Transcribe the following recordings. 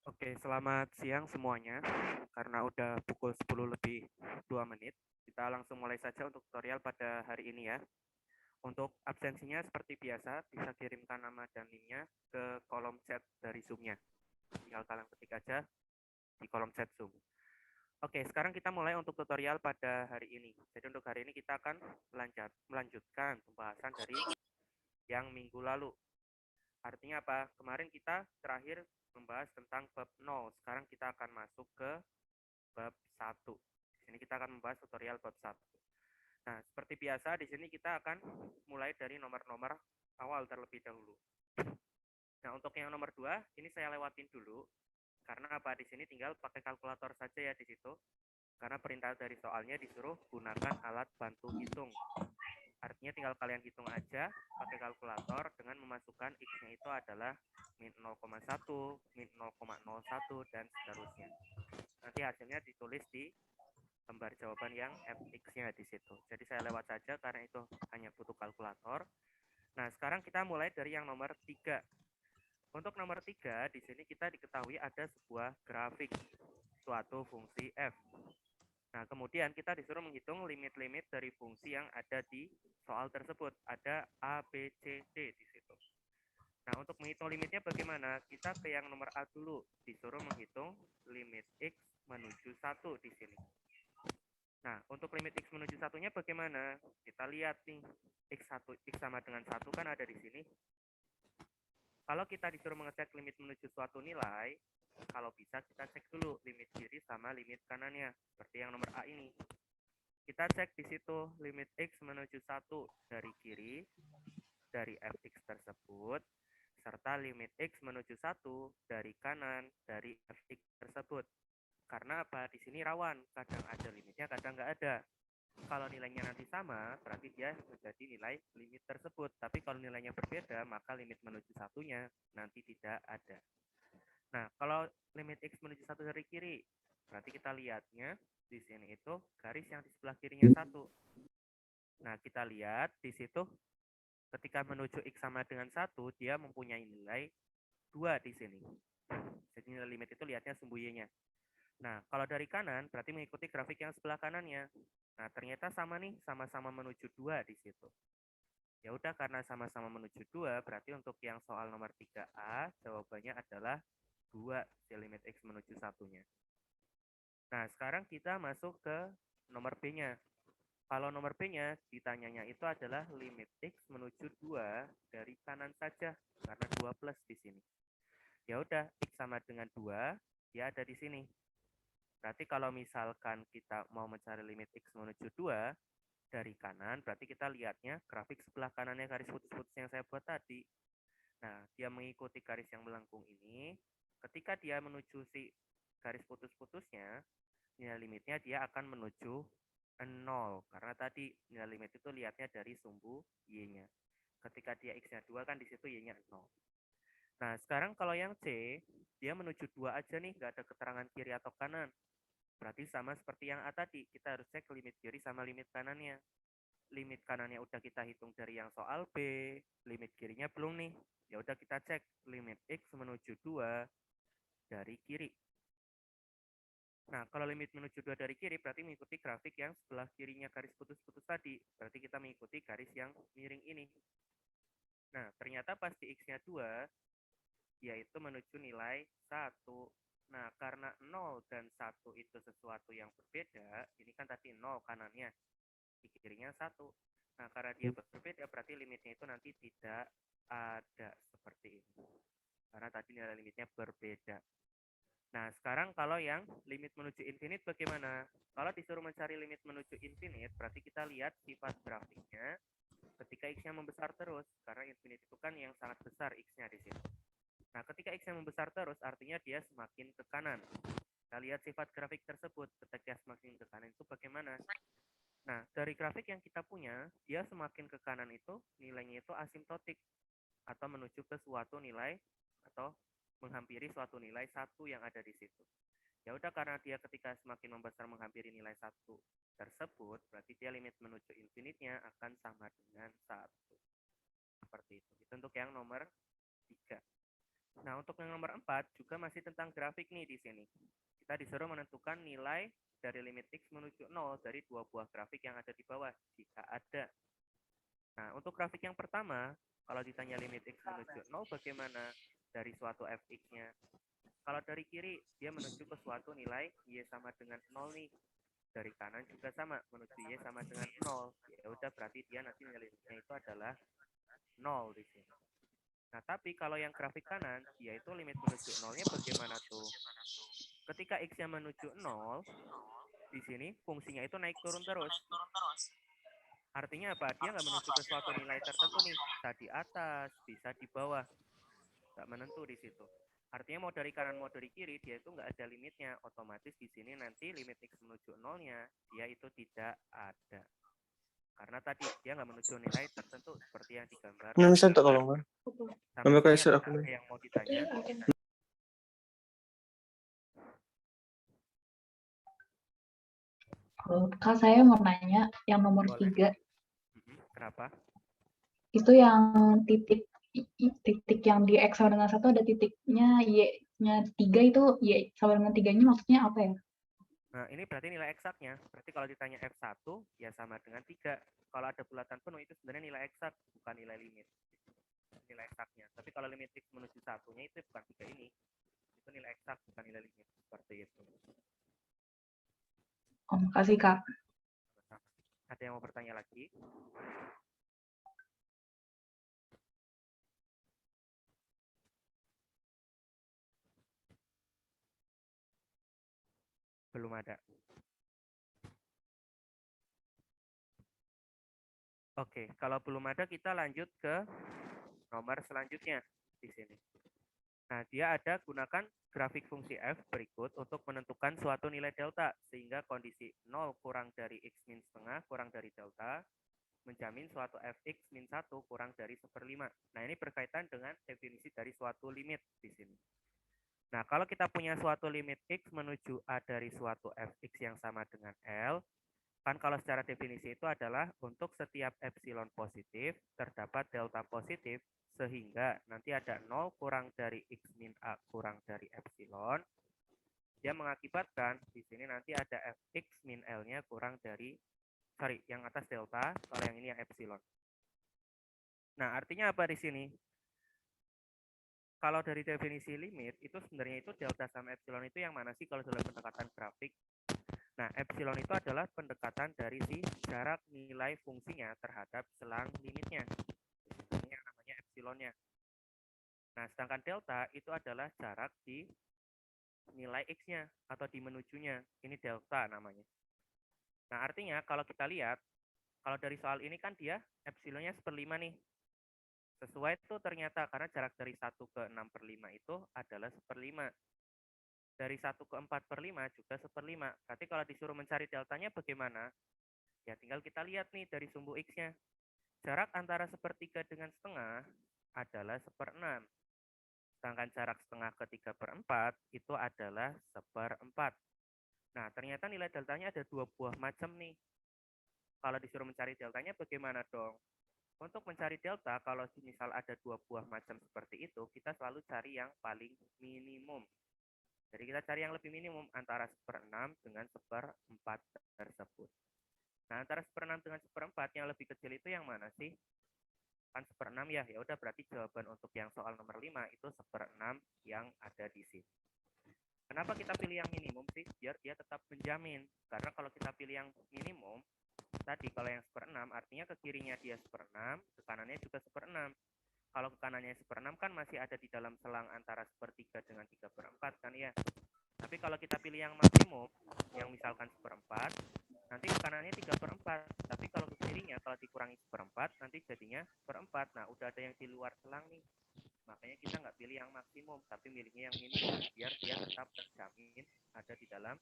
Oke, selamat siang semuanya. Karena udah pukul 10 lebih 2 menit, kita langsung mulai saja untuk tutorial pada hari ini ya. Untuk absensinya seperti biasa, bisa kirimkan nama dan NIM-nya ke kolom chat dari Zoom-nya. Tinggal kalian ketik aja di kolom chat Zoom. Oke, sekarang kita mulai untuk tutorial pada hari ini. Jadi untuk hari ini kita akan melanjutkan pembahasan dari yang minggu lalu. Artinya apa? Kemarin kita terakhir membahas tentang bab 0. Sekarang kita akan masuk ke bab 1. Di sini kita akan membahas tutorial bab 1. Nah, seperti biasa di sini kita akan mulai dari nomor-nomor awal terlebih dahulu. Nah, untuk yang nomor 2, ini saya lewatin dulu. Karena apa? Di sini tinggal pakai kalkulator saja ya di situ. Karena perintah dari soalnya disuruh gunakan alat bantu hitung. Artinya tinggal kalian hitung aja pakai kalkulator dengan memasukkan X-nya itu adalah min 0,1, min 0,01, dan seterusnya. Nanti hasilnya ditulis di lembar jawaban yang fx-nya di situ. Jadi saya lewat saja karena itu hanya butuh kalkulator. Nah, sekarang kita mulai dari yang nomor 3. Untuk nomor 3, di sini kita diketahui ada sebuah grafik suatu fungsi f. Nah, kemudian kita disuruh menghitung limit-limit dari fungsi yang ada di soal tersebut. Ada A, B, C, D di situ. Nah, untuk menghitung limitnya bagaimana? Kita ke yang nomor A dulu. Disuruh menghitung limit X menuju 1 di sini. Nah, untuk limit X menuju 1-nya bagaimana? Kita lihat nih. X sama dengan 1 kan ada di sini. Kalau kita disuruh mengecek limit menuju suatu nilai, kalau bisa kita cek dulu limit kiri sama limit kanannya. Seperti yang nomor A ini. Kita cek di situ limit X menuju 1 dari kiri, dari fx tersebut, serta limit X menuju 1 dari kanan, dari fx tersebut. Karena apa? Di sini rawan, kadang ada limitnya, kadang nggak ada. Kalau nilainya nanti sama, berarti dia menjadi nilai limit tersebut. Tapi kalau nilainya berbeda, maka limit menuju satunya nanti tidak ada. Nah, kalau limit X menuju 1 dari kiri, berarti kita lihatnya di sini itu garis yang di sebelah kirinya 1. Nah, kita lihat di situ ketika menuju X sama dengan 1, dia mempunyai nilai 2 di sini. Jadi nilai limit itu lihatnya sumbu Y-nya. Nah, kalau dari kanan berarti mengikuti grafik yang sebelah kanannya. Nah, ternyata sama nih, sama-sama menuju 2 di situ. Ya udah, karena sama-sama menuju 2, berarti untuk yang soal nomor 3A, jawabannya adalah 2 si limit X menuju satunya. Nah, sekarang kita masuk ke nomor B-nya. Kalau nomor B-nya ditanyanya itu adalah limit X menuju 2 dari kanan saja, karena 2 plus di sini. Ya udah, X sama dengan 2, dia ada di sini. Berarti kalau misalkan kita mau mencari limit X menuju 2 dari kanan, berarti kita lihatnya grafik sebelah kanannya garis putus-putus yang saya buat tadi. Nah, dia mengikuti garis yang melengkung ini. Ketika dia menuju si garis putus-putusnya, nilai limitnya dia akan menuju 0. Karena tadi nilai limit itu lihatnya dari sumbu Y-nya. Ketika dia X-nya 2 kan di situ Y-nya 0. Nah, sekarang kalau yang C, dia menuju 2 aja nih, nggak ada keterangan kiri atau kanan. Berarti sama seperti yang A tadi, kita harus cek limit kiri sama limit kanannya. Limit kanannya udah kita hitung dari yang soal B, limit kirinya belum nih. Ya udah kita cek limit X menuju 2 dari kiri. Nah, kalau limit menuju 2 dari kiri berarti mengikuti grafik yang sebelah kirinya garis putus-putus tadi. Berarti kita mengikuti garis yang miring ini. Nah, ternyata pas di X-nya 2, yaitu menuju nilai 1. Nah, karena 0 dan 1 itu sesuatu yang berbeda, ini kan tadi 0 kanannya, di kirinya 1. Nah, karena dia berbeda, berarti limitnya itu nanti tidak ada seperti ini. Karena tadi nilai limitnya berbeda. Nah, sekarang kalau yang limit menuju infinite bagaimana? Kalau disuruh mencari limit menuju infinite, berarti kita lihat sifat grafiknya ketika X-nya membesar terus. Karena infinite itu kan yang sangat besar X-nya di situ. Nah, ketika X-nya membesar terus, artinya dia semakin ke kanan. Kita lihat sifat grafik tersebut ketika semakin ke kanan itu bagaimana. Nah, dari grafik yang kita punya, dia semakin ke kanan itu nilainya itu asimptotik atau menuju ke suatu nilai atau menghampiri suatu nilai 1 yang ada di situ. Ya udah, karena dia ketika semakin membesar menghampiri nilai 1 tersebut, berarti dia limit menuju infinite-nya akan sama dengan 1. Seperti itu. Itu untuk yang nomor 3. Nah, untuk yang nomor 4 juga masih tentang grafik nih di sini. Kita disuruh menentukan nilai dari limit X menuju 0 dari dua buah grafik yang ada di bawah, jika ada. Nah, untuk grafik yang pertama, kalau ditanya limit X menuju 0 bagaimana dari suatu fx-nya? Kalau dari kiri, dia menuju ke suatu nilai Y sama dengan 0 nih. Dari kanan juga sama, menuju Y sama dengan 0. Ya udah, berarti dia nanti nilainya itu adalah 0 di sini. Nah, tapi kalau yang grafik kanan, yaitu limit menuju 0-nya bagaimana tuh? Ketika X-nya menuju 0, di sini fungsinya itu naik turun terus. Artinya apa? Dia nggak menuju ke suatu nilai tertentu nih. Bisa di atas, bisa di bawah. Nggak menentu di situ. Artinya mau dari kanan mau dari kiri, dia itu nggak ada limitnya. Otomatis di sini nanti limit X menuju 0-nya, dia itu tidak ada. Karena tadi dia nggak menuju nilai tertentu seperti yang digambar. Nah, bisa tak tolong kan? Sampai Sampai sini kayak ada yang mau ditanya? Kak, saya mau nanya yang nomor Boleh. 3. Kenapa? Itu yang titik yang di X sama dengan 1 ada titiknya Y-nya 3 itu Y sama dengan 3-nya maksudnya apa ya? Nah, ini berarti nilai eksaknya. Berarti kalau ditanya F1, ya sama dengan 3. Kalau ada bulatan penuh, itu sebenarnya nilai eksak, bukan nilai limit. Nilai eksaknya. Tapi kalau limit X menuju 1-nya itu bukan 3 ini. Itu nilai eksak, bukan nilai limit. Seperti itu. Oh, makasih, Kak. Ada yang mau bertanya lagi? Belum ada. Oke, kalau belum ada kita lanjut ke nomor selanjutnya di sini. Nah, dia ada gunakan grafik fungsi f berikut untuk menentukan suatu nilai delta, sehingga kondisi 0 kurang dari x min setengah kurang dari delta menjamin suatu fx min 1 kurang dari 1/5. Nah, ini berkaitan dengan definisi dari suatu limit di sini. Nah, kalau kita punya suatu limit x menuju a dari suatu fx yang sama dengan L, kan kalau secara definisi itu adalah untuk setiap epsilon positif terdapat delta positif, sehingga nanti ada 0 kurang dari x min a kurang dari epsilon, dia mengakibatkan di sini nanti ada fx min L-nya kurang dari, yang atas delta, kalau yang ini yang epsilon. Nah, artinya apa di sini? Kalau dari definisi limit, itu sebenarnya itu delta sama epsilon itu yang mana sih kalau dalam pendekatan grafik? Nah, epsilon itu adalah pendekatan dari si jarak nilai fungsinya terhadap selang limitnya. Ini yang namanya epsilonnya. Nah, sedangkan delta itu adalah jarak di nilai x-nya atau di menujunya. Ini delta namanya. Nah, artinya kalau kita lihat, kalau dari soal ini kan dia epsilonnya 1/5 nih. Sesuai itu ternyata karena jarak dari 1 ke 6/5 itu adalah 1/5. Dari 1 ke 4/5 juga 1/5. Berarti kalau disuruh mencari deltanya bagaimana? Ya tinggal kita lihat nih dari sumbu X-nya. Jarak antara 1/3 dengan setengah adalah 1/6. Sedangkan jarak setengah ke 3/4 itu adalah 1/4. Nah, ternyata nilai deltanya ada dua buah macam nih. Kalau disuruh mencari deltanya bagaimana dong? Untuk mencari delta, kalau misal ada dua buah macam seperti itu, kita selalu cari yang paling minimum. Jadi kita cari yang lebih minimum antara 1/6 dengan 1/4 tersebut. Nah, antara 1/6 dengan 1/4 yang lebih kecil itu yang mana sih? Kan 1/6 ya. Ya udah, berarti jawaban untuk yang soal nomor 5 itu 1/6 yang ada di sini. Kenapa kita pilih yang minimum sih? Biar dia tetap menjamin. Karena kalau kita pilih yang minimum, tadi kalau yang 1/6 artinya ke kirinya dia 1/6, ke kanannya juga 1/6. Kalau ke kanannya 1/6 kan masih ada di dalam selang antara 1/3 dengan 3/4 kan ya. Tapi kalau kita pilih yang maksimum, yang misalkan 1/4, nanti ke kanannya 3/4. Tapi kalau ke kirinya, kalau dikurangi 1/4, nanti jadinya 1/4. Nah, udah ada yang di luar selang nih. Makanya kita nggak pilih yang maksimum, tapi milihnya yang minimum, biar dia tetap terjamin ada di dalam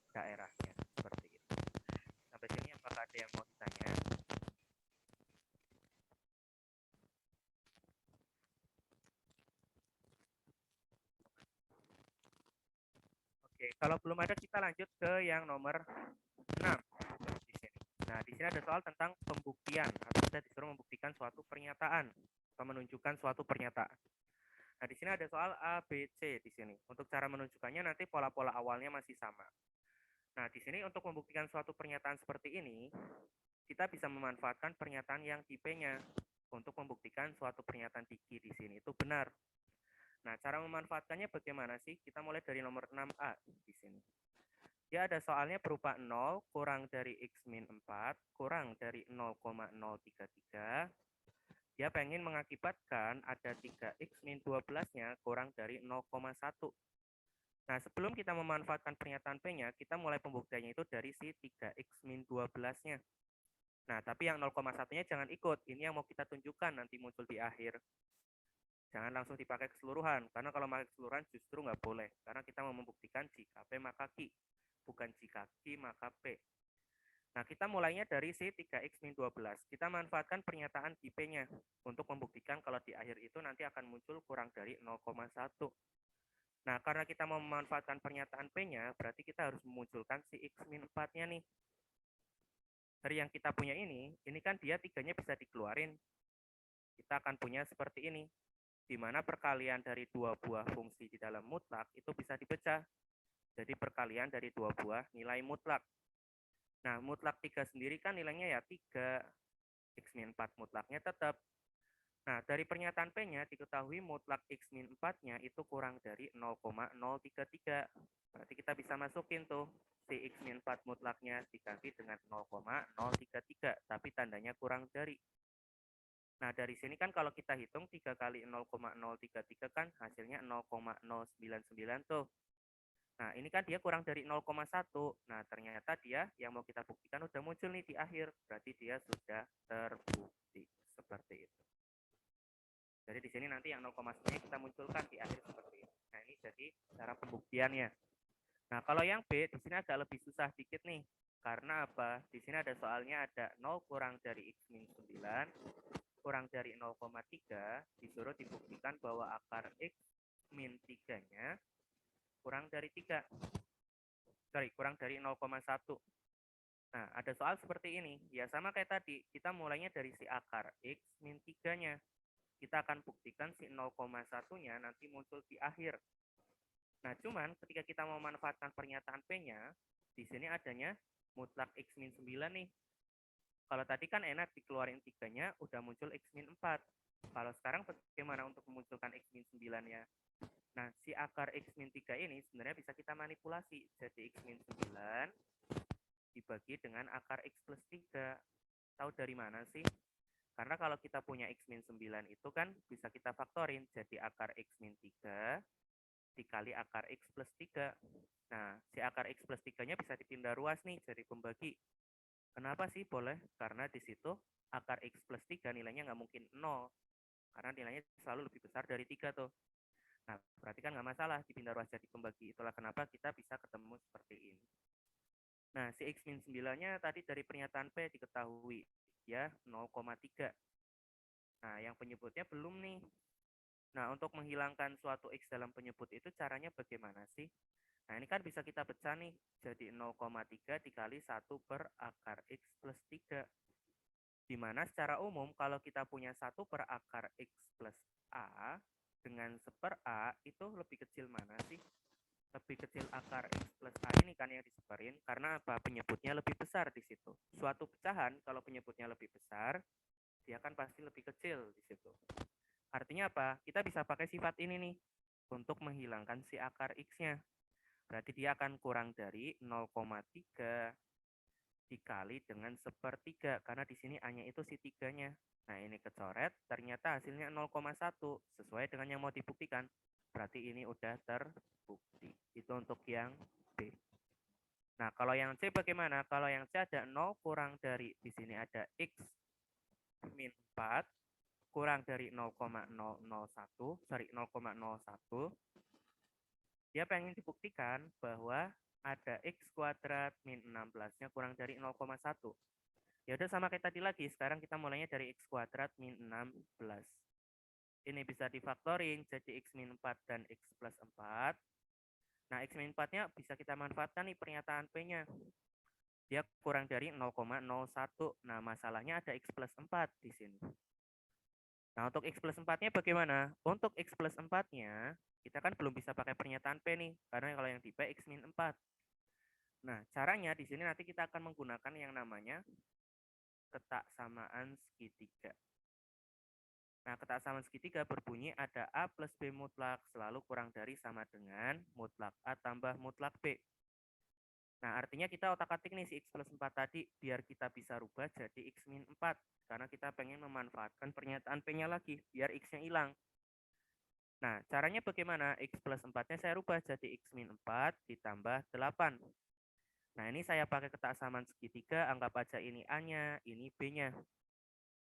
daerahnya. Seperti itu. Sampai sini apakah ada yang mau ditanya? Oke, kalau belum ada kita lanjut ke yang nomor 6 di sini. Nah, di sini ada soal tentang pembuktian atau kita disuruh membuktikan suatu pernyataan atau menunjukkan suatu pernyataan. Nah, di sini ada soal A, B, C di sini. Untuk cara menunjukkannya nanti pola-pola awalnya masih sama. Nah, di sini untuk membuktikan suatu pernyataan seperti ini, kita bisa memanfaatkan pernyataan yang di P-nya untuk membuktikan suatu pernyataan di Q di sini itu benar. Nah, cara memanfaatkannya bagaimana sih? Kita mulai dari nomor 6A di sini. Dia ada soalnya berupa 0 kurang dari X min 4 kurang dari 0,033. Dia pengen mengakibatkan ada 3X min 12-nya kurang dari 0,1. Nah, sebelum kita memanfaatkan pernyataan P-nya, kita mulai pembuktiannya itu dari si 3X min 12-nya. Nah, tapi yang 0,1-nya jangan ikut. Ini yang mau kita tunjukkan nanti muncul di akhir. Jangan langsung dipakai keseluruhan, karena kalau pakai keseluruhan justru nggak boleh. Karena kita mau membuktikan jika P maka Q, bukan jika Q maka P. Nah, kita mulainya dari si 3X min 12. Kita manfaatkan pernyataan di P-nya untuk membuktikan kalau di akhir itu nanti akan muncul kurang dari 0,1. Nah, karena kita mau memanfaatkan pernyataan P-nya, berarti kita harus memunculkan si X min 4-nya nih. Dari yang kita punya ini kan dia 3-nya bisa dikeluarin. Kita akan punya seperti ini, di mana perkalian dari dua buah fungsi di dalam mutlak itu bisa dipecah. Jadi perkalian dari dua buah nilai mutlak. Nah, mutlak 3 sendiri kan nilainya ya 3, X min 4 mutlaknya tetap. Nah, dari pernyataan P-nya diketahui mutlak X min 4-nya itu kurang dari 0,033. Berarti kita bisa masukin tuh si X min 4 mutlaknya dikali dengan 0,033, tapi tandanya kurang dari. Nah, dari sini kan kalau kita hitung 3 kali 0,033 kan hasilnya 0,099 tuh. Nah, ini kan dia kurang dari 0,1. Nah, ternyata dia yang mau kita buktikan udah muncul nih di akhir. Berarti dia sudah terbukti. Seperti itu. Jadi di sini nanti yang 0,1-nya kita munculkan di akhir seperti ini. Nah, ini jadi cara pembuktiannya. Nah, kalau yang B di sini agak lebih susah dikit nih. Karena apa? Di sini ada soalnya ada 0 kurang dari X min 9 kurang dari 0,3 disuruh dibuktikan bahwa akar X min 3-nya kurang dari 3. Kurang dari 0,1. Nah, ada soal seperti ini. Ya sama kayak tadi, kita mulainya dari si akar X min 3-nya. Kita akan buktikan si 0,1-nya nanti muncul di akhir. Nah, cuman ketika kita mau memanfaatkan pernyataan P-nya, di sini adanya mutlak X min 9 nih. Kalau tadi kan enak dikeluarin 3-nya, udah muncul X min 4. Kalau sekarang bagaimana untuk memunculkan X min 9-nya? Nah, si akar X min 3 ini sebenarnya bisa kita manipulasi. Jadi X min 9 dibagi dengan akar X plus 3. Tahu dari mana sih? Karena kalau kita punya X min 9 itu kan bisa kita faktorin. Jadi akar X min 3 dikali akar X plus 3. Nah, si akar X plus 3-nya bisa dipindah ruas nih jadi pembagi. Kenapa sih boleh? Karena di situ akar X plus 3 nilainya nggak mungkin 0. Karena nilainya selalu lebih besar dari 3 tuh. Nah, berarti kan nggak masalah dipindah ruas jadi pembagi. Itulah kenapa kita bisa ketemu seperti ini. Nah, si X min 9-nya tadi dari pernyataan P diketahui ya 0,3. Nah, yang penyebutnya belum nih. Nah, untuk menghilangkan suatu X dalam penyebut itu caranya bagaimana sih? Nah, ini kan bisa kita pecah nih. Jadi 0,3 dikali 1 per akar X plus 3. Dimana secara umum kalau kita punya 1 per akar X plus A dengan 1 per A itu lebih kecil mana sih? Lebih kecil akar X plus A ini kan yang disebarin karena apa? Penyebutnya lebih besar di situ. Suatu pecahan kalau penyebutnya lebih besar, dia kan pasti lebih kecil di situ. Artinya apa? Kita bisa pakai sifat ini nih untuk menghilangkan si akar X-nya. Berarti dia akan kurang dari 0,3 dikali dengan 1/3 karena di sini A-nya itu si 3-nya. Nah, ini kecoret, ternyata hasilnya 0,1 sesuai dengan yang mau dibuktikan. Berarti ini udah terbukti. Itu untuk yang B. Nah, kalau yang C bagaimana? Kalau yang C ada 0 kurang dari di sini ada X min 4 kurang dari 0,001, 0,01. Dia pengen dibuktikan bahwa ada X kuadrat min 16-nya kurang dari 0,1. Ya udah sama kayak tadi lagi, sekarang kita mulainya dari X kuadrat min 16. Ini bisa difaktorin jadi X min 4 dan X plus 4. Nah, X min 4-nya bisa kita manfaatkan nih pernyataan P-nya. Dia kurang dari 0,01. Nah, masalahnya ada X plus 4 di sini. Nah, untuk X plus 4-nya bagaimana? Untuk X plus 4-nya, kita kan belum bisa pakai pernyataan P nih, karena kalau yang di P X min 4. Nah, caranya di sini nanti kita akan menggunakan yang namanya ketaksamaan segitiga. Nah, ketaksamaan segitiga berbunyi ada A plus B mutlak selalu kurang dari sama dengan mutlak A tambah mutlak B. Nah, artinya kita otak-atik nih si X plus 4 tadi biar kita bisa rubah jadi X min 4. Karena kita pengen memanfaatkan pernyataan P-nya lagi biar X-nya hilang. Nah, caranya bagaimana? X plus 4-nya saya rubah jadi X min 4 ditambah 8. Nah, ini saya pakai ketaksamaan segitiga, anggap aja ini A-nya, ini B-nya.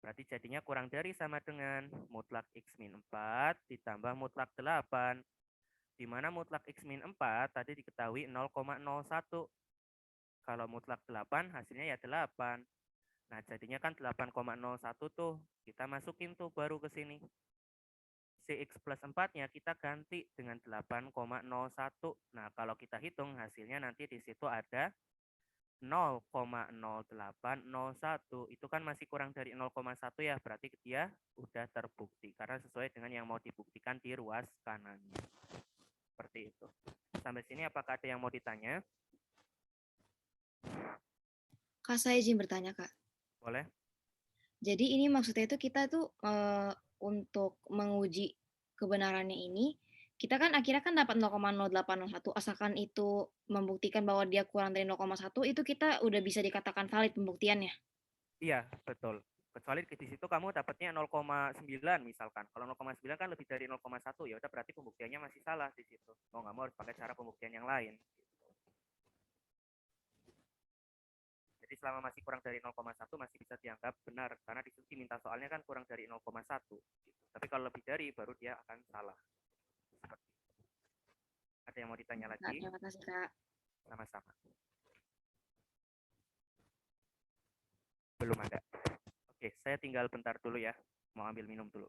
Berarti jadinya kurang dari sama dengan mutlak X min 4 ditambah mutlak 8. Di mana mutlak X min 4 tadi diketahui 0,01. Kalau mutlak 8 hasilnya ya 8. Nah, jadinya kan 8,01 tuh. Kita masukin tuh baru ke sini. Cx plus 4-nya kita ganti dengan 8,01. Nah, kalau kita hitung hasilnya nanti di situ ada 0,0801. Itu kan masih kurang dari 0,1 ya, berarti dia udah terbukti karena sesuai dengan yang mau dibuktikan di ruas kanannya. Seperti itu. Sampai sini apakah ada yang mau ditanya? Kak, saya izin bertanya, Kak. Boleh? Jadi ini maksudnya itu kita tuh untuk menguji kebenarannya ini, kita kan akhirnya kan dapat 0,0801, asalkan itu membuktikan bahwa dia kurang dari 0,1, itu kita udah bisa dikatakan valid pembuktiannya. Iya, betul. Kecuali di situ kamu dapatnya 0,9 misalkan. Kalau 0,9 kan lebih dari 0,1, ya udah berarti pembuktiannya masih salah di situ. Mau nggak mau harus pakai cara pembuktian yang lain. Jadi selama masih kurang dari 0,1 masih bisa dianggap benar karena di situ diminta soalnya kan kurang dari 0,1 gitu. Tapi kalau lebih dari baru dia akan salah. Seperti itu. Ada yang mau ditanya lagi? Terima kasih, Kak. Sama-sama. Belum ada. Oke, saya tinggal bentar dulu ya. Mau ambil minum dulu.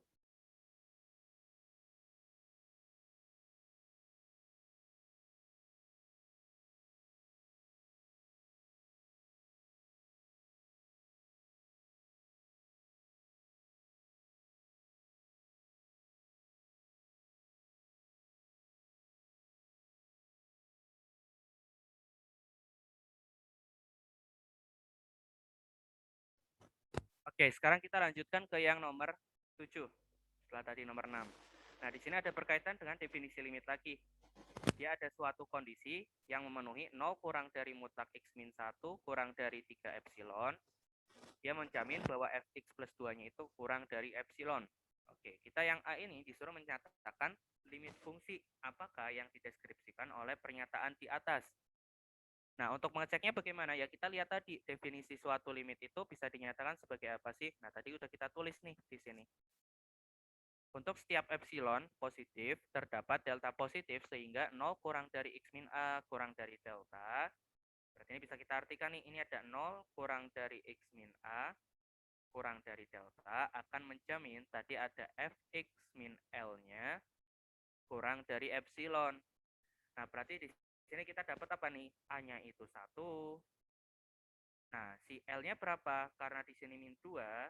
Oke, sekarang kita lanjutkan ke yang nomor 7. Setelah tadi nomor 6. Nah, di sini ada berkaitan dengan definisi limit lagi. Dia ada suatu kondisi yang memenuhi 0 kurang dari mutlak X min 1 kurang dari 3 epsilon. Dia menjamin bahwa fx plus 2-nya itu kurang dari epsilon. Oke, kita yang A ini disuruh menyatakan limit fungsi apakah yang dideskripsikan oleh pernyataan di atas. Nah, untuk mengeceknya bagaimana? Ya, kita lihat tadi definisi suatu limit itu bisa dinyatakan sebagai apa sih? Nah, tadi udah kita tulis nih di sini. Untuk setiap epsilon positif, terdapat delta positif sehingga 0 kurang dari X min A kurang dari delta. Berarti ini bisa kita artikan nih, ini ada 0 kurang dari X min A kurang dari delta akan menjamin tadi ada Fx min L-nya kurang dari epsilon. Nah, berarti di sini kita dapat apa nih? A-nya itu 1. Nah, si L-nya berapa? Karena di sini min 2,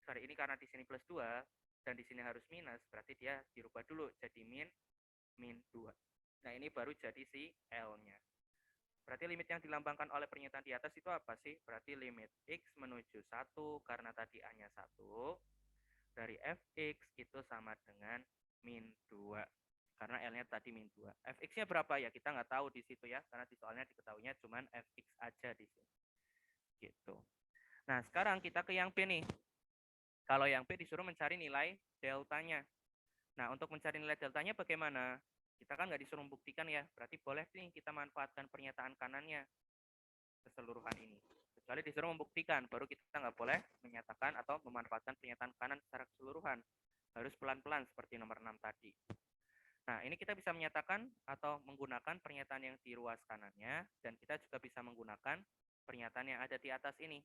sorry, ini karena di sini plus 2, dan di sini harus minus, berarti dia dirubah dulu jadi min 2. Nah, ini baru jadi si L-nya. Berarti limit yang dilambangkan oleh pernyataan di atas itu apa sih? Berarti limit X menuju 1, karena tadi A-nya 1, dari Fx itu sama dengan min 2. Karena L-nya tadi min 2. Fx-nya berapa ya? Kita nggak tahu di situ ya, karena di soalnya diketahuinya cuma Fx aja di sini. Gitu. Nah, sekarang kita ke yang P nih. Kalau yang P disuruh mencari nilai deltanya. Nah, untuk mencari nilai deltanya bagaimana? Kita kan nggak disuruh membuktikan ya, berarti boleh nih kita manfaatkan pernyataan kanannya keseluruhan ini. Kecuali disuruh membuktikan, baru kita nggak boleh menyatakan atau memanfaatkan pernyataan kanan secara keseluruhan. Harus pelan-pelan seperti nomor 6 tadi. Nah, ini kita bisa menyatakan atau menggunakan pernyataan yang di ruas kanannya, dan kita juga bisa menggunakan pernyataan yang ada di atas ini.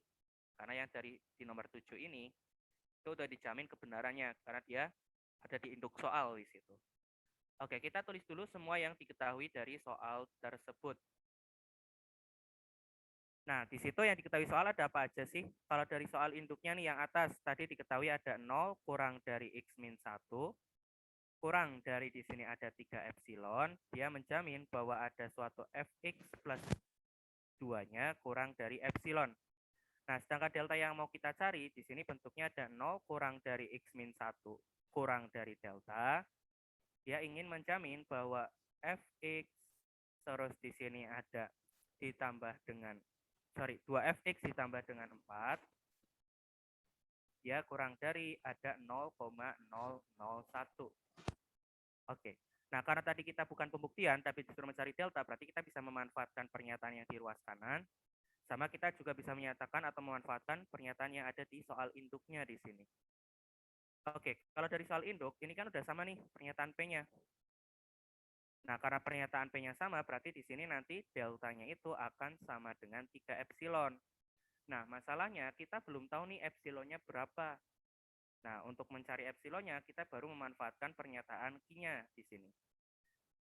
Karena yang dari di nomor 7 ini, itu udah dijamin kebenarannya, karena dia ada di induk soal di situ. Oke, kita tulis dulu semua yang diketahui dari soal tersebut. Nah, di situ yang diketahui soal ada apa aja sih? Kalau dari soal induknya nih yang atas, tadi diketahui ada 0 kurang dari X min 1, kurang dari di sini ada 3 epsilon, dia menjamin bahwa ada suatu fx plus 2-nya kurang dari epsilon. Nah, sedangkan delta yang mau kita cari, di sini bentuknya ada 0 kurang dari X min 1 kurang dari delta. Dia ingin menjamin bahwa fx terus di sini ada ditambah dengan 2fx ditambah dengan 4, dia kurang dari ada 0,001. Oke. Nah, karena tadi kita bukan pembuktian, tapi disuruh mencari delta, berarti kita bisa memanfaatkan pernyataan yang di ruas kanan, sama kita juga bisa menyatakan atau memanfaatkan pernyataan yang ada di soal induknya di sini. Oke, kalau dari soal induk, ini kan udah sama nih pernyataan P-nya. Nah, karena pernyataan P-nya sama, berarti di sini nanti deltanya itu akan sama dengan 3 epsilon. Nah, masalahnya kita belum tahu nih epsilonnya berapa. Nah, untuk mencari epsilonnya, kita baru memanfaatkan pernyataan Q-nya di sini.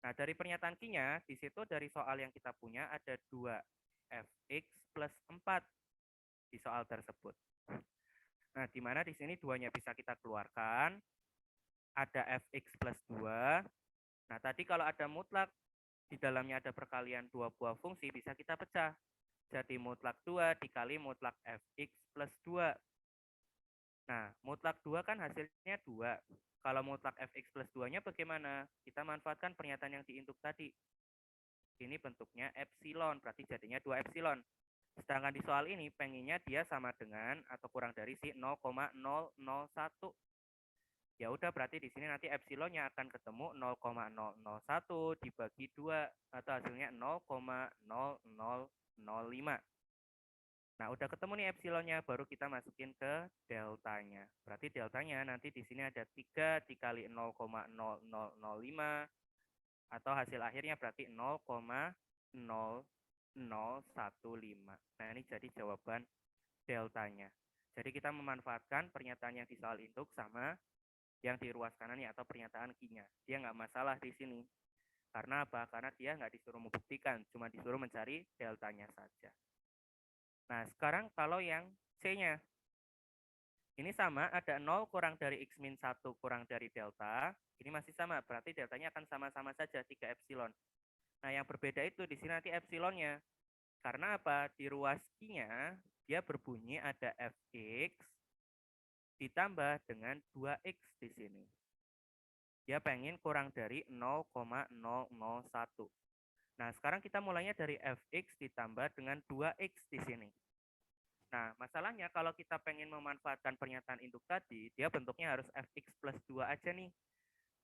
Nah, dari pernyataan Q-nya, di situ dari soal yang kita punya ada 2fx plus 4 di soal tersebut. Nah, di mana di sini 2-nya bisa kita keluarkan, ada fx plus 2. Nah, tadi kalau ada mutlak, di dalamnya ada perkalian dua buah fungsi, bisa kita pecah. Jadi mutlak 2 dikali mutlak fx plus 2. Nah, mutlak 2 kan hasilnya 2. Kalau mutlak fx plus 2-nya bagaimana? Kita manfaatkan pernyataan yang diinduk tadi. Ini bentuknya epsilon, berarti jadinya 2 epsilon. Sedangkan di soal ini pengennya dia sama dengan atau kurang dari si 0,001. Ya udah, berarti di sini nanti epsilonnya akan ketemu 0,001 dibagi 2 atau hasilnya 0,0005. Nah, udah ketemu nih epsilonnya, baru kita masukin ke deltanya. Berarti deltanya nanti di sini ada 3 dikali 0,0005 atau hasil akhirnya berarti 0,0015. Nah, ini jadi jawaban deltanya. Jadi kita memanfaatkan pernyataan yang di soal induk sama yang di ruas kanan atau pernyataan Q-nya. Dia nggak masalah di sini. Karena apa? Karena dia nggak disuruh membuktikan, cuma disuruh mencari deltanya saja. Nah, sekarang kalau yang C-nya. Ini sama, ada 0 kurang dari X min 1 kurang dari delta. Ini masih sama, berarti deltanya akan sama-sama saja, 3 epsilon. Nah, yang berbeda itu di sini nanti epsilonnya. Karena apa? Di ruas Q-nya, dia berbunyi ada fx ditambah dengan 2x di sini. Dia pengen kurang dari 0,001. Nah, sekarang kita mulainya dari fx ditambah dengan 2x di sini. Nah, masalahnya kalau kita pengen memanfaatkan pernyataan induk tadi, dia bentuknya harus fx plus 2 aja nih.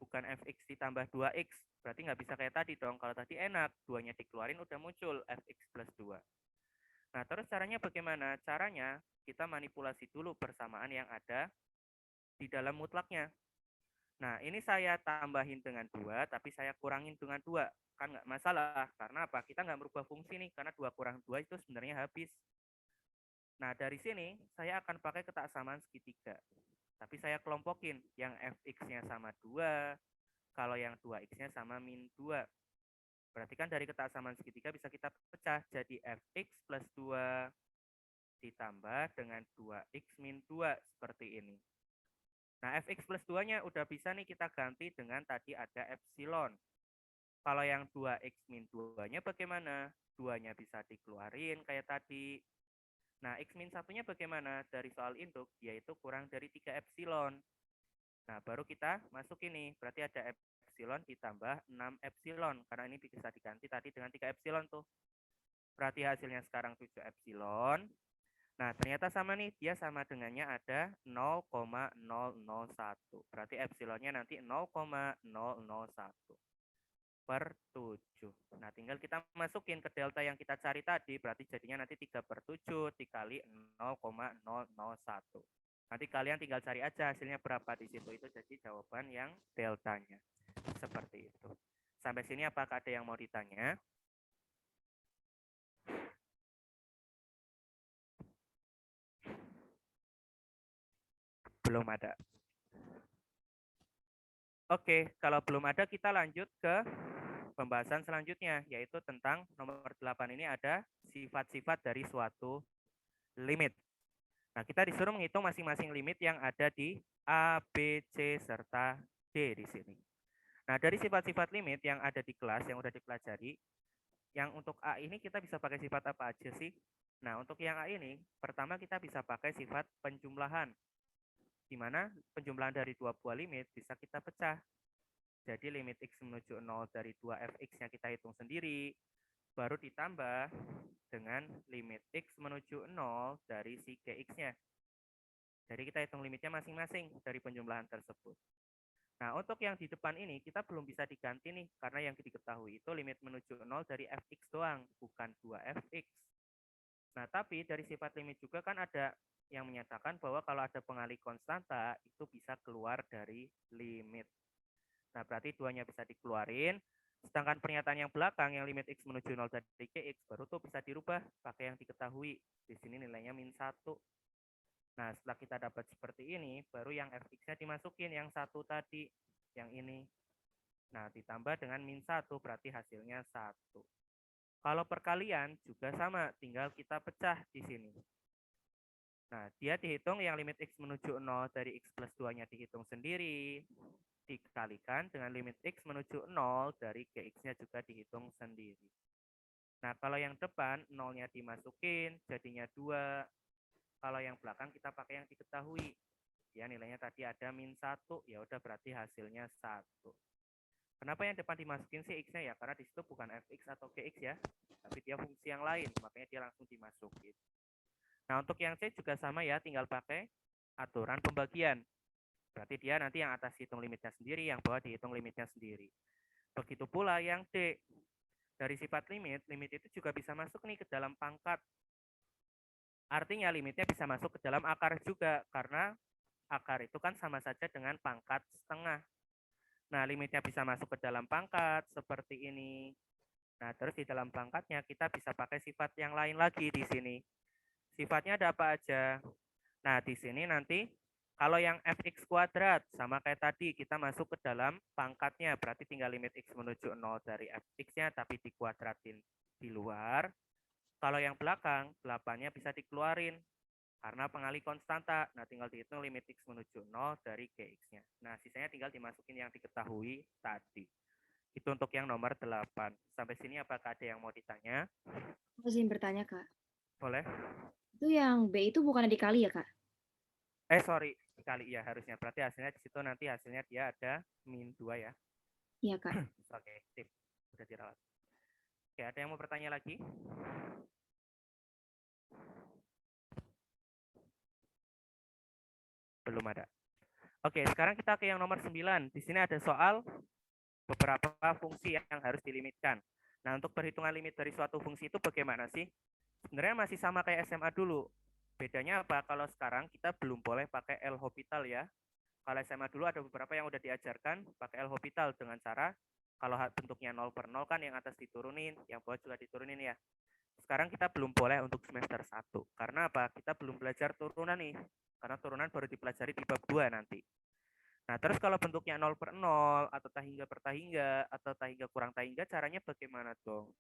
Bukan fx ditambah 2x. Berarti nggak bisa kayak tadi dong. Kalau tadi enak, 2-nya dikeluarin udah muncul fx plus 2. Nah, terus caranya bagaimana? Caranya kita manipulasi dulu persamaan yang ada di dalam mutlaknya. Nah, ini saya tambahin dengan 2, tapi saya kurangin dengan 2. Kan nggak masalah. Karena apa? Kita nggak merubah fungsi nih. Karena 2 kurang 2 itu sebenarnya habis. Nah, dari sini saya akan pakai ketaksamaan segitiga. Tapi saya kelompokin. Yang fx-nya sama 2, kalau yang 2x-nya sama min 2. Berarti kan dari ketaksamaan segitiga bisa kita pecah. Jadi fx plus 2 ditambah dengan 2x min 2. Seperti ini. Nah, fx plus 2-nya udah bisa nih kita ganti dengan tadi ada epsilon. Kalau yang 2x min 2-nya bagaimana? 2-nya bisa dikeluarin kayak tadi. Nah, x min 1-nya bagaimana? Dari soal induk, yaitu kurang dari 3 epsilon. Nah, baru kita masuk ini. Berarti ada epsilon ditambah 6 epsilon. Karena ini bisa diganti tadi dengan 3 epsilon tuh. Berarti hasilnya sekarang 7 epsilon. Nah, ternyata sama nih, dia sama dengannya ada 0,001. Berarti epsilonnya nanti 0,001 per 7. Nah, tinggal kita masukin ke delta yang kita cari tadi, berarti jadinya nanti 3 per 7 dikali 0,001. Nanti kalian tinggal cari aja hasilnya berapa di situ, itu jadi jawaban yang deltanya. Seperti itu. Sampai sini apakah ada yang mau ditanya? Belum ada. Oke, kalau belum ada kita lanjut ke pembahasan selanjutnya, yaitu tentang nomor 8 ini ada sifat-sifat dari suatu limit. Nah, kita disuruh menghitung masing-masing limit yang ada di A, B, C, serta D di sini. Nah, dari sifat-sifat limit yang ada di kelas yang udah dipelajari, yang untuk A ini kita bisa pakai sifat apa aja sih? Nah, untuk yang A ini, pertama kita bisa pakai sifat penjumlahan, di mana penjumlahan dari dua buah limit bisa kita pecah. Jadi limit X menuju 0 dari 2fx-nya kita hitung sendiri, baru ditambah dengan limit X menuju 0 dari si Gx-nya. Jadi kita hitung limitnya masing-masing dari penjumlahan tersebut. Nah, untuk yang di depan ini kita belum bisa diganti nih, karena yang diketahui itu limit menuju 0 dari fx doang, bukan 2fx. Nah, tapi dari sifat limit juga kan ada yang menyatakan bahwa kalau ada pengalih konstanta, itu bisa keluar dari limit. Nah, berarti duanya bisa dikeluarin. Sedangkan pernyataan yang belakang, yang limit X menuju 0 dari Gx, baru tuh bisa dirubah pakai yang diketahui. Di sini nilainya min 1. Nah, setelah kita dapat seperti ini, baru yang fx-nya dimasukin, yang 1 tadi, yang ini. Nah, ditambah dengan min 1, berarti hasilnya 1. Kalau perkalian juga sama, tinggal kita pecah di sini. Nah, dia dihitung yang limit X menuju 0 dari X plus 2-nya dihitung sendiri, dikalikan dengan limit X menuju 0 dari Gx-nya juga dihitung sendiri. Nah, kalau yang depan 0-nya dimasukin, jadinya 2. Kalau yang belakang kita pakai yang diketahui. Ya, nilainya tadi ada min 1, ya udah berarti hasilnya 1. Kenapa yang depan dimasukin sih X-nya ya? Karena di situ bukan fx atau gx ya, tapi dia fungsi yang lain, makanya dia langsung dimasukin. Nah, untuk yang C juga sama ya, tinggal pakai aturan pembagian. Berarti dia nanti yang atas hitung limitnya sendiri, yang bawah dihitung limitnya sendiri. Begitu pula yang D. Dari sifat limit, limit itu juga bisa masuk nih ke dalam pangkat. Artinya limitnya bisa masuk ke dalam akar juga, karena akar itu kan sama saja dengan pangkat setengah. Nah, limitnya bisa masuk ke dalam pangkat, seperti ini. Nah, terus di dalam pangkatnya kita bisa pakai sifat yang lain lagi di sini. Sifatnya ada apa aja? Nah, di sini nanti kalau yang fx kuadrat, sama kayak tadi, kita masuk ke dalam pangkatnya, berarti tinggal limit X menuju 0 dari fx-nya, tapi dikuadratin di luar. Kalau yang belakang, 8-nya bisa dikeluarin, karena pengalih konstanta. Nah, tinggal dihitung limit X menuju 0 dari Gx-nya. Nah, sisanya tinggal dimasukin yang diketahui tadi. Itu untuk yang nomor 8. Sampai sini apakah ada yang mau ditanya? Aku izin bertanya, Kak. Boleh? Itu yang B itu bukannya dikali ya, Kak? Sorry, dikali ya harusnya. Berarti hasilnya di situ nanti hasilnya dia ada min 2 ya. Iya, Kak. Oke, sip. Udah dirawat. Oke, ada yang mau bertanya lagi? Belum ada. Oke, sekarang kita ke yang nomor 9. Di sini ada soal beberapa fungsi yang harus dilimitkan. Nah, untuk perhitungan limit dari suatu fungsi itu bagaimana sih? Sebenarnya masih sama kayak SMA dulu. Bedanya apa? Kalau sekarang kita belum boleh pakai L'Hopital ya. Kalau SMA dulu ada beberapa yang udah diajarkan pakai L'Hopital dengan cara kalau bentuknya 0 per 0 kan yang atas diturunin, yang bawah juga diturunin ya. Sekarang kita belum boleh untuk semester 1. Karena apa? Kita belum belajar turunan nih. Karena turunan baru dipelajari di bab 2 nanti. Nah, terus kalau bentuknya 0 per 0, atau tahingga per tahingga, atau tahingga kurang tahingga, caranya bagaimana dong?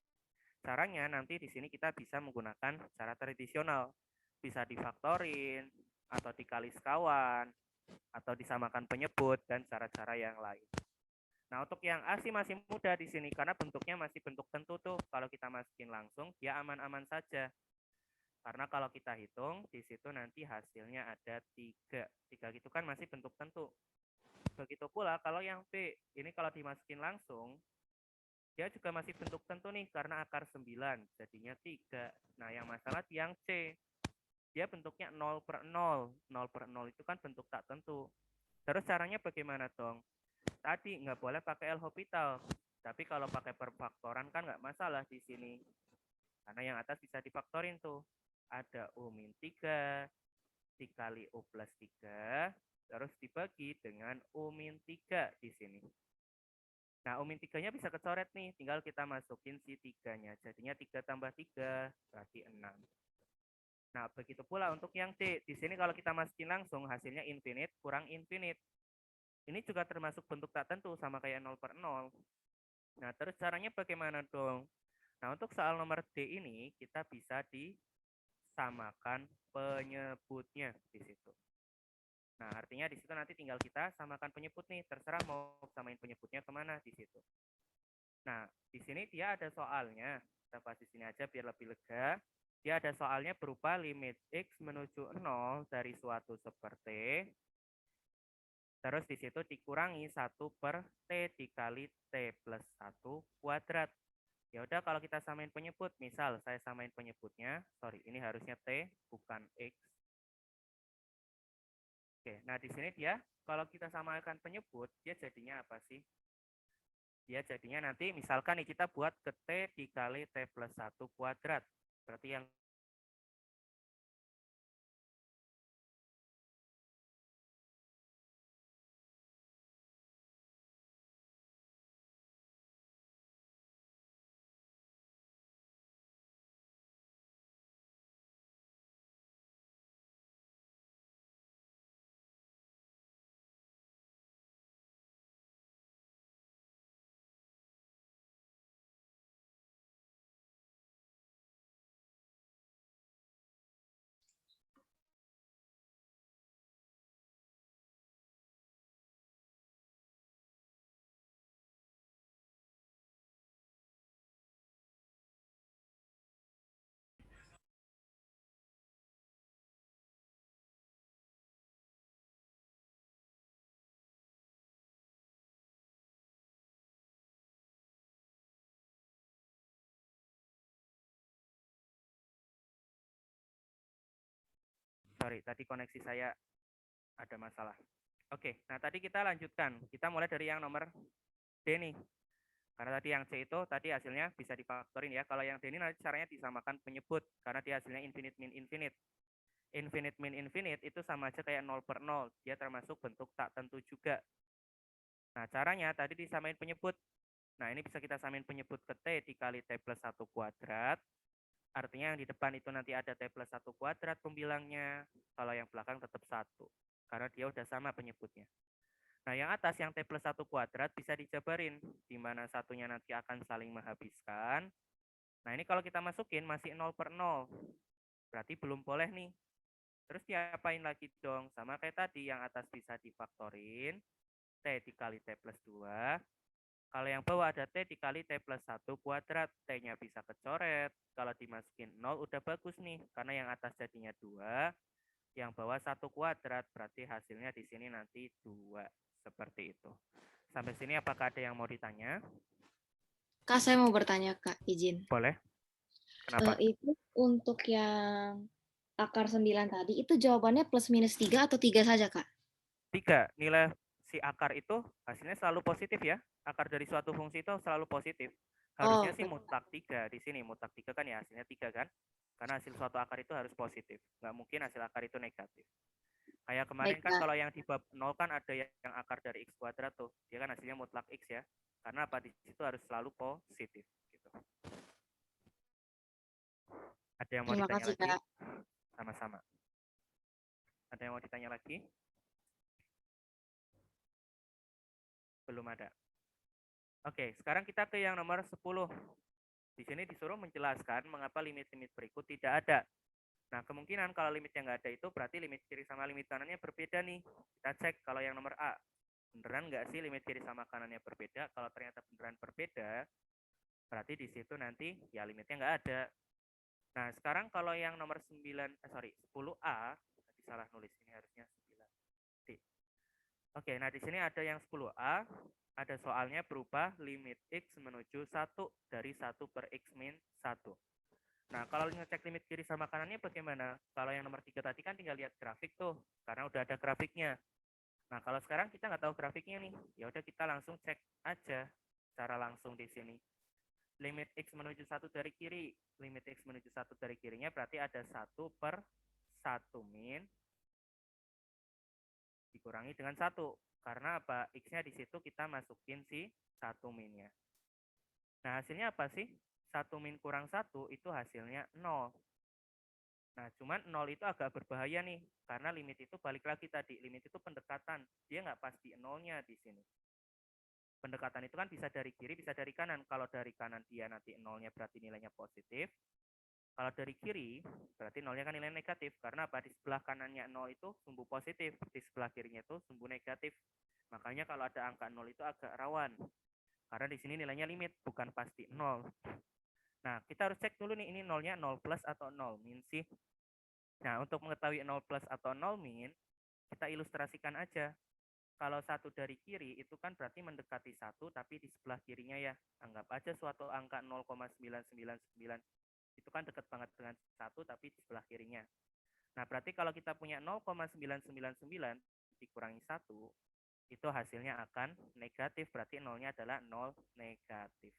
Caranya nanti di sini kita bisa menggunakan cara tradisional. Bisa difaktorin, atau dikali sekawan, atau disamakan penyebut, dan cara-cara yang lain. Nah, untuk yang A sih masih mudah di sini, karena bentuknya masih bentuk tentu tuh. Kalau kita masukin langsung, dia aman-aman saja. Karena kalau kita hitung, di situ nanti hasilnya ada 3. 3 gitu kan masih bentuk tentu. Begitu pula kalau yang B, ini kalau dimasukin langsung, dia juga masih bentuk tentu nih, karena akar 9, jadinya 3. Nah, yang masalah di yang C, dia bentuknya 0 per 0. 0 per 0 itu kan bentuk tak tentu. Terus caranya bagaimana dong? Tadi nggak boleh pakai L'Hopital, tapi kalau pakai perfaktoran kan nggak masalah di sini. Karena yang atas bisa difaktorin tuh. Ada U min 3 dikali U plus 3, terus dibagi dengan U min 3 di sini. Nah, U min 3-nya bisa kecoret nih, tinggal kita masukin si 3-nya. Jadinya 3 tambah 3, berarti 6. Nah, begitu pula untuk yang D. Di sini kalau kita masukin langsung, hasilnya infinite kurang infinite. Ini juga termasuk bentuk tak tentu, sama kayak 0 per 0. Nah, terus caranya bagaimana dong? Nah, untuk soal nomor D ini kita bisa disamakan penyebutnya di situ. Nah, artinya di situ nanti tinggal kita samakan penyebut nih, terserah mau samain penyebutnya kemana di situ. Nah, di sini dia ada soalnya. Kita bahas di sini aja biar lebih lega. Dia ada soalnya berupa limit X menuju 0 dari suatu seperti. Terus di situ dikurangi 1 per T dikali T plus 1 kuadrat. Ya udah kalau kita samain penyebut, misal saya samain penyebutnya, sorry ini harusnya T bukan X. Oke, nah di sini dia kalau kita samakan penyebut, dia jadinya apa sih? Dia jadinya nanti misalkan nih kita buat ke T dikali T plus 1 kuadrat. Berarti yang sorry tadi koneksi saya ada masalah. Oke, nah tadi kita lanjutkan. Kita mulai dari yang nomor D nih. Karena tadi yang C itu tadi hasilnya bisa difaktorin ya. Kalau yang D ini nanti caranya disamakan penyebut karena dia hasilnya infinite min infinite. Infinite min infinite itu sama aja kayak 0 per 0. Dia termasuk bentuk tak tentu juga. Nah, caranya tadi disamain penyebut. Nah, ini bisa kita samain penyebut ke T dikali T plus 1 kuadrat. Artinya yang di depan itu nanti ada T plus 1 kuadrat pembilangnya. Kalau yang belakang tetap 1. Karena dia udah sama penyebutnya. Nah, yang atas yang T plus 1 kuadrat bisa dijabarin. Di mana satunya nanti akan saling menghabiskan. Nah, ini kalau kita masukin masih 0 per 0. Berarti belum boleh nih. Terus diapain lagi dong? Sama kayak tadi, yang atas bisa difaktorin. T dikali T plus 2. Kalau yang bawah ada T dikali T plus 1 kuadrat. T-nya bisa kecoret. Kalau dimasukin 0 udah bagus nih. Karena yang atas jadinya 2. Yang bawah 1 kuadrat. Berarti hasilnya di sini nanti 2. Seperti itu. Sampai sini apakah ada yang mau ditanya? Kak, saya mau bertanya, Kak, izin. Boleh. Kenapa? Itu untuk yang akar 9 tadi, itu jawabannya plus minus 3 atau 3 saja, Kak? 3. Nilai si akar itu hasilnya selalu positif ya. Akar dari suatu fungsi itu selalu positif. Harusnya sih mutlak 3 di sini. Mutlak 3 kan ya hasilnya 3 kan. Karena hasil suatu akar itu harus positif. Nggak mungkin hasil akar itu negatif. Kayak kemarin Baik, kan Kak. kalau yang di bab 0 kan ada yang akar dari X kuadrat tuh. Dia kan hasilnya mutlak X ya. Karena apa di situ harus selalu positif. Gitu. Ada yang mau Terima ditanya kasih, lagi? Kak. Sama-sama. Ada yang mau ditanya lagi? Belum ada. Oke, sekarang kita ke yang nomor 10. Di sini disuruh menjelaskan mengapa limit-limit berikut tidak ada. Nah, kemungkinan kalau limitnya nggak ada itu berarti limit kiri sama limit kanannya berbeda nih. Kita cek kalau yang nomor A. Beneran nggak sih limit kiri sama kanannya berbeda? Kalau ternyata beneran berbeda, berarti di situ nanti ya limitnya nggak ada. Nah, sekarang kalau yang nomor 10A, tadi salah nulis, ini harusnya 9D. Oke, nah di sini ada yang 10A, ada soalnya berupa limit X menuju 1 dari 1 per X min 1. Nah, kalau ngecek limit kiri sama kanannya bagaimana? Kalau yang nomor 3 tadi kan tinggal lihat grafik tuh, karena udah ada grafiknya. Nah, kalau sekarang kita nggak tahu grafiknya nih, ya udah kita langsung cek aja secara langsung di sini. Limit X menuju 1 dari kiri, limit X menuju 1 dari kirinya berarti ada 1 per 1 min dikurangi dengan 1. Karena apa? X-nya di situ kita masukin si 1 min-nya. Nah, hasilnya apa sih? 1 min kurang 1 itu hasilnya 0. Nah, cuman 0 itu agak berbahaya nih. Karena limit itu balik lagi tadi. Limit itu pendekatan. Dia nggak pasti 0-nya di sini. Pendekatan itu kan bisa dari kiri, bisa dari kanan. Kalau dari kanan dia nanti nolnya berarti nilainya positif. Kalau dari kiri, berarti nolnya kan nilai negatif. Karena apa? Di sebelah kanannya 0 itu sumbu positif. Di sebelah kirinya itu sumbu negatif. Makanya kalau ada angka 0 itu agak rawan. Karena di sini nilainya limit, bukan pasti 0. Nah, kita harus cek dulu nih, ini nolnya 0 plus atau 0 min sih. Nah, untuk mengetahui 0 plus atau 0 min, kita ilustrasikan aja. Kalau satu dari kiri itu kan berarti mendekati 1, tapi di sebelah kirinya ya. Anggap aja suatu angka 0,999. Itu kan dekat banget dengan 1, tapi di sebelah kirinya. Nah, berarti kalau kita punya 0,999 dikurangi 1, itu hasilnya akan negatif. Berarti nolnya adalah 0 negatif.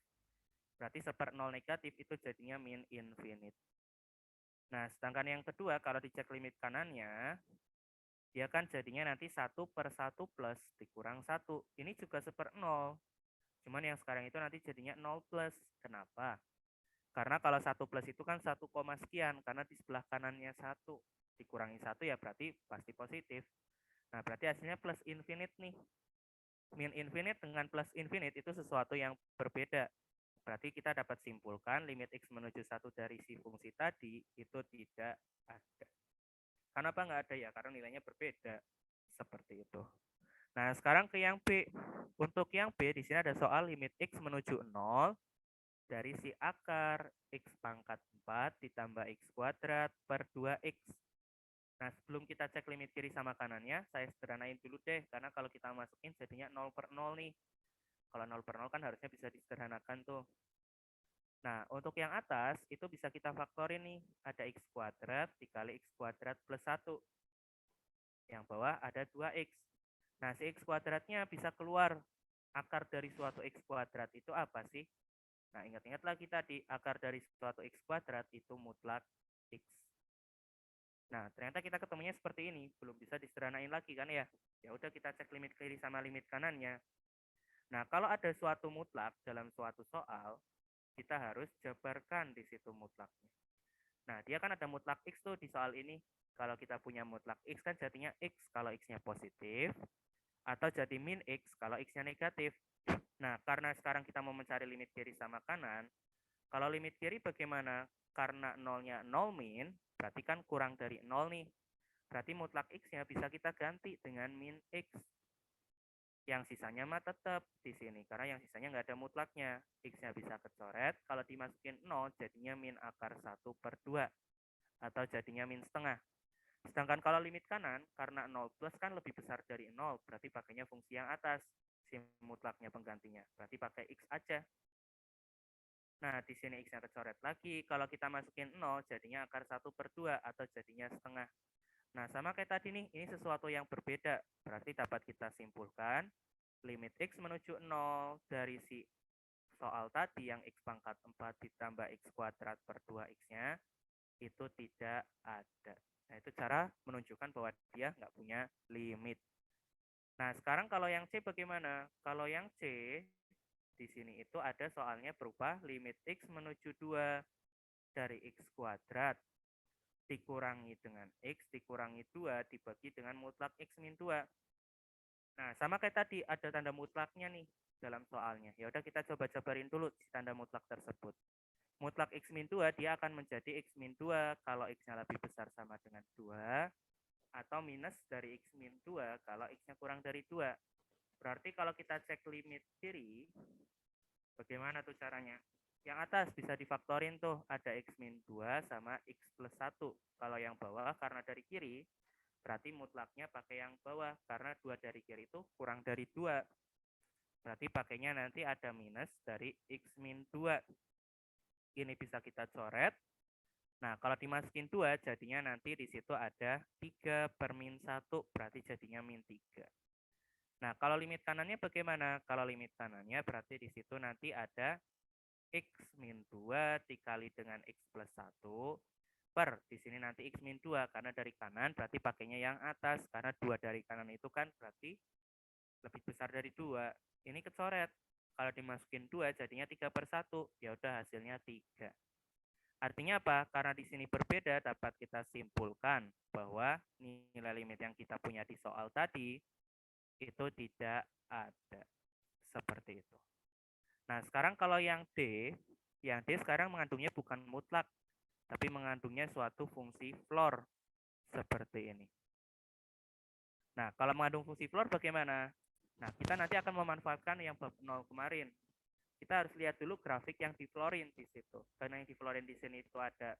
Berarti 1/0 negatif itu jadinya min infinite. Nah, sedangkan yang kedua, kalau dicek limit kanannya, dia kan jadinya nanti 1/1 plus dikurang 1. Ini juga 1/0. Cuman yang sekarang itu nanti jadinya 0 plus. Kenapa? Karena kalau 1 plus itu kan 1, sekian. Karena di sebelah kanannya 1. Dikurangi 1 ya berarti pasti positif. Nah, berarti hasilnya plus infinite nih. Min infinite dengan plus infinite itu sesuatu yang berbeda. Berarti kita dapat simpulkan limit x menuju 1 dari si fungsi tadi itu tidak ada. Kenapa nggak ada ya? Karena nilainya berbeda. Seperti itu. Nah, sekarang ke yang B. Untuk yang B, di sini ada soal limit x menuju 0 dari si akar x pangkat 4 ditambah x kuadrat per 2x. Nah, sebelum kita cek limit kiri sama kanannya, saya sederhanain dulu deh. Karena kalau kita masukin jadinya 0/0 nih. Kalau 0/0 kan harusnya bisa disederhanakan tuh. Nah, untuk yang atas itu bisa kita faktorin nih. Ada x kuadrat dikali x kuadrat plus 1. Yang bawah ada 2x. Nah, si x kuadratnya bisa keluar. Akar dari suatu x kuadrat itu apa sih? Nah, ingat-ingat lagi tadi, akar dari suatu x kuadrat itu mutlak x. Nah, ternyata kita ketemunya seperti ini. Belum bisa disederhanain lagi kan ya? Ya udah kita cek limit kiri sama limit kanannya. Nah, kalau ada suatu mutlak dalam suatu soal, kita harus jabarkan di situ mutlaknya. Nah, dia kan ada mutlak x tuh di soal ini. Kalau kita punya mutlak x kan jadinya x kalau x-nya positif, atau jadi min x kalau x-nya negatif. Nah, karena sekarang kita mau mencari limit kiri sama kanan, kalau limit kiri bagaimana? Karena nolnya 0 min, berarti kan kurang dari 0 nih. Berarti mutlak x-nya bisa kita ganti dengan min x. Yang sisanya mah tetap di sini, karena yang sisanya nggak ada mutlaknya. X-nya bisa kecoret, kalau dimasukin 0 jadinya min akar 1/2, atau jadinya min setengah. Sedangkan kalau limit kanan, karena 0 plus kan lebih besar dari 0, berarti pakainya fungsi yang atas, si mutlaknya penggantinya. Berarti pakai x aja. Nah, di sini x-nya kecoret lagi. Kalau kita masukin 0, jadinya akar 1/2, atau jadinya setengah. Nah, sama kayak tadi nih, ini sesuatu yang berbeda. Berarti dapat kita simpulkan, limit x menuju 0 dari si soal tadi yang x pangkat 4 ditambah x kuadrat per 2x-nya, itu tidak ada. Nah, itu cara menunjukkan bahwa dia nggak punya limit. Nah, sekarang kalau yang C bagaimana? Kalau yang C, di sini itu ada soalnya berupa limit x menuju 2 dari x kuadrat dikurangi dengan x dikurangi 2 dibagi dengan mutlak x min 2. Nah, sama kayak tadi ada tanda mutlaknya nih dalam soalnya. Ya udah kita coba jabarin dulu si tanda mutlak tersebut. Mutlak x min 2 dia akan menjadi x min 2 kalau x-nya lebih besar sama dengan 2 atau minus dari x min 2 kalau x-nya kurang dari 2. Berarti kalau kita cek limit kiri, bagaimana tuh caranya? Yang atas bisa difaktorin tuh, ada x min 2 sama x plus 1. Kalau yang bawah karena dari kiri, berarti mutlaknya pakai yang bawah. Karena 2 dari kiri itu kurang dari 2. Berarti pakainya nanti ada minus dari x min 2. Ini bisa kita coret. Nah, kalau dimasukin 2, jadinya nanti di situ ada 3/-1, berarti jadinya min 3. Nah, kalau limit kanannya bagaimana? Kalau limit kanannya berarti di situ nanti ada x min 2 dikali dengan x plus 1 per, di sini nanti x min 2, karena dari kanan berarti pakainya yang atas, karena 2 dari kanan itu kan berarti lebih besar dari 2. Ini kecoret. Kalau dimasukin 2 jadinya 3/1, ya udah hasilnya 3. Artinya apa? Karena di sini berbeda, dapat kita simpulkan bahwa nilai limit yang kita punya di soal tadi itu tidak ada. Seperti itu. Nah, sekarang kalau yang D sekarang mengandungnya bukan mutlak, tapi mengandungnya suatu fungsi floor. Seperti ini. Nah, kalau mengandung fungsi floor bagaimana? Nah, kita nanti akan memanfaatkan yang bab 0 kemarin. Kita harus lihat dulu grafik yang diflorin di situ. Karena yang diflorin di sini itu ada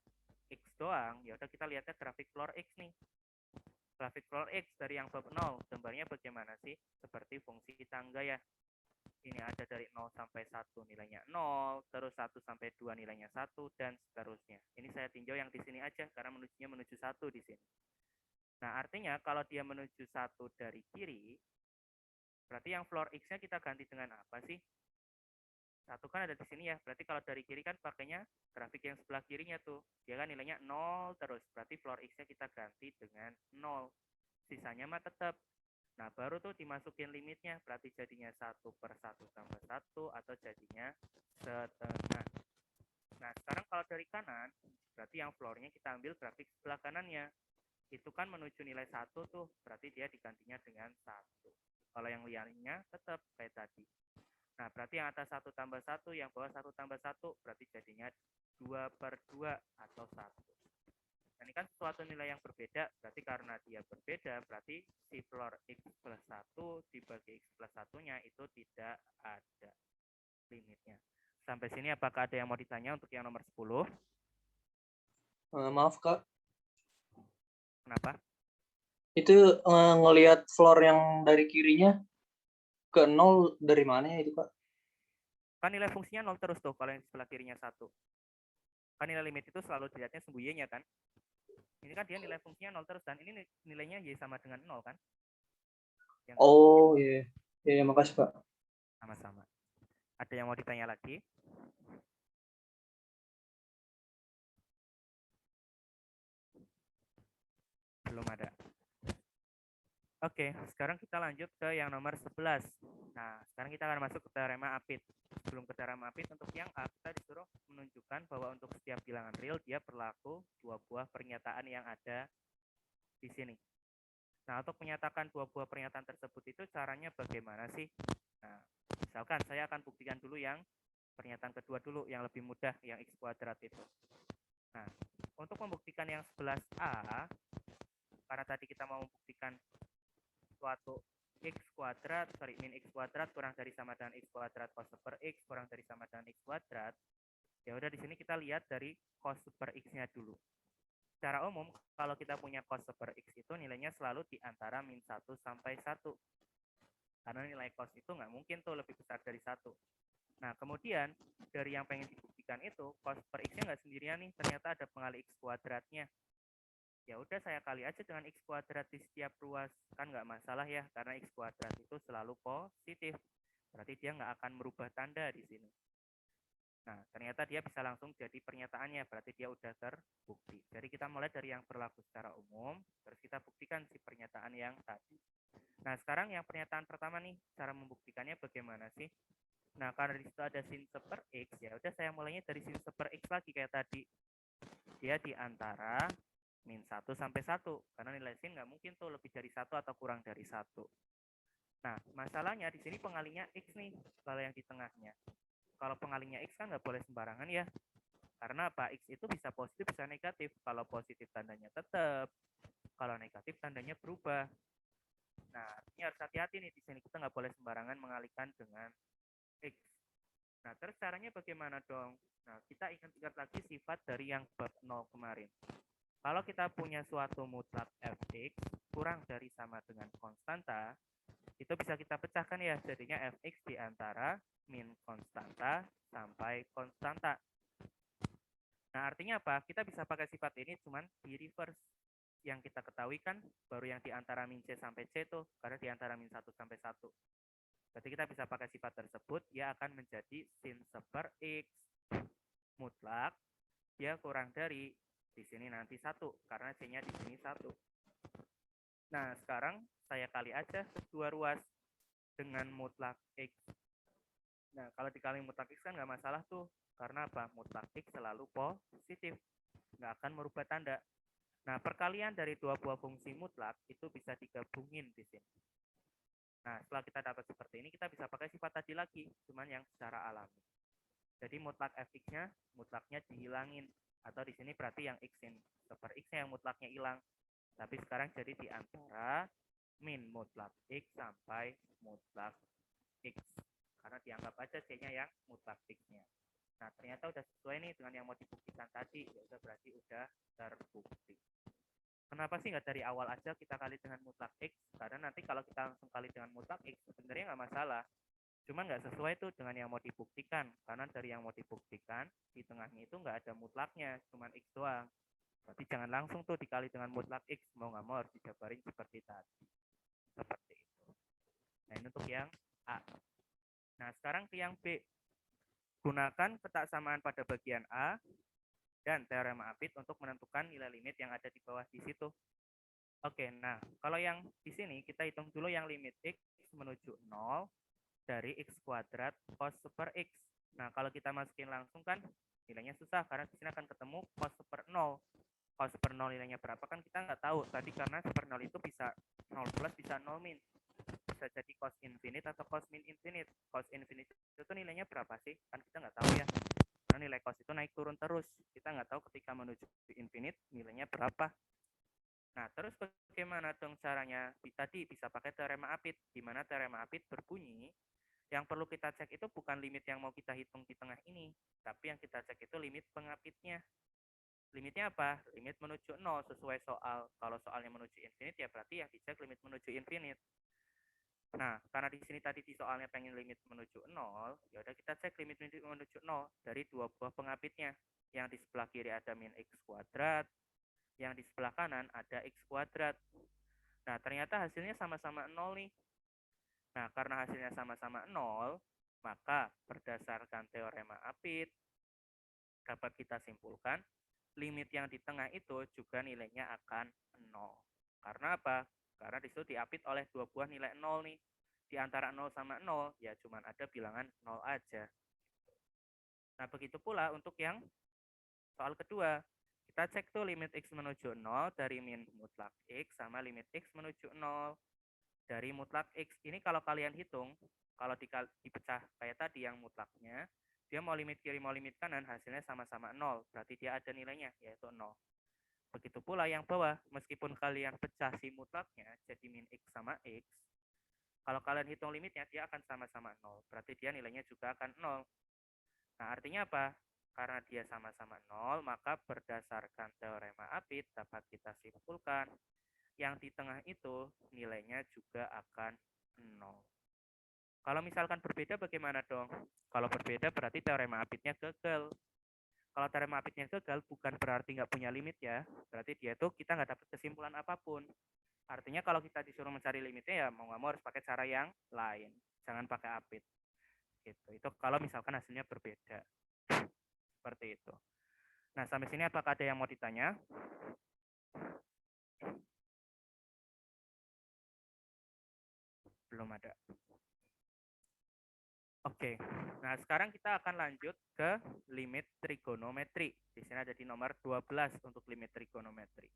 X doang, ya udah kita lihatnya grafik floor X nih. Grafik floor X dari yang bab 0, gambarnya bagaimana sih? Seperti fungsi tangga ya. Ini ada dari 0 sampai 1 nilainya 0, terus 1 sampai 2 nilainya 1, dan seterusnya. Ini saya tinjau yang di sini aja, karena menuju 1 di sini. Nah, artinya kalau dia menuju 1 dari kiri, berarti yang floor X-nya kita ganti dengan apa sih? 1 kan ada di sini ya, berarti kalau dari kiri kan pakainya grafik yang sebelah kirinya tuh. Dia kan nilainya 0 terus, berarti floor X-nya kita ganti dengan 0. Sisanya mah tetap. Nah, baru tuh dimasukin limitnya, berarti jadinya 1 per 1 tambah 1, atau jadinya setengah. Nah, sekarang kalau dari kanan, berarti yang floor-nya kita ambil grafik sebelah kanannya. Itu kan menuju nilai 1 tuh, berarti dia digantinya dengan 1. Kalau yang lainnya tetap kayak tadi. Nah, berarti yang atas 1 tambah 1, yang bawah 1 tambah 1, berarti jadinya 2 per 2 atau 1. Nah, ini kan suatu nilai yang berbeda, berarti karena dia berbeda, berarti si floor X plus 1 dibagi X plus 1-nya itu tidak ada limitnya. Sampai sini apakah ada yang mau ditanya untuk yang nomor 10? Maaf Kak, Kenapa? itu ngelihat floor yang dari kirinya ke 0 dari mana ya itu Kak? Kan nilai fungsinya 0 terus tuh kalau yang sebelah kirinya 1. Kan nilai limit itu selalu dilihatnya sumbu Y-nya kan? Ini kan dia nilai fungsinya 0 terus, dan ini nilainya Y sama dengan 0 kan? Yang Oh iya, ya, makasih Pak. sama-sama. Ada yang mau ditanya lagi? Belum ada. Oke, sekarang kita lanjut ke yang nomor 11. Nah, sekarang kita akan masuk ke teorema Apit. Sebelum ke teorema Apit, untuk yang A, kita disuruh menunjukkan bahwa untuk setiap bilangan real, dia berlaku dua buah pernyataan yang ada di sini. Nah, untuk menyatakan dua buah pernyataan tersebut itu caranya bagaimana sih? Nah, misalkan saya akan buktikan dulu yang pernyataan kedua dulu, yang lebih mudah, yang X kuadrat itu. Nah, untuk membuktikan yang 11A, karena tadi kita mau membuktikan suatu X kuadrat, min X kuadrat kurang dari sama dengan X kuadrat cos per X kurang dari sama dengan X kuadrat, ya udah di sini kita lihat dari cos per X-nya dulu. Secara umum, kalau kita punya cos per X itu nilainya selalu di antara min 1 sampai 1. Karena nilai cos itu nggak mungkin tuh lebih besar dari 1. Nah, kemudian dari yang pengen dibuktikan itu, cos per X-nya nggak sendirian nih, ternyata ada pengali X kuadratnya. Ya udah saya kali aja dengan X kuadrat di setiap ruas, kan nggak masalah ya, karena X kuadrat itu selalu positif. Berarti dia nggak akan merubah tanda di sini. Nah, ternyata dia bisa langsung jadi pernyataannya, berarti dia udah terbukti. Jadi kita mulai dari yang berlaku secara umum, terus kita buktikan si pernyataan yang tadi. Nah, sekarang yang pernyataan pertama nih, cara membuktikannya bagaimana sih? Nah, karena di situ ada sin per X, ya udah saya mulainya dari sin per X lagi kayak tadi. Dia di antara min 1 sampai 1, karena nilai sin nggak mungkin tuh lebih dari 1 atau kurang dari 1. Nah, masalahnya di sini pengalinya X nih, kalau yang di tengahnya. Kalau pengalinya X kan nggak boleh sembarangan ya, karena apa? X itu bisa positif, bisa negatif. Kalau positif tandanya tetap, kalau negatif tandanya berubah. Nah, ini harus hati-hati nih di sini, kita nggak boleh sembarangan mengalihkan dengan X. Nah, terus caranya bagaimana dong? Nah, kita ingat-ingat lagi sifat dari yang bab 0 kemarin. Kalau kita punya suatu mutlak fx kurang dari sama dengan konstanta, itu bisa kita pecahkan ya, jadinya fx di antara min konstanta sampai konstanta. Nah, artinya apa? Kita bisa pakai sifat ini cuman di reverse. Yang kita ketahui kan baru yang di antara min c sampai c tuh, karena di antara min 1 sampai 1. Berarti kita bisa pakai sifat tersebut, dia akan menjadi sin per x mutlak, dia kurang dari di sini nanti 1, karena C-nya di sini 1. Nah, sekarang saya kali aja dua ruas dengan mutlak X. Nah, kalau dikali mutlak X kan nggak masalah tuh, karena apa? Mutlak X selalu positif, nggak akan merubah tanda. Nah, perkalian dari dua buah fungsi mutlak itu bisa digabungin di sini. Nah, setelah kita dapat seperti ini, kita bisa pakai sifat tadi lagi, cuman yang secara alami. Jadi mutlak fx-nya, mutlaknya dihilangin. Atau di sini berarti yang x-in super x-nya yang mutlaknya hilang. Tapi sekarang jadi di antara min mutlak x sampai mutlak x. Karena dianggap aja C-nya yang mutlak x-nya. Nah, ternyata udah sesuai nih dengan yang mau dibuktikan tadi. Ya udah berarti udah terbukti. Kenapa sih nggak dari awal aja kita kali dengan mutlak x? Karena nanti kalau kita langsung kali dengan mutlak x, sebenarnya nggak masalah. Cuman nggak sesuai tuh dengan yang mau dibuktikan. Karena dari yang mau dibuktikan, di tengahnya itu nggak ada mutlaknya, cuman x doang. Berarti jangan langsung tuh dikali dengan mutlak x, mau nggak mau harus dijabarin seperti tadi. Seperti itu. Nah, ini untuk yang A. Nah, sekarang ke yang B. Gunakan ketaksamaan pada bagian A dan teorema Apit untuk menentukan nilai limit yang ada di bawah di situ. Oke, nah kalau yang di sini kita hitung dulu yang limit x menuju 0 dari x kuadrat cos super x. Nah, kalau kita masukin langsung kan nilainya susah karena di sini akan ketemu cos super 0. Cos super 0 nilainya berapa kan kita nggak tahu. Tadi karena super 0 itu bisa 0 plus bisa 0 min. Bisa jadi cos infinite atau cos min infinite. Cos infinite itu nilainya berapa sih? Kan kita nggak tahu ya. Karena nilai cos itu naik turun terus. Kita nggak tahu ketika menuju infinite nilainya berapa. Nah, terus bagaimana dong caranya? Tadi bisa pakai teorema Apit, di mana teorema Apit berbunyi, yang perlu kita cek itu bukan limit yang mau kita hitung di tengah ini, tapi yang kita cek itu limit pengapitnya. Limitnya apa? Limit menuju 0 sesuai soal. Kalau soalnya menuju infinite, ya berarti yang dicek limit menuju infinite. Nah, karena di sini tadi di soalnya pengen limit menuju 0, ya udah kita cek limit menuju 0 dari dua buah pengapitnya. Yang di sebelah kiri ada min x kuadrat, yang di sebelah kanan ada x kuadrat. Nah, ternyata hasilnya sama-sama 0 nih. Nah, karena hasilnya sama-sama 0, maka berdasarkan teorema Apit, dapat kita simpulkan, limit yang di tengah itu juga nilainya akan 0. Karena apa? Karena disitu diapit oleh dua buah nilai 0 nih. Di antara 0 sama 0, ya cuma ada bilangan 0 aja. Nah, begitu pula untuk yang soal kedua. Kita cek tuh limit x menuju 0 dari min mutlak x sama limit x menuju 0 dari mutlak x. Ini kalau kalian hitung, kalau dipecah kayak tadi yang mutlaknya, dia mau limit kiri mau limit kanan hasilnya sama-sama 0. Berarti dia ada nilainya yaitu 0. Begitu pula yang bawah, meskipun kalian pecah si mutlaknya jadi min x sama x, kalau kalian hitung limitnya dia akan sama-sama 0. Berarti dia nilainya juga akan 0. Nah, artinya apa? Karena dia sama-sama 0, maka berdasarkan teorema Apit dapat kita simpulkan yang di tengah itu nilainya juga akan 0. Kalau misalkan berbeda bagaimana dong? Kalau berbeda berarti teorema Apitnya gagal. Kalau teorema Apitnya gagal bukan berarti nggak punya limit ya. Berarti dia tuh kita nggak dapat kesimpulan apapun. Artinya kalau kita disuruh mencari limitnya ya mau nggak mau harus pakai cara yang lain. Jangan pakai Apit. Gitu. Itu kalau misalkan hasilnya berbeda. Seperti itu. Nah, sampai sini apakah ada yang mau ditanya? Belum ada. Oke, nah sekarang kita akan lanjut ke limit trigonometri. Di sini ada di nomor 12 untuk limit trigonometri.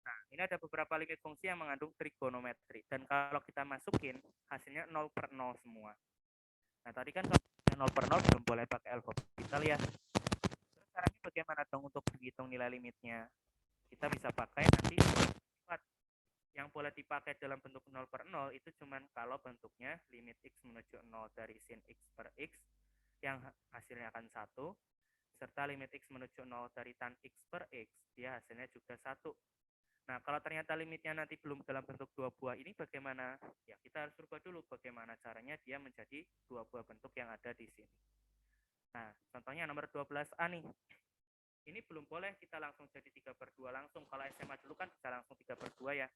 Nah, ini ada beberapa limit fungsi yang mengandung trigonometri. Dan kalau kita masukin, hasilnya 0 per 0 semua. Nah, tadi kan kalau 0 per 0 belum boleh pakai alfabetikal ya. Terus caranya bagaimana dong untuk menghitung nilai limitnya? Kita bisa pakai nanti sifat. Yang boleh dipakai dalam bentuk 0 per 0 itu cuman kalau bentuknya limit x menuju 0 dari sin x per x yang hasilnya akan 1, serta limit x menuju 0 dari tan x per x, dia hasilnya juga 1. Nah, kalau ternyata limitnya nanti belum dalam bentuk dua buah ini bagaimana? Ya, kita harus rubah dulu bagaimana caranya dia menjadi dua buah bentuk yang ada di sini. Nah, contohnya nomor 12A nih. Ini belum boleh kita langsung jadi 3 per 2 langsung. Kalau SMA dulu kan bisa langsung 3 per 2 ya.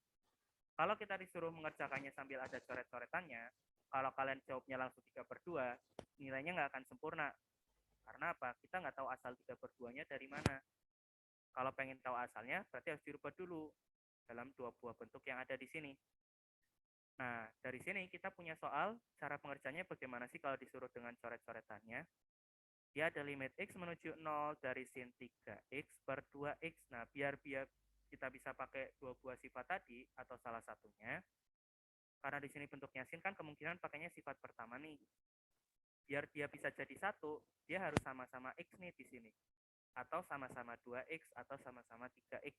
Kalau kita disuruh mengerjakannya sambil ada coret-coretannya, kalau kalian jawabnya langsung 3 per 2, nilainya nggak akan sempurna. Karena apa? Kita nggak tahu asal 3 per 2-nya dari mana. Kalau pengen tahu asalnya, berarti harus dirubah dulu dalam dua buah bentuk yang ada di sini. Nah, dari sini kita punya soal, cara pengerjaannya bagaimana sih kalau disuruh dengan coret-coretannya. dia ada limit X menuju 0 dari sin 3X per 2X. Nah, biar kita bisa pakai dua buah sifat tadi, atau salah satunya, karena di sini bentuknya sin kan kemungkinan pakainya sifat pertama nih. Biar dia bisa jadi satu, dia harus sama-sama X nih di sini. Atau sama-sama 2X, atau sama-sama 3X.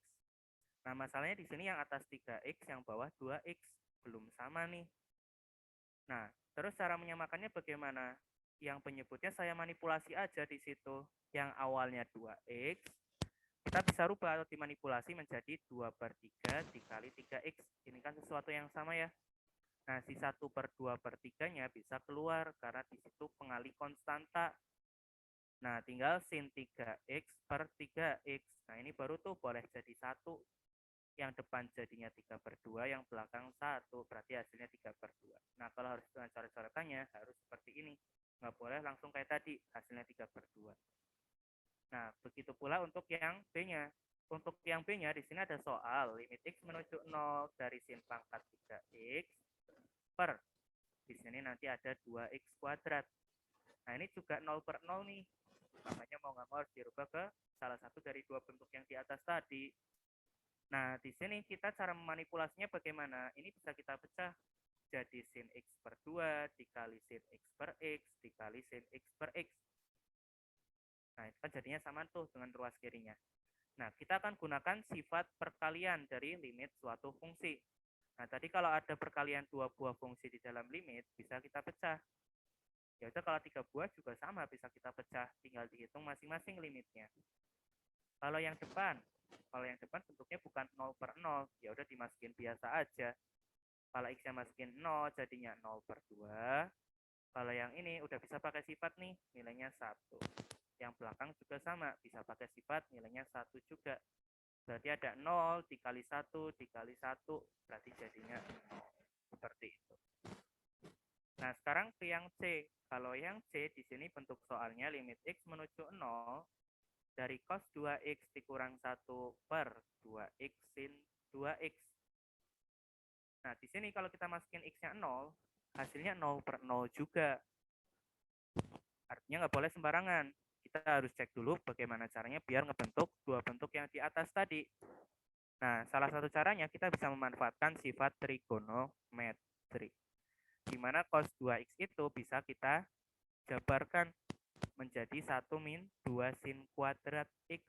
Nah, masalahnya di sini yang atas 3X, yang bawah 2X. Belum sama nih. Nah, terus cara menyamakannya bagaimana? Yang penyebutnya saya manipulasi aja di situ. Yang awalnya 2X, kita bisa rubah atau dimanipulasi menjadi 2/3 dikali 3X. Ini kan sesuatu yang sama ya. Nah, si 1/2/3-nya bisa keluar karena di situ pengali konstanta. Nah, tinggal sin 3X per 3X. Nah, ini baru tuh boleh jadi 1. Yang depan jadinya 3/2, yang belakang 1. Berarti hasilnya 3/2. Nah, kalau harus dengan coret-coretannya, harus seperti ini. Nggak boleh langsung kayak tadi, hasilnya 3/2. Nah, begitu pula untuk yang B-nya. Untuk yang B-nya, di sini ada soal limit X menuju 0 dari sin pangkat 3X per, di sini nanti ada 2X kuadrat. Nah, ini juga 0/0 nih. Makanya mau nggak mau harus dirubah ke salah satu dari dua bentuk yang di atas tadi. Nah, di sini kita cara memanipulasinya bagaimana? Ini bisa kita pecah jadi sin X per 2 dikali sin X per X dikali sin X per X. Nah, itu kan jadinya sama tuh dengan ruas kirinya. Nah, kita akan gunakan sifat perkalian dari limit suatu fungsi. Nah, tadi kalau ada perkalian dua buah fungsi di dalam limit, bisa kita pecah. Ya udah, kalau 3 buah juga sama, bisa kita pecah. Tinggal dihitung masing-masing limitnya. Kalau yang depan bentuknya bukan 0/0, ya udah dimasukin biasa aja. Kalau X-nya masukin 0, jadinya 0/2. Kalau yang ini udah bisa pakai sifat nih, nilainya 1. Yang belakang juga sama, bisa pakai sifat, nilainya 1 juga. Berarti ada 0 dikali 1 dikali 1, berarti jadinya 0. Seperti itu. Nah, sekarang ke yang C. Kalau yang C, di sini bentuk soalnya limit X menuju 0 dari cos 2X dikurang 1 per 2X sin 2X. Nah, di sini kalau kita masukin X-nya 0, hasilnya 0/0 juga. Artinya nggak boleh sembarangan. Kita harus cek dulu bagaimana caranya biar ngebentuk dua bentuk yang di atas tadi. Nah, salah satu caranya kita bisa memanfaatkan sifat trigonometri. Di mana cos 2X itu bisa kita jabarkan menjadi 1 min 2 sin kuadrat X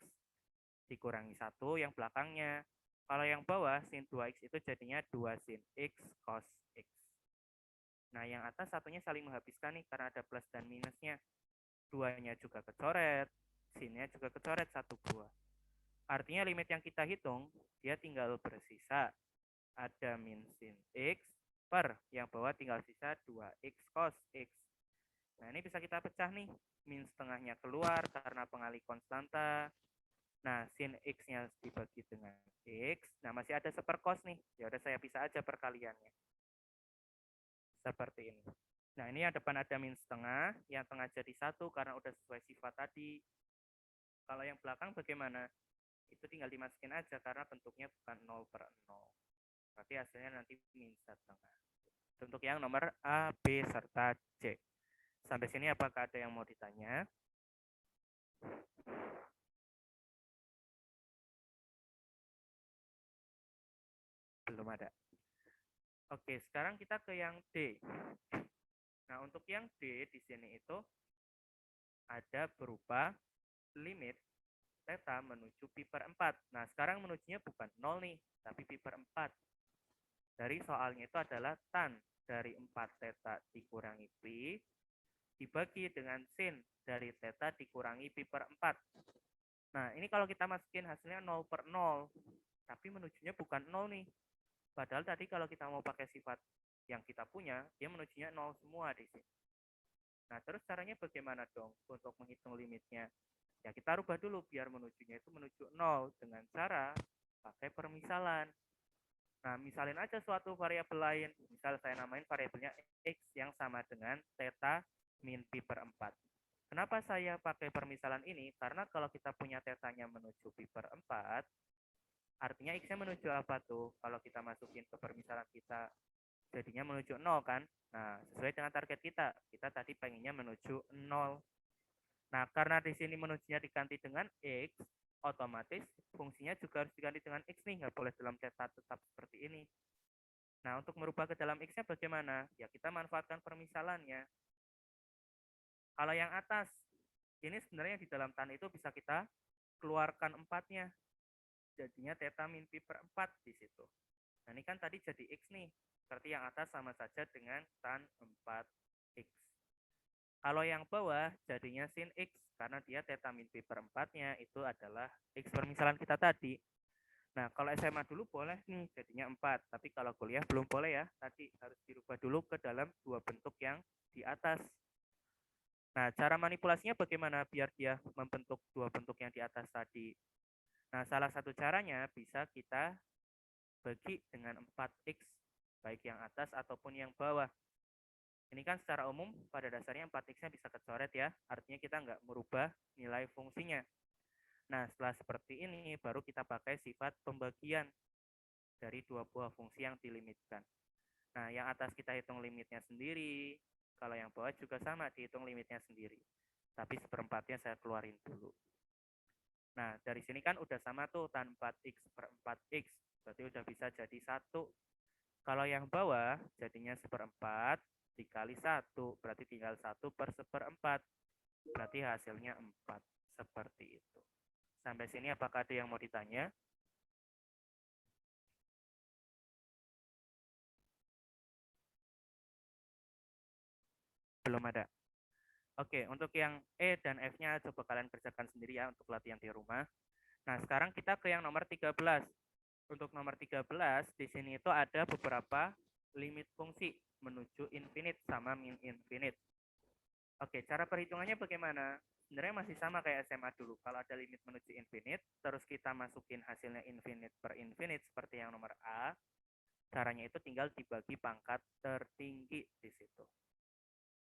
dikurangi 1 yang belakangnya. Kalau yang bawah sin 2X itu jadinya 2 sin X cos X. Nah, yang atas satunya saling menghabiskan nih karena ada plus dan minusnya. 2-nya juga kecoret, sinnya juga kecoret 1 buah. Artinya limit yang kita hitung, dia tinggal bersisa. Ada min sin X per, yang bawah tinggal sisa 2X cos X. Nah, ini bisa kita pecah nih. Min setengahnya keluar karena pengali konstanta. Nah, sin X-nya dibagi dengan X. Nah, masih ada seperkos nih. Ya udah, saya pisah aja perkaliannya. Seperti ini. Nah, ini yang depan ada min setengah, yang tengah jadi 1 karena udah sesuai sifat tadi. Kalau yang belakang bagaimana? Itu tinggal dimasukin aja karena bentuknya bukan 0/0. Berarti hasilnya nanti min setengah. Untuk yang nomor A, B, serta C. Sampai sini apakah ada yang mau ditanya? Belum ada. Oke, sekarang kita ke yang D. Nah, untuk yang D di sini itu ada berupa limit theta menuju pi per 4. Nah, sekarang menujunya bukan 0 nih, tapi pi per 4. Dari soalnya itu adalah tan dari 4 theta dikurangi pi dibagi dengan sin dari theta dikurangi pi per 4. Nah, ini kalau kita masukin hasilnya 0/0, tapi menujunya bukan 0 nih. Padahal tadi kalau kita mau pakai sifat yang kita punya, dia menujunya 0 semua di sini. Nah, terus caranya bagaimana dong untuk menghitung limitnya? Ya, kita rubah dulu biar menujunya itu menuju 0 dengan cara pakai permisalan. Nah, misalin aja suatu variabel lain. Misal saya namain variabelnya X yang sama dengan theta min pi per 4. Kenapa saya pakai permisalan ini? Karena kalau kita punya tetanya menuju pi per 4, artinya X-nya menuju apa tuh? Kalau kita masukin ke permisalan kita, jadinya menuju 0 kan? Nah, sesuai dengan target kita. Kita tadi pengennya menuju 0. Nah, karena di sini menujunya diganti dengan X, otomatis fungsinya juga harus diganti dengan X nih, nggak boleh dalam cetak tetap seperti ini. Nah, untuk merubah ke dalam X-nya bagaimana? Ya, kita manfaatkan permisalannya. Kalau yang atas, ini sebenarnya di dalam tan itu bisa kita keluarkan 4-nya. Jadinya theta min pi per 4 di situ. Nah, ini kan tadi jadi X nih. Berarti yang atas sama saja dengan tan 4X. Kalau yang bawah jadinya sin X. Karena dia theta min pi per 4-nya itu adalah X permisalan kita tadi. Nah, kalau SMA dulu boleh nih, jadinya 4. Tapi kalau kuliah belum boleh ya. Tadi harus dirubah dulu ke dalam dua bentuk yang di atas. Nah, cara manipulasinya bagaimana biar dia membentuk dua bentuk yang di atas tadi? Nah, salah satu caranya bisa kita bagi dengan 4X, baik yang atas ataupun yang bawah. Ini kan secara umum pada dasarnya 4X-nya bisa kecoret ya, artinya kita nggak merubah nilai fungsinya. Nah, setelah seperti ini, baru kita pakai sifat pembagian dari dua buah fungsi yang dilimitkan. Nah, yang atas kita hitung limitnya sendiri, kalau yang bawah juga sama, dihitung limitnya sendiri. Tapi seperempatnya saya keluarin dulu. Nah, dari sini kan udah sama tuh tan 4X per 4X, berarti udah bisa jadi 1. Kalau yang bawah, jadinya seperempat dikali 1, berarti tinggal 1 per seperempat. Berarti hasilnya 4. Seperti itu. Sampai sini apakah ada yang mau ditanya? Belum ada. Oke, untuk yang E dan F-nya coba kalian kerjakan sendiri ya untuk latihan di rumah. Nah, sekarang kita ke yang nomor 13. Untuk nomor 13, di sini itu ada beberapa limit fungsi menuju infinite sama min infinite. Oke, cara perhitungannya bagaimana? Sebenarnya masih sama kayak SMA dulu. Kalau ada limit menuju infinite, terus kita masukin hasilnya infinite per infinite seperti yang nomor A, caranya itu tinggal dibagi pangkat tertinggi di situ.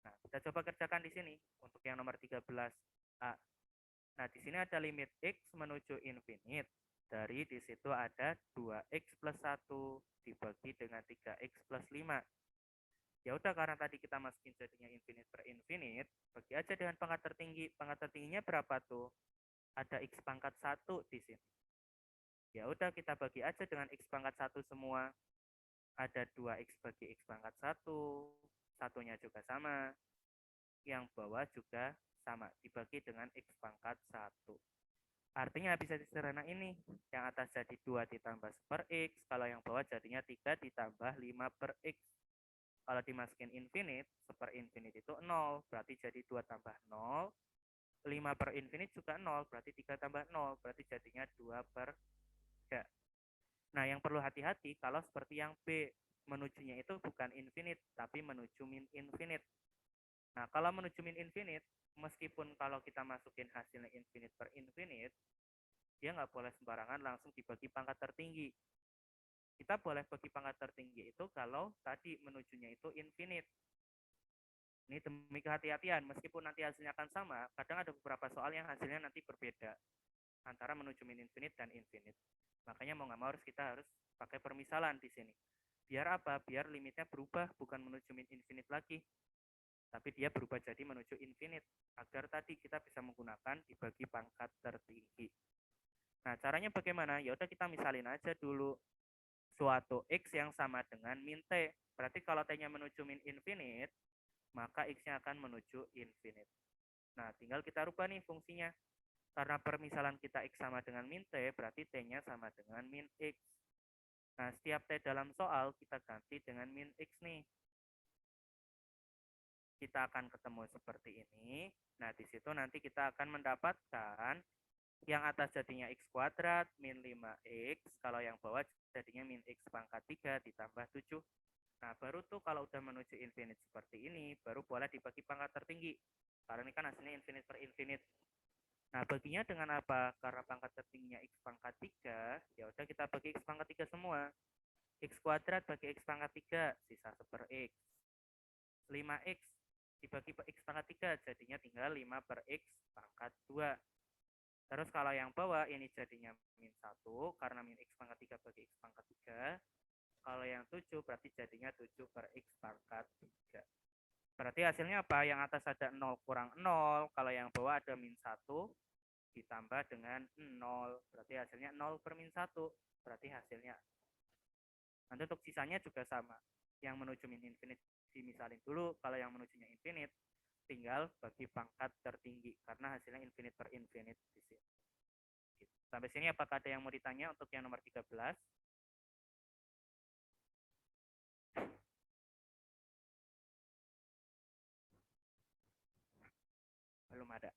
Nah, kita coba kerjakan di sini untuk yang nomor 13A. Nah, di sini ada limit X menuju infinite. Dari di situ ada 2X plus 1 dibagi dengan 3X plus 5. Ya udah, karena tadi kita masukin jadinya infinite per infinite, bagi aja dengan pangkat tertinggi. Pangkat tertingginya berapa tuh? Ada X pangkat 1 di sini. Ya udah, kita bagi aja dengan X pangkat 1 semua. Ada 2X bagi X pangkat 1, satunya juga sama. Yang bawah juga sama, dibagi dengan X pangkat 1. Artinya bisa disederhana ini. Yang atas jadi 2 ditambah per X, kalau yang bawah jadinya 3 ditambah 5 per X. Kalau dimasukin infinite, seper infinite itu 0, berarti jadi 2 tambah 0. 5 per infinite juga 0, berarti 3 tambah 0, berarti jadinya 2 per 3. Nah, yang perlu hati-hati kalau seperti yang B, menujunya itu bukan infinite, tapi menuju min infinite. Nah, kalau menuju min infinite, meskipun kalau kita masukin hasilnya infinite per infinite, dia nggak boleh sembarangan langsung dibagi pangkat tertinggi. Kita boleh bagi pangkat tertinggi itu kalau tadi menujunya itu infinite. Ini demi kehati-hatian, meskipun nanti hasilnya akan sama, kadang ada beberapa soal yang hasilnya nanti berbeda antara menuju min infinite dan infinite. Makanya mau nggak mau kita harus pakai permisalan di sini. Biar apa? Biar limitnya berubah, bukan menuju min infinite lagi, tapi dia berubah jadi menuju infinite, agar tadi kita bisa menggunakan dibagi pangkat tertinggi. Nah, caranya bagaimana? Ya udah, kita misalin aja dulu. Suatu X yang sama dengan min T. Berarti kalau T-nya menuju min infinite, maka X-nya akan menuju infinite. Nah, tinggal kita rubah nih fungsinya. Karena permisalan kita X sama dengan min T, berarti T-nya sama dengan min X. Nah, setiap T dalam soal, kita ganti dengan min X nih. Kita akan ketemu seperti ini. Nah, di situ nanti kita akan mendapatkan yang atas jadinya X kuadrat min 5X, kalau yang bawah jadinya min X pangkat 3 ditambah 7. Nah, baru tuh kalau udah menuju infinite seperti ini, baru boleh dibagi pangkat tertinggi. Karena ini kan hasilnya infinite per infinite. Nah, baginya dengan apa? Karena pangkat tertingginya X pangkat 3, ya udah kita bagi X pangkat 3 semua. X kuadrat bagi X pangkat 3, sisa seper X. 5X dibagi X pangkat 3, jadinya tinggal 5 per X pangkat 2. Terus kalau yang bawah ini jadinya min 1, karena min X pangkat 3 bagi X pangkat 3. Kalau yang 7 berarti jadinya 7 per X pangkat 3. Berarti hasilnya apa? Yang atas ada 0 kurang 0, kalau yang bawah ada min 1 ditambah dengan 0. Berarti hasilnya 0 per min 1. Berarti hasilnya. Nanti untuk sisanya juga sama. Yang menuju min infinite dimisalin dulu. Kalau yang menujunya infinite, tinggal bagi pangkat tertinggi. Karena hasilnya infinite per infinite di sini. Sampai sini apakah ada yang mau ditanya untuk yang nomor 13? Belum ada.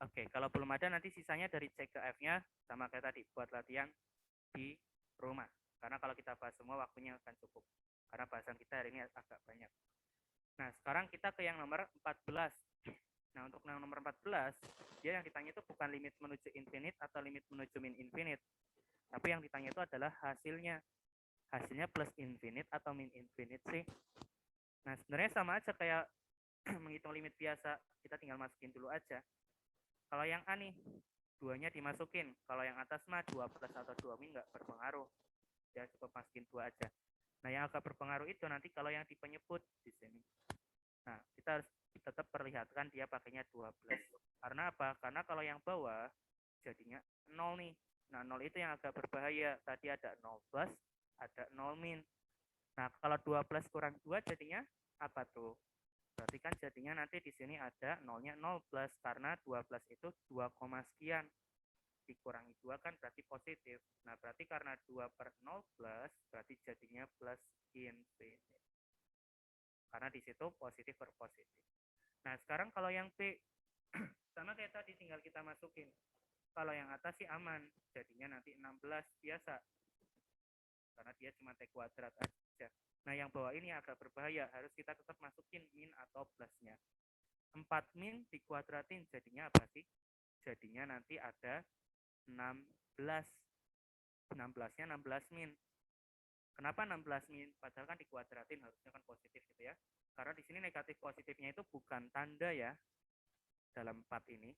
Oke, kalau belum ada nanti sisanya dari C ke F-nya sama kayak tadi, buat latihan di rumah. Karena kalau kita bahas semua waktunya akan cukup. Karena bahasan kita hari ini agak banyak. Nah, sekarang kita ke yang nomor 14. Nah, untuk yang nomor 14, dia yang ditanya itu bukan limit menuju infinite atau limit menuju min infinite. Tapi yang ditanya itu adalah hasilnya. Hasilnya plus infinite atau min infinite sih. Nah, sebenarnya sama aja kayak menghitung limit biasa. Kita tinggal masukin dulu aja. Kalau yang A nih, 2-nya dimasukin. Kalau yang atas mah 2 plus atau 2 min nggak berpengaruh. Ya cukup masukin 2 aja. Nah, yang agak berpengaruh itu nanti kalau yang di penyebut di sini. Nah, kita harus tetap perlihatkan dia pakainya 2 plus. Karena apa? Karena kalau yang bawah jadinya 0 nih. Nah, 0 itu yang agak berbahaya. Tadi ada 0 plus, ada 0 min. Nah, kalau 2 plus kurang 2 jadinya apa tuh? Berarti kan jadinya nanti di sini ada nolnya 0 plus, karena 2 plus itu 2, sekian. Dikurangi 2 kan berarti positif. Nah, berarti karena 2 per 0 plus, berarti jadinya plus infinite. Karena di situ positif per positif. Nah, sekarang kalau yang P, sama kayak tadi tinggal kita masukin. Kalau yang atas sih aman, jadinya nanti 16 biasa. Karena dia cuma T kuadrat aja. Nah, yang bawah ini agak berbahaya, harus kita tetap masukin min atau plusnya. 4 min dikuadratin, jadinya apa sih? Jadinya nanti ada 16. 16-nya 16 min. Kenapa 16 min? Padahal kan dikuadratin, harusnya kan positif gitu ya. Karena di sini negatif positifnya itu bukan tanda ya, dalam 4 ini.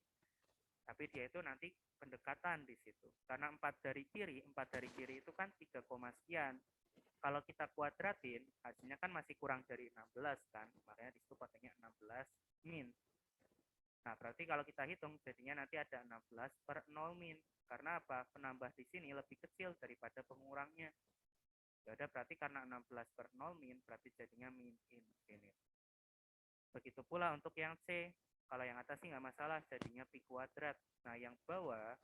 Tapi dia itu nanti pendekatan di situ. Karena 4 dari kiri itu kan 3, sekian. Kalau kita kuadratin, hasilnya kan masih kurang dari 16 kan. Makanya di situ pakainya 16 min. Nah, berarti kalau kita hitung, jadinya nanti ada 16 per 0 min. Karena apa? Penambah di sini lebih kecil daripada pengurangnya. Ya udah, berarti karena 16 per 0 min, berarti jadinya min infinite. Begitu pula untuk yang C. Kalau yang atas sih nggak masalah, jadinya pi kuadrat. Nah, yang bawah,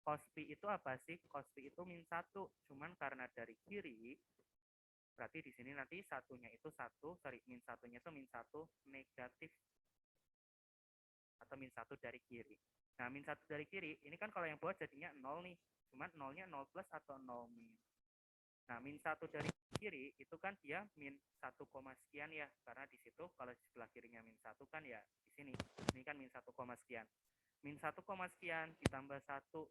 cos pi itu apa sih? Cos pi itu min 1. Cuman karena dari kiri, berarti di sini nanti satunya itu 1, min satunya itu min 1 negatif. Atau min 1 dari kiri. Nah, min 1 dari kiri, ini kan kalau yang bawah jadinya 0 nih. Cuman 0-nya 0 plus atau 0 min. Nah, min 1 dari kiri itu kan dia min 1, sekian ya. Karena di situ kalau di sebelah kirinya min 1 kan ya di sini. Ini kan min 1, sekian. Min 1, sekian ditambah 1.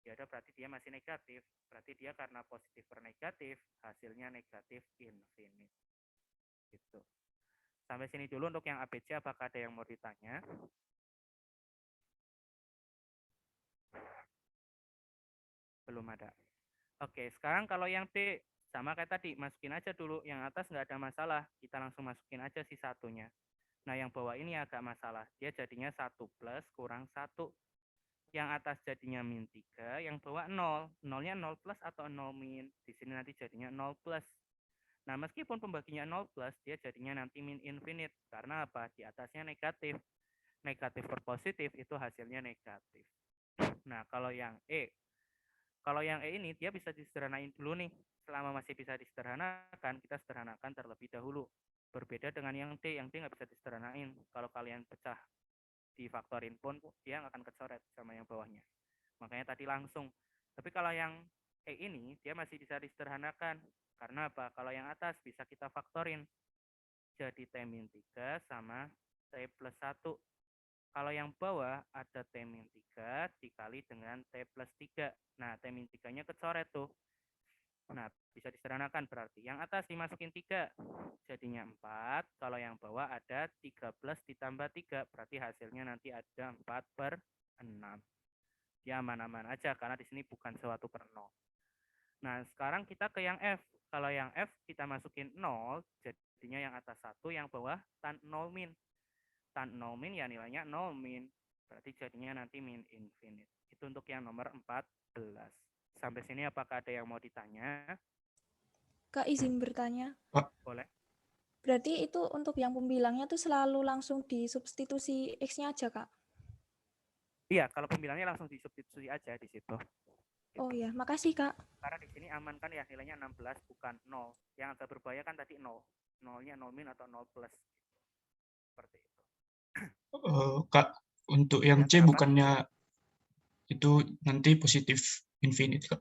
Ya udah, berarti dia masih negatif. Berarti dia karena positif per negatif, hasilnya negatif infinite. Gitu. Sampai sini dulu untuk yang ABC, apakah ada yang mau ditanya? Belum ada. Oke, sekarang kalau yang D, sama kayak tadi, masukin aja dulu. Yang atas nggak ada masalah, kita langsung masukin aja si satunya. Nah, yang bawah ini agak masalah. Dia jadinya 1 plus kurang 1. Yang atas jadinya min 3, yang bawah 0. 0-nya 0 plus atau 0 min. Di sini nanti jadinya 0 plus. Nah, meskipun pembaginya 0 plus, dia jadinya nanti min infinite. Karena apa? Di atasnya negatif. Negatif per positif itu hasilnya negatif. Nah, kalau yang E, ini dia bisa disederhanain dulu nih. Selama masih bisa disederhanakan, kita sederhanakan terlebih dahulu. Berbeda dengan yang D nggak bisa disederhanain. Kalau kalian pecah difaktorin pun, dia nggak akan kecoret sama yang bawahnya. Makanya tadi langsung. Tapi kalau yang E ini, dia masih bisa disederhanakan. Karena apa? Kalau yang atas bisa kita faktorin. Jadi T min 3 sama T plus 1. Kalau yang bawah ada T min 3 dikali dengan T plus 3. Nah, T min 3-nya kecoret tuh. Nah, bisa disederhanakan berarti. Yang atas dimasukin 3, jadinya 4. Kalau yang bawah ada 13 ditambah 3, berarti hasilnya nanti ada 4 per 6. Ya, aman-aman aja, karena di sini bukan suatu per 0. Nah, sekarang kita ke yang F. Kalau yang F kita masukin 0, jadinya yang atas 1, yang bawah tan 0 min. Tan 0 min ya nilainya 0 min. Berarti jadinya nanti min infinite. Itu untuk yang nomor 14. Sampai sini apakah ada yang mau ditanya? Kak, izin bertanya. Boleh. Berarti itu untuk yang pembilangnya tuh selalu langsung disubstitusi X-nya aja, Kak? Iya, kalau pembilangnya langsung disubstitusi aja di situ. Oh ya, makasih, Kak. Karena di sini aman kan ya, nilainya 16 bukan 0. Yang agak berbahaya kan tadi 0. 0-nya 0 min atau 0 plus. Seperti itu. Kak, untuk yang Ya, C kenapa? bukannya itu nanti positif infinite, Kak.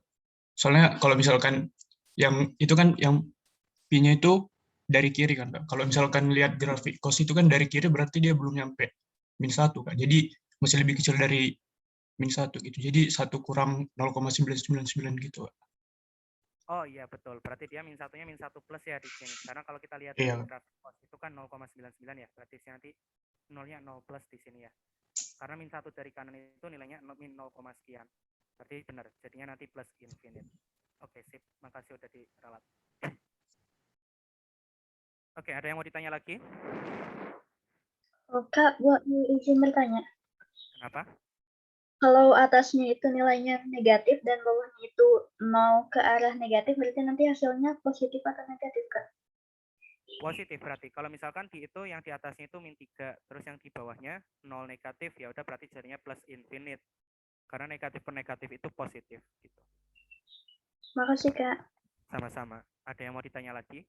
Soalnya kalau misalkan yang itu kan yang P-nya itu dari kiri kan, Kak. Kalau misalkan lihat grafik cos itu kan dari kiri berarti dia belum nyampe -1, Kak. Jadi masih lebih kecil dari -1 gitu. Jadi 1 kurang 0,999 gitu, Kak. Oh iya betul, berarti dia min satunya min 1 plus ya di sini. Karena kalau kita lihat Iya. dari grafik cos itu kan 0,99 ya, berarti nanti nolnya 0 plus di sini ya. Karena min 1 dari kanan itu nilainya min 0, sekian. Berarti benar, jadinya nanti plus infinite. Oke, sip. Makasih udah diralat. Oke, ada yang mau ditanya lagi? Oh, Kak, buat izin bertanya. Kenapa? Kalau atasnya itu nilainya negatif dan bawahnya itu mau ke arah negatif, berarti nanti hasilnya positif atau negatif, Kak? Positif berarti. Kalau misalkan di itu yang di atasnya itu min 3, terus yang di bawahnya 0 negatif, ya udah berarti jadinya plus infinite. Karena negatif per negatif itu positif gitu. Makasih, Kak. Sama-sama. Ada yang mau ditanya lagi?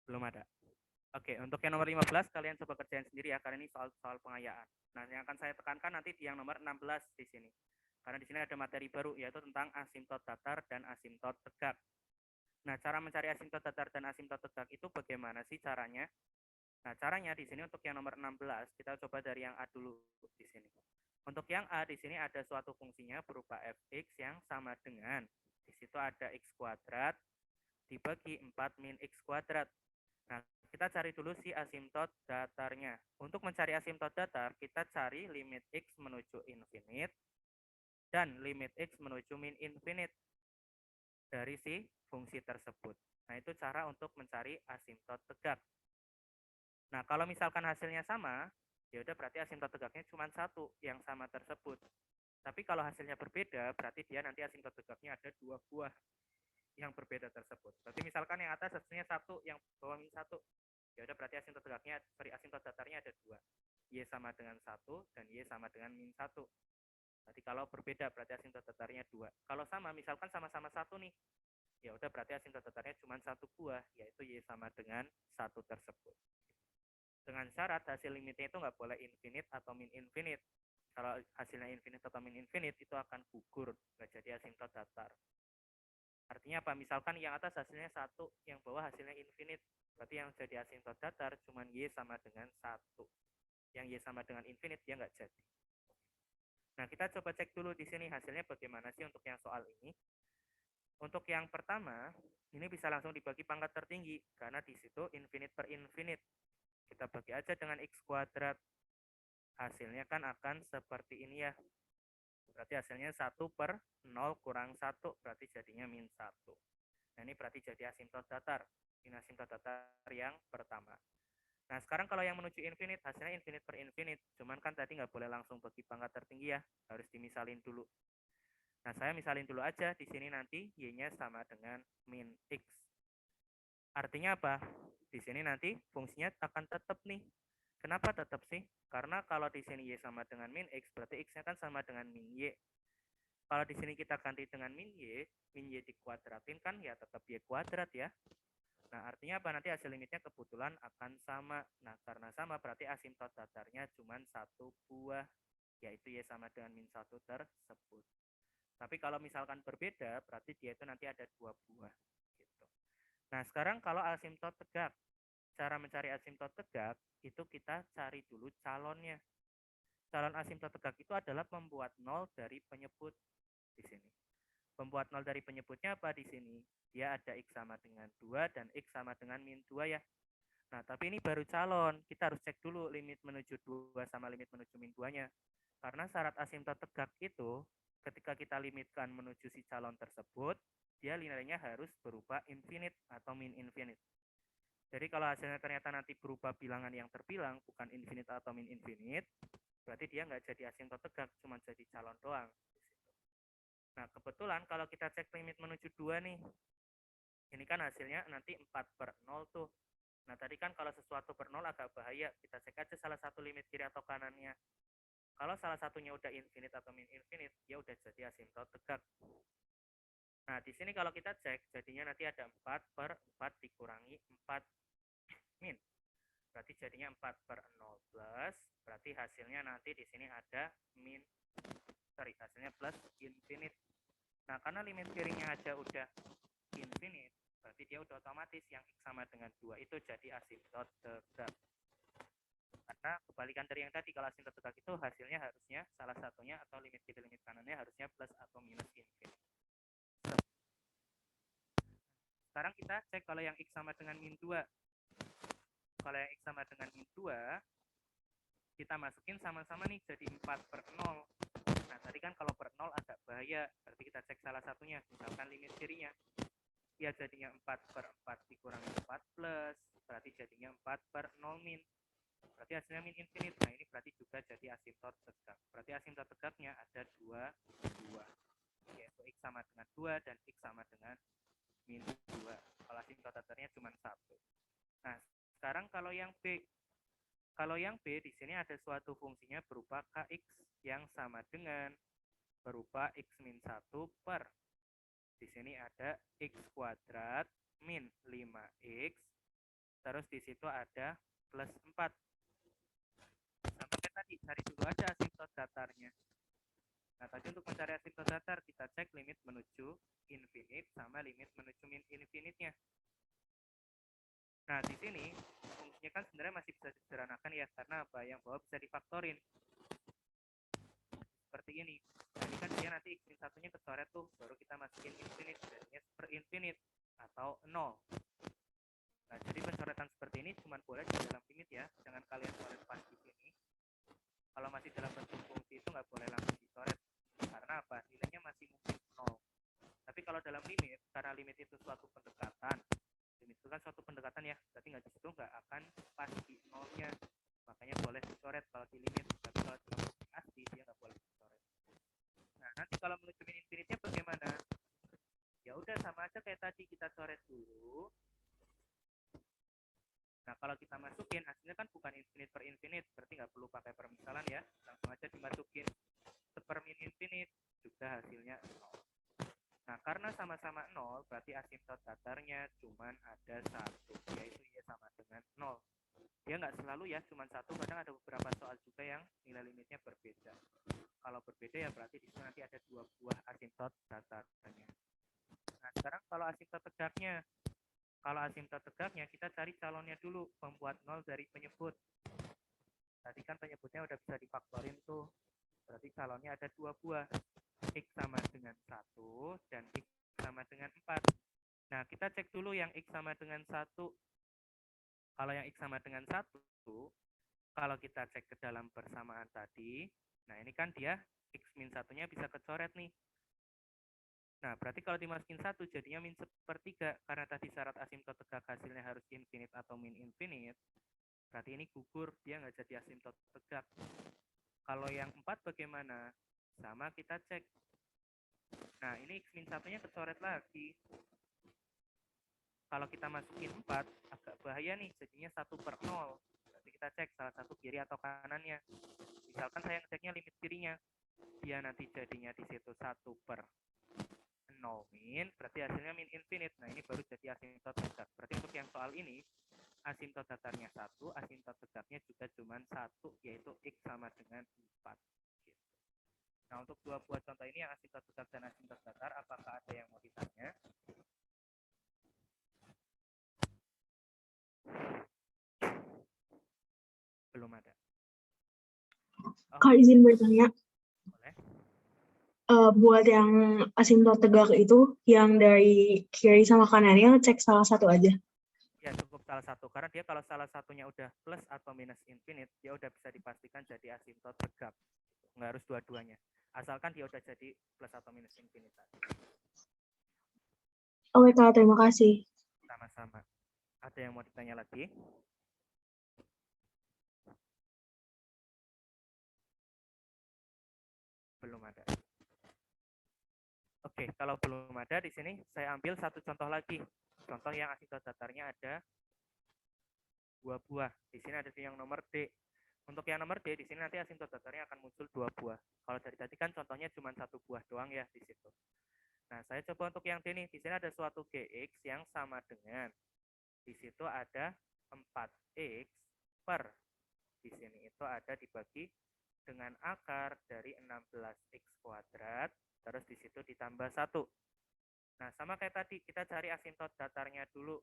Belum ada. Oke, untuk yang nomor 15 kalian coba kerjain sendiri ya, karena ini soal pengayaan. Nah, yang akan saya tekankan nanti di yang nomor 16 di sini. Karena di sini ada materi baru, yaitu tentang asimtot datar dan asimtot tegak. Nah, cara mencari asimtot datar dan asimtot tegak itu bagaimana sih caranya? Nah, caranya di sini untuk yang nomor 16, kita coba dari yang A dulu di sini. Untuk yang A di sini ada suatu fungsinya berupa fx yang sama dengan, di situ ada x kuadrat dibagi 4 min x kuadrat. Nah, kita cari dulu si asimtot datarnya. Untuk mencari asimtot datar, kita cari limit x menuju infinite dan limit x menuju min infinite dari si fungsi tersebut. Nah, itu cara untuk mencari asimtot tegak. Nah, kalau misalkan hasilnya sama, ya udah berarti asimtot tegaknya cuma satu yang sama tersebut. Tapi kalau hasilnya berbeda, berarti dia nanti asimtot tegaknya ada 2 buah yang berbeda tersebut. Berarti misalkan yang atas hasilnya 1, yang bawah min 1. Ya udah berarti asimtot tegaknya, asimtot datarnya ada 2. Y sama dengan 1 dan Y sama dengan min 1. Berarti kalau berbeda berarti asimtot datarnya 2. Kalau sama, misalkan sama-sama 1 nih. Ya udah berarti asimtot datarnya cuma 1 buah, yaitu Y sama dengan 1 tersebut. Dengan syarat hasil limitnya itu nggak boleh infinite atau min infinite. Kalau hasilnya infinite atau min infinite itu akan gugur, nggak jadi asimtot datar. Artinya apa? Misalkan yang atas hasilnya 1, yang bawah hasilnya infinite. Berarti yang jadi asimtot datar cuma Y sama dengan 1. Yang Y sama dengan infinite dia nggak jadi. Nah, kita coba cek dulu di sini hasilnya bagaimana sih untuk yang soal ini. Untuk yang pertama, ini bisa langsung dibagi pangkat tertinggi, karena di situ infinite per infinite. Kita bagi aja dengan x kuadrat. Hasilnya kan akan seperti ini ya. Berarti hasilnya 1 per 0 kurang 1, berarti jadinya min 1. Nah, ini berarti jadi asimtot datar. Ini asimtot datar yang pertama. Nah, sekarang kalau yang menuju infinite, hasilnya infinite per infinite. Cuman kan tadi nggak boleh langsung bagi pangkat tertinggi ya. Harus dimisalin dulu. Nah, saya misalin dulu aja. Di sini nanti Y-nya sama dengan min X. Artinya apa? Di sini nanti fungsinya akan tetap nih. Kenapa tetap sih? Karena kalau di sini Y sama dengan min X, berarti X-nya kan sama dengan min Y. Kalau di sini kita ganti dengan min Y dikuadratin kan ya tetap Y kuadrat ya. Nah, artinya apa? Nanti hasil limitnya kebetulan akan sama. Nah, karena sama berarti asimtot datarnya cuma 1 buah, yaitu Y sama dengan min 1 tersebut. Tapi kalau misalkan berbeda, berarti dia itu nanti ada 2 buah. Gitu. Nah, sekarang kalau asimtot tegak. Cara mencari asimtot tegak, itu kita cari dulu calonnya. Calon asimtot tegak itu adalah membuat 0 dari penyebut di sini. Pembuat 0 dari penyebutnya apa di sini? Dia ada X sama dengan 2 dan X sama dengan min 2 ya. Nah, tapi ini baru calon. Kita harus cek dulu limit menuju 2 sama limit menuju min 2-nya. Karena syarat asimtot tegak itu ketika kita limitkan menuju si calon tersebut, dia nilainya harus berupa infinite atau min infinite. Jadi kalau hasilnya ternyata nanti berupa bilangan yang terbilang, bukan infinite atau min infinite, berarti dia nggak jadi asimtot tegak, cuma jadi calon doang. Nah, kebetulan kalau kita cek limit menuju 2 nih, ini kan hasilnya nanti 4/0 tuh. Nah, tadi kan kalau sesuatu per 0 agak bahaya, kita cek aja salah satu limit kiri atau kanannya. Kalau salah satunya udah infinite atau min infinite, dia udah jadi asimtot tegak. Nah, di sini kalau kita cek, jadinya nanti ada 4/4 dikurangi 4 min. Berarti jadinya 4/0 plus, berarti hasilnya nanti di sini ada hasilnya plus infinite. Nah, karena limit kirinya aja udah infinite, berarti dia udah otomatis yang X sama dengan 2 itu jadi asimtot tegak. Karena kebalikan dari yang tadi, kalau asimtot tegak itu hasilnya harusnya salah satunya atau limit kiri limit kanannya harusnya plus atau minus infinite. Sekarang kita cek kalau yang X sama dengan min 2. Kalau yang X sama dengan min 2, kita masukin sama-sama nih jadi 4/0. Nah, tadi kan kalau per 0 agak bahaya, berarti kita cek salah satunya, misalkan limit kirinya. Ya jadinya 4/4 dikurangi 4 plus, berarti jadinya 4/0 min. Berarti hasilnya min infinite. Nah, ini berarti juga jadi asimtot tegak. Berarti asimtot tegaknya ada 2, yaitu X sama dengan 2 dan X sama dengan min 2. Kalau asimtot datarnya cuma 1. Nah, sekarang kalau yang B. Kalau yang B di sini ada suatu fungsinya berupa KX yang sama dengan berupa X min 1 per. Di sini ada X kuadrat min 5X. Terus di situ ada plus 4. Sama kayak tadi, cari dulu aja asimtot datarnya. Nah, tadi untuk mencari asimtot datar, kita cek limit menuju infinite sama limit menuju min infinite-nya. Nah, di sini fungsinya kan sebenarnya masih bisa disederhanakan ya, karena apa? Yang bawah bisa difaktorin. Seperti ini. Nah, ini kan dia nanti X min 1-nya kecoret tuh, baru kita masukin infinite, jadinya per infinite atau 0. Nah, jadi pencoretan seperti ini cuma boleh di dalam limit ya, jangan kalian coret pas di sini. Kalau masih dalam bentuk fungsi itu nggak boleh langsung dicoret, karena apa? Nilainya masih mungkin 0. Tapi kalau dalam limit, karena limit itu suatu pendekatan, limit itu kan suatu pendekatan ya, berarti nggak di situ nggak akan pas di 0-nya, makanya boleh dicoret kalau di limit. Tapi kalau dalam bentuk asli dia nggak boleh dicoret. Nah, nanti kalau menuju min infinite-nya bagaimana? Ya udah sama aja kayak tadi, kita coret dulu. Nah, kalau kita masukin, hasilnya kan bukan infinite per infinite, berarti nggak perlu pakai permisalan ya. Langsung aja dimasukin. Seper min infinite, juga hasilnya 0. Nah, karena sama-sama 0, berarti asimtot datarnya cuma ada 1, yaitu Y sama dengan 0. Dia nggak selalu ya, cuma 1, kadang ada beberapa soal juga yang nilai limitnya berbeda. Kalau berbeda ya berarti di sini nanti ada 2 buah asimtot datarnya. Nah, sekarang kalau asimtot tegaknya. Kalau asimtot tegaknya, kita cari calonnya dulu, membuat 0 dari penyebut. Tadi kan penyebutnya udah bisa difaktorin tuh. Berarti calonnya ada 2 buah. X sama dengan 1 dan X sama dengan 4. Nah, kita cek dulu yang X sama dengan 1. Kalau yang X sama dengan 1, kalau kita cek ke dalam persamaan tadi, nah ini kan dia X min 1-nya bisa kecoret nih. Nah, berarti kalau dimasukin 1 jadinya min 1/3, karena tadi syarat asimtot tegak hasilnya harus infinite atau min infinite. Berarti ini gugur, dia nggak jadi asimtot tegak. Kalau yang 4 bagaimana? Sama kita cek. Nah, ini X min 1-nya kecoret lagi. Kalau kita masukin 4, agak bahaya nih, jadinya 1/0. Berarti kita cek salah satu kiri atau kanannya. Misalkan saya ngeceknya limit kirinya. Dia nanti jadinya di situ 1/0 min, berarti hasilnya min infinite. Nah, ini baru jadi asimtot tegak. Berarti untuk yang soal ini, asimtot datarnya 1, asimtot tegaknya juga cuma 1, yaitu X sama dengan 4. Gitu. Nah, untuk 2 buah contoh ini yang asimtot tegak dan asimtot datar, apakah ada yang mau ditanya? Belum ada. Kak, izin bertanya. Boleh. Buat yang asimtot tegak itu, yang dari kiri sama kanannya cek salah satu aja. Ya, cukup salah satu. Karena dia kalau salah satunya udah plus atau minus infinite, dia udah bisa dipastikan jadi asimtot tegak. Nggak harus dua-duanya. Asalkan dia udah jadi plus atau minus infinite tadi. Oke Kak, terima kasih. Sama-sama. Ada yang mau ditanya lagi? Belum ada. Oke, kalau belum ada di sini saya ambil satu contoh lagi. Contoh yang asintot datarnya ada 2 buah. Di sini ada yang nomor D. Untuk yang nomor D di sini nanti asintot datarnya akan muncul 2 buah. Kalau dari tadi kan contohnya cuma 1 buah doang ya di situ. Nah, saya coba untuk yang D nih. Di sini ada suatu GX yang sama dengan di situ ada 4X per di sini itu ada dibagi dengan akar dari 16X kuadrat terus di situ ditambah 1. Nah, sama kayak tadi kita cari asintot datarnya dulu.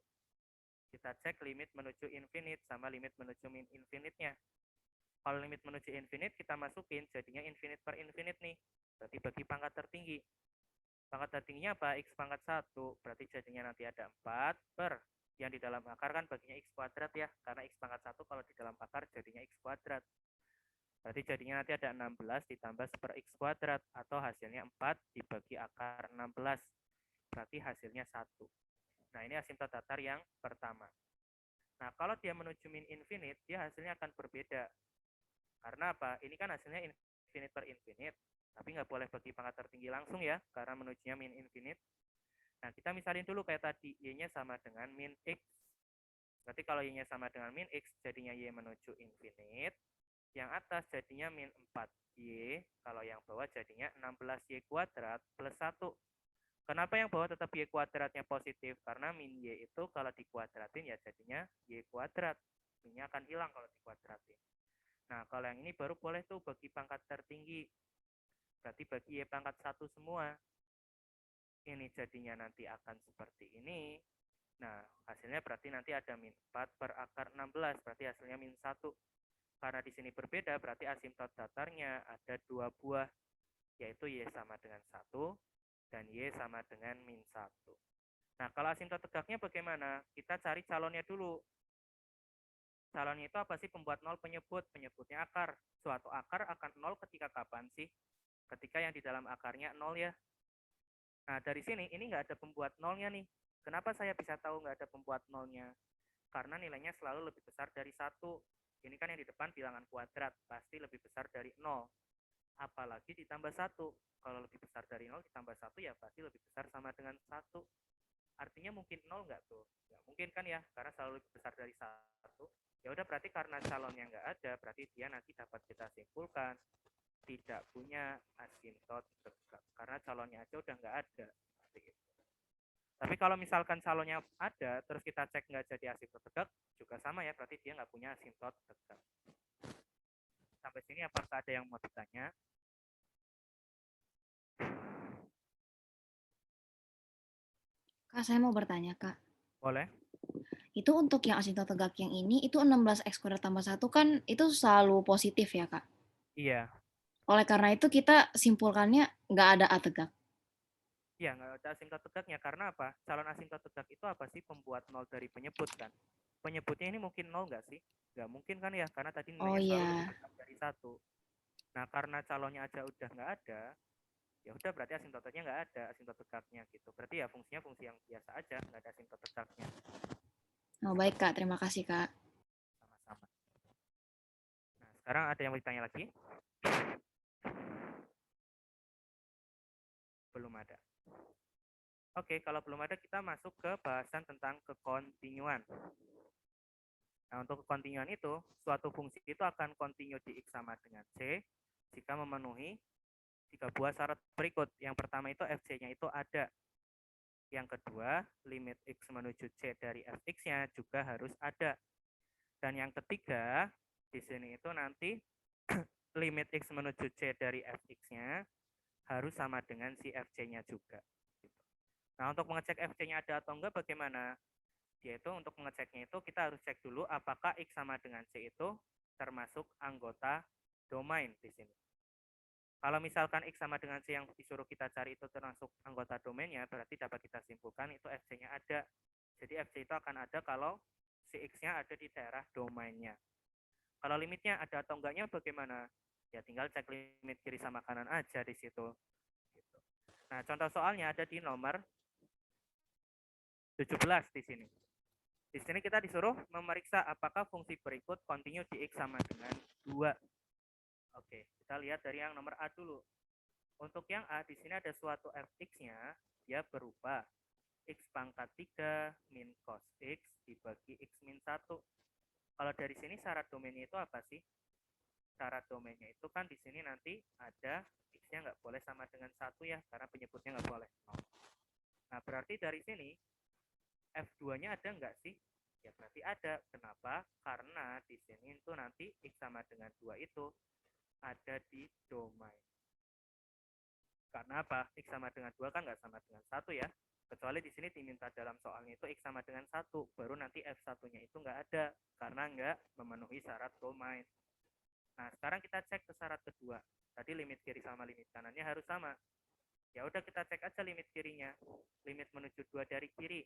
Kita cek limit menuju infinite sama limit menuju min infinite-nya. Kalau limit menuju infinite kita masukin jadinya infinite per infinite nih. Berarti bagi pangkat tertinggi. Pangkat tertingginya apa? X pangkat 1. Berarti jadinya nanti ada 4 per yang di dalam akar kan baginya X kuadrat ya. Karena X pangkat 1 kalau di dalam akar jadinya X kuadrat. Berarti jadinya nanti ada 16 ditambah 1 per X kuadrat. Atau hasilnya 4 dibagi akar 16. Berarti hasilnya 1. Nah, ini asintot datar yang pertama. Nah, kalau dia menuju min infinite, dia hasilnya akan berbeda. Karena apa? Ini kan hasilnya infinite per infinite. Tapi nggak boleh bagi pangkat tertinggi langsung ya, karena menujunya min infinite. Nah, kita misalin dulu kayak tadi, Y-nya sama dengan min X. Berarti kalau Y-nya sama dengan min X, jadinya Y menuju infinite. Yang atas jadinya min 4Y, kalau yang bawah jadinya 16Y kuadrat plus 1. Kenapa yang bawah tetap Y kuadratnya positif? Karena min Y itu kalau dikuadratin ya jadinya Y kuadrat. Min-nya akan hilang kalau dikuadratin. Nah, kalau yang ini baru boleh tuh bagi pangkat tertinggi. Berarti bagi Y pangkat 1 semua. Ini jadinya nanti akan seperti ini. Nah, hasilnya berarti nanti ada min 4 per akar 16. Berarti hasilnya min 1. Karena di sini berbeda, berarti asintot datarnya ada 2 buah. Yaitu Y sama dengan 1 dan Y sama dengan min 1. Nah, kalau asintot tegaknya bagaimana? Kita cari calonnya dulu. Calonnya itu apa sih? Pembuat nol penyebut. Penyebutnya akar. Suatu akar akan nol ketika kapan sih? Ketika yang di dalam akarnya nol ya. Nah, dari sini ini nggak ada pembuat nolnya nih. Kenapa saya bisa tahu nggak ada pembuat nolnya? Karena nilainya selalu lebih besar dari 1. Ini kan yang di depan bilangan kuadrat. Pasti lebih besar dari 0. Apalagi ditambah 1. Kalau lebih besar dari 0 ditambah 1 ya pasti lebih besar sama dengan 1. Artinya mungkin 0 nggak tuh? Nggak mungkin kan ya, karena selalu lebih besar dari 1. Ya udah berarti karena calonnya nggak ada, berarti dia nanti dapat kita simpulkan tidak punya asintot tegak. Karena calonnya aja udah nggak ada. Seperti itu. Tapi kalau misalkan calonnya ada, terus kita cek nggak jadi asintot tegak, juga sama ya, berarti dia nggak punya asintot tegak. Sampai sini apakah ada yang mau ditanya? Kak, saya mau bertanya, Kak. Boleh. Itu untuk yang asintot tegak yang ini, itu 16X kuadrat tambah 1 kan itu selalu positif ya, Kak? Iya. Oleh karena itu kita simpulkannya nggak ada A tegak. Iya, nggak ada asintot tegaknya. Karena apa? Calon asintot tegak itu apa sih? Pembuat nol dari penyebut kan? Penyebutnya ini mungkin nol nggak sih? Nggak mungkin kan ya? Karena tadi Oh nilainya selalu iya. lebih besar dari 1. Nah, karena calonnya aja udah nggak ada, ya udah berarti asintotnya nggak ada, asintot tegaknya gitu. Berarti ya fungsinya fungsi yang biasa aja, nggak ada asintot tegaknya. Oh baik, Kak. Terima kasih, Kak. Sama-sama. Nah, sekarang ada yang mau ditanya lagi? Belum ada. Oke, kalau belum ada kita masuk ke bahasan tentang kekontinuan. Nah, untuk kekontinuan itu, suatu fungsi itu akan kontinu di X sama dengan C jika memenuhi 3 buah syarat berikut. Yang pertama itu Fc-nya itu ada. Yang kedua, limit X menuju C dari Fx-nya juga harus ada. Dan yang ketiga, di sini itu nanti limit X menuju C dari Fx-nya harus sama dengan si Fc-nya juga. Nah, untuk mengecek Fc-nya ada atau enggak bagaimana? Yaitu untuk mengeceknya itu kita harus cek dulu apakah X sama dengan C itu termasuk anggota domain di sini. Kalau misalkan X sama dengan C yang disuruh kita cari itu termasuk anggota domainnya, berarti dapat kita simpulkan itu Fc-nya ada. Jadi Fc itu akan ada kalau si X-nya ada di daerah domainnya. Kalau limitnya ada atau enggaknya bagaimana? Ya tinggal cek limit kiri sama kanan aja di situ. Gitu. Nah, contoh soalnya ada di nomor 17 di sini. Di sini kita disuruh memeriksa apakah fungsi berikut kontinu di X sama dengan 2. Oke, kita lihat dari yang nomor A dulu. Untuk yang A, di sini ada suatu fx-nya, dia berubah X pangkat 3 min cos X dibagi X min 1. Kalau dari sini syarat domainnya itu apa sih? Syarat domainnya itu kan di sini nanti ada X-nya nggak boleh sama dengan 1 ya, karena penyebutnya nggak boleh 0. Nah, berarti dari sini F2-nya ada nggak sih? Ya berarti ada. Kenapa? Karena di sini itu nanti X sama dengan 2 itu ada di domain. Karena apa? X sama dengan 2 kan nggak sama dengan 1 ya. Kecuali di sini diminta dalam soalnya itu X sama dengan 1. Baru nanti F1-nya itu nggak ada. Karena nggak memenuhi syarat domain. Nah, sekarang kita cek ke syarat kedua. Tadi limit kiri sama limit kanannya harus sama. Ya udah kita cek aja limit kirinya. Limit menuju 2 dari kiri.